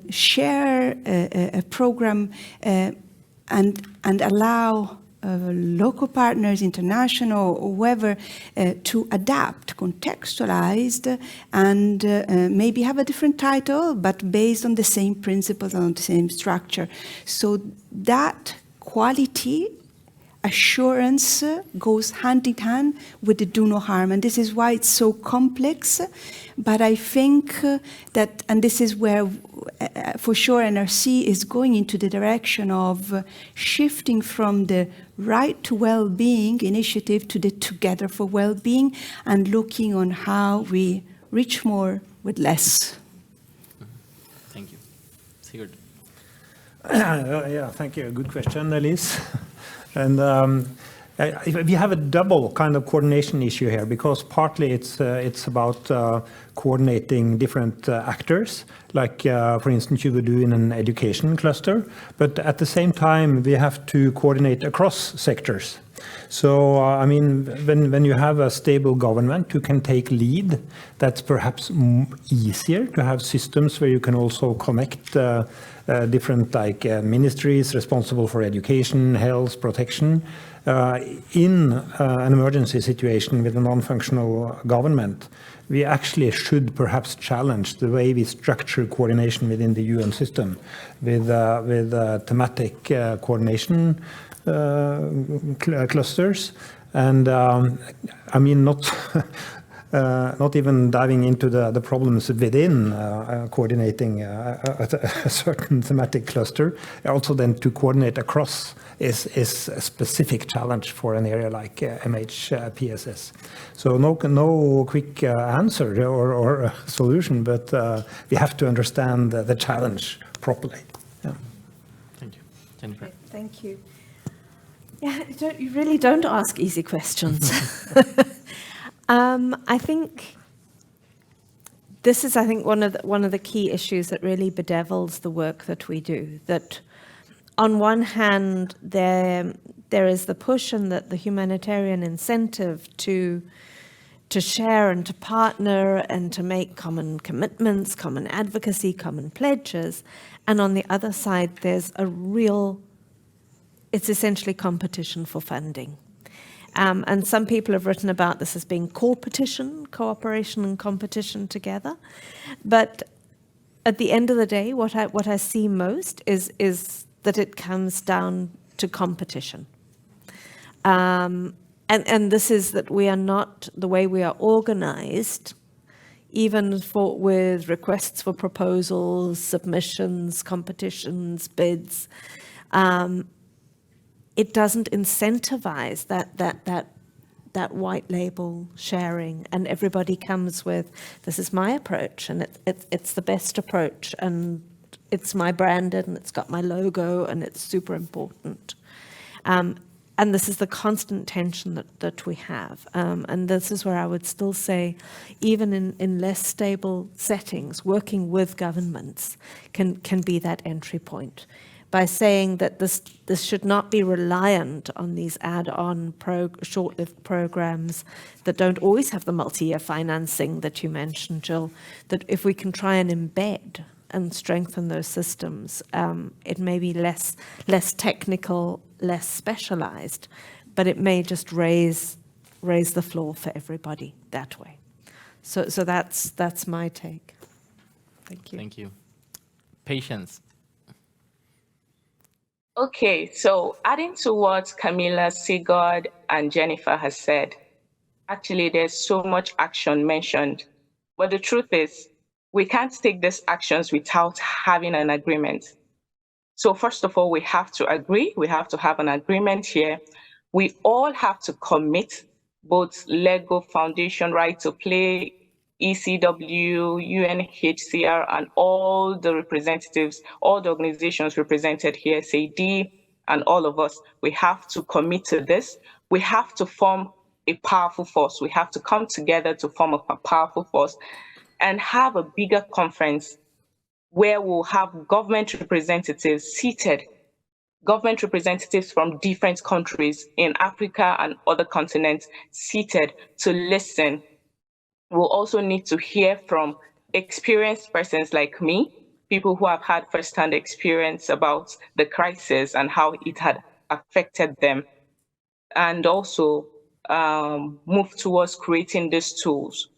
share a program and allow local partners, international, or whoever, to adapt, contextualized, and maybe have a different title, but based on the same principles and on the same structure. So that quality assurance goes hand in hand with the do no harm. And this is why it's so complex. But I think that, and this is where for sure NRC is going into the direction of shifting from the Right to Wellbeing initiative to the Together for Wellbeing, and looking on how we reach more with less. Thank you. Sigurd. Yeah, thank you. Good question, Elise. And we have a double kind of coordination issue here, because partly it's about coordinating different actors, like for instance you would do in an education cluster, but at the same time we have to coordinate across sectors. So I mean, when you have a stable government who can take lead, that's perhaps easier to have systems where you can also connect different ministries responsible for education, health, protection. In an emergency situation with a non-functional government, we actually should perhaps challenge the way we structure coordination within the UN system with thematic coordination clusters. And I mean, not even diving into the problems within coordinating a certain thematic cluster, also then to coordinate across is a specific challenge for an area like MHPSS. So no quick answer or solution, but we have to understand the challenge properly. Yeah. Thank you. Jennifer. Okay, thank you. Yeah, you really don't ask easy questions. I think this is, one of the key issues that really bedevils the work that we do. That on one hand, there is the push and the humanitarian incentive to share and to partner and to make common commitments, common advocacy, common pledges. And on the other side, there's it's essentially competition for funding. And some people have written about this as being cooperation and competition together. But at the end of the day, what I see most is that it comes down to competition. And this is that we are not, the way we are organized, even with requests for proposals, submissions, competitions, bids, it doesn't incentivize that white label sharing, and everybody comes with, this is my approach, and it's the best approach, and it's my branded, and it's got my logo, and it's super important. And this is the constant tension that we have. And this is where I would still say, even in less stable settings, working with governments can be that entry point. By saying that this should not be reliant on these add-on short-lived programs that don't always have the multi-year financing that you mentioned, Jill, that if we can try and embed and strengthen those systems, it may be less technical, less specialized, but it may just raise the floor for everybody that way. So that's my take. Thank you. Thank you. Patience. Okay, so adding to what Camilla, Sigurd, and Jennifer has said, actually there's so much action mentioned, but the truth is we can't take these actions without having an agreement. So first of all, we have to agree, we have to have an agreement here. We all have to commit, both LEGO, Foundation, Right to Play, ECW, UNHCR, and all the representatives, all the organizations represented here, SAD, and all of us. We have to commit to this. We have to form a powerful force. We have to come together to form a powerful force and have a bigger conference where we'll have government representatives seated, government representatives from different countries in Africa and other continents seated to listen. We'll also need to hear from experienced persons like me, people who have had firsthand experience about the crisis and how it had affected them, and also move towards creating these tools,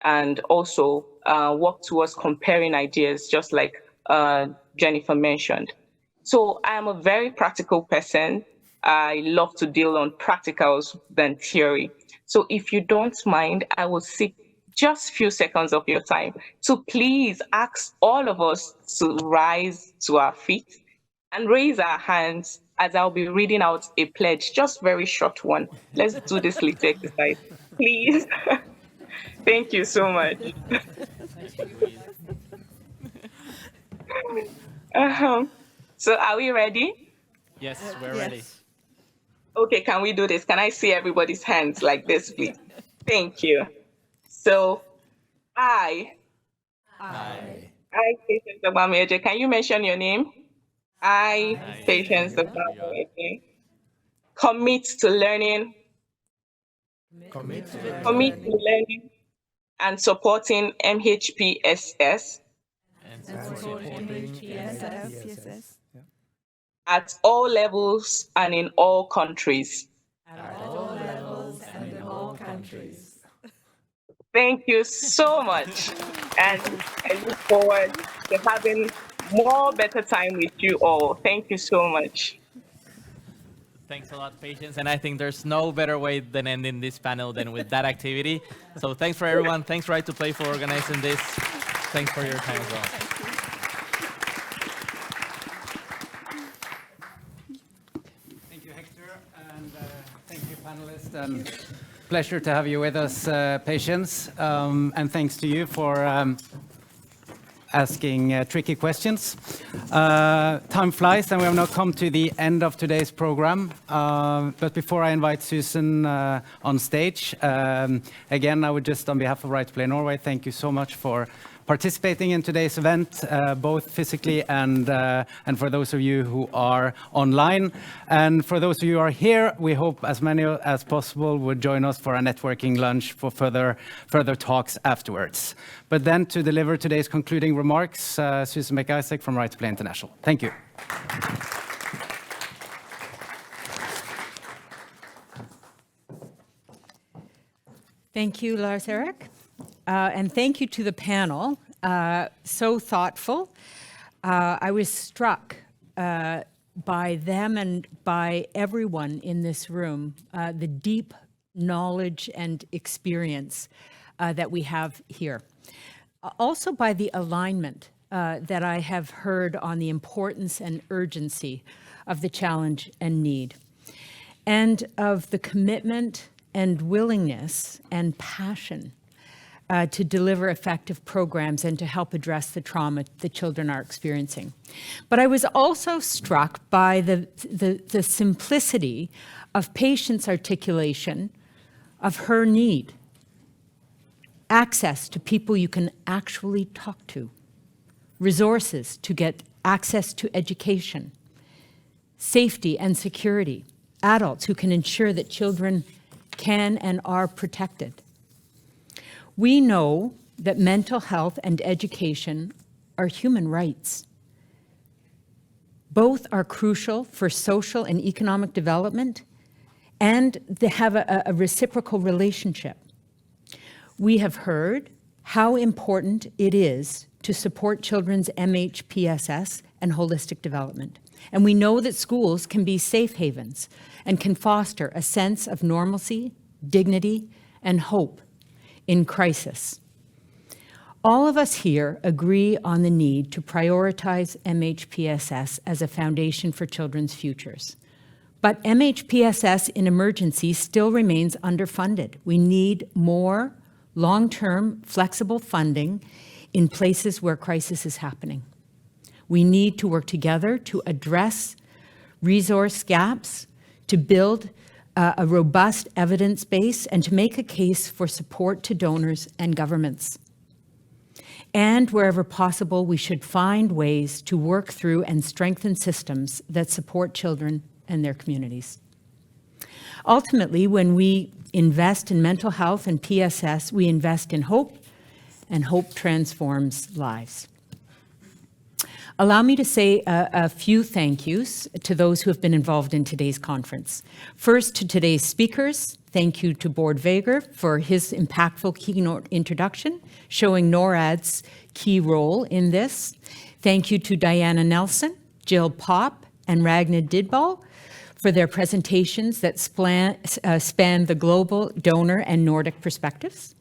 and also work towards comparing ideas, just like Jennifer mentioned. So I am a very practical person. I love to deal on practicals than theory. So if you don't mind, I will seek just a few seconds of your time to please ask all of us to rise to our feet and raise our hands as I'll be reading out a pledge, just very short one. Let's do this little exercise, please. Thank you so much. So are we ready? Yes, we're ready. Okay, can we do this? Can I see everybody's hands like this, please? Thank you. So I, Patience Obamieje, can you mention your name? I, Patience Obamieje, commit to learning, and supporting MHPSS at all levels and in all countries. Thank you so much. And I look forward to having more better time with you all. Thank you so much. Thanks a lot, Patience. And I think there's no better way than ending this panel than with that activity. So thanks for everyone. Thanks, Right to Play, for organizing this. Thanks for your time as well. Thank you, Hector, and thank you, panelists. Pleasure to have you with us, Patience. And thanks to you for asking tricky questions. Time flies, and we have now come to the end of today's program. But before I invite Susan on stage, again, I would just, on behalf of Right to Play Norway, thank you so much for participating in today's event, both physically and for those of you who are online. And for those of you who are here, we hope as many as possible would join us for a networking lunch for further talks afterwards. But then to deliver today's concluding remarks, Susan McIsaac from Right to Play International. Thank you. Thank you, Lars-Erik. And thank you to the panel, so thoughtful. I was struck by them and by everyone in this room, the deep knowledge and experience that we have here. Also by the alignment that I have heard on the importance and urgency of the challenge and need, and of the commitment and willingness and passion to deliver effective programs and to help address the trauma the children are experiencing. But I was also struck by the simplicity of patients' articulation of her need. Access to people you can actually talk to. Resources to get access to education. Safety and security. Adults who can ensure that children can and are protected. We know that mental health and education are human rights. Both are crucial for social and economic development, and they have a reciprocal relationship. We have heard how important it is to support children's MHPSS and holistic development. And we know that schools can be safe havens and can foster a sense of normalcy, dignity, and hope in crisis. All of us here agree on the need to prioritize MHPSS as a foundation for children's futures. But MHPSS in emergency still remains underfunded. We need more long-term flexible funding in places where crisis is happening. We need to work together to address resource gaps, to build a robust evidence base, and to make a case for support to donors and governments. And wherever possible, we should find ways to work through and strengthen systems that support children and their communities. Ultimately, when we invest in mental health and PSS, we invest in hope, and hope transforms lives. Allow me to say a few thank yous to those who have been involved in today's conference. First, to today's speakers, thank you to Bård Vegar for his impactful keynote introduction, showing NORAD's key role in this. Thank you to Diana Nelson, Jill Popp, and Ragnar Didball for their presentations that span the global, donor, and Nordic perspectives.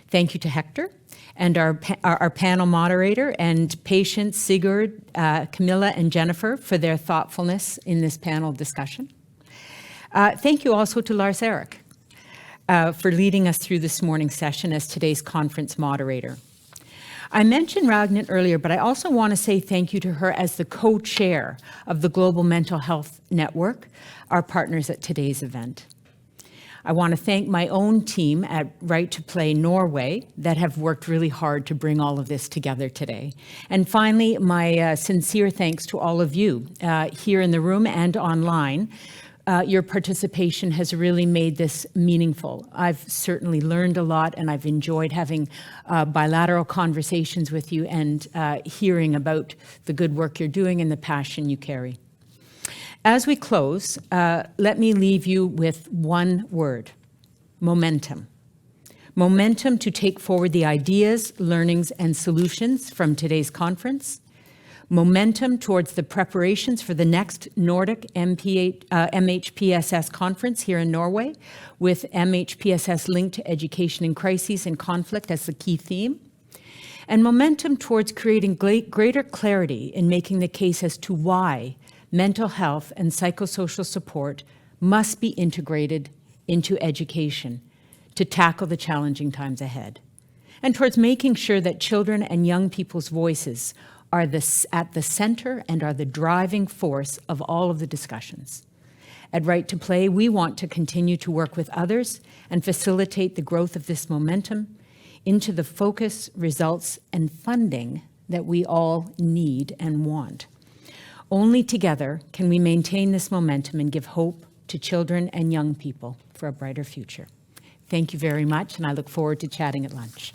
Thank you to Hector and our panel moderator and patients Sigurd, Camilla, and Jennifer for their thoughtfulness in this panel discussion. Thank you also to Lars-Erik for leading us through this morning's session as today's conference moderator. I mentioned Ragnar earlier, but I also want to say thank you to her as the co-chair of the Global Mental Health Network, our partners at today's event. I want to thank my own team at Right to Play Norway that have worked really hard to bring all of this together today. And finally, my sincere thanks to all of you here in the room and online. Your participation has really made this meaningful. I've certainly learned a lot, and I've enjoyed having bilateral conversations with you and hearing about the good work you're doing and the passion you carry. As we close, let me leave you with one word: momentum. Momentum to take forward the ideas, learnings, and solutions from today's conference. Momentum towards the preparations for the next Nordic MHPSS conference here in Norway, with MHPSS linked to education in crises and conflict as the key theme. And momentum towards creating greater clarity in making the case as to why mental health and psychosocial support must be integrated into education to tackle the challenging times ahead. and towards making sure that children and young people's voices are at the center and are the driving force of all of the discussions. At Right to Play, we want to continue to work with others and facilitate the growth of this momentum into the focus, results, and funding that we all need and want. Only together can we maintain this momentum and give hope to children and young people for a brighter future. Thank you very much, and I look forward to chatting at lunch.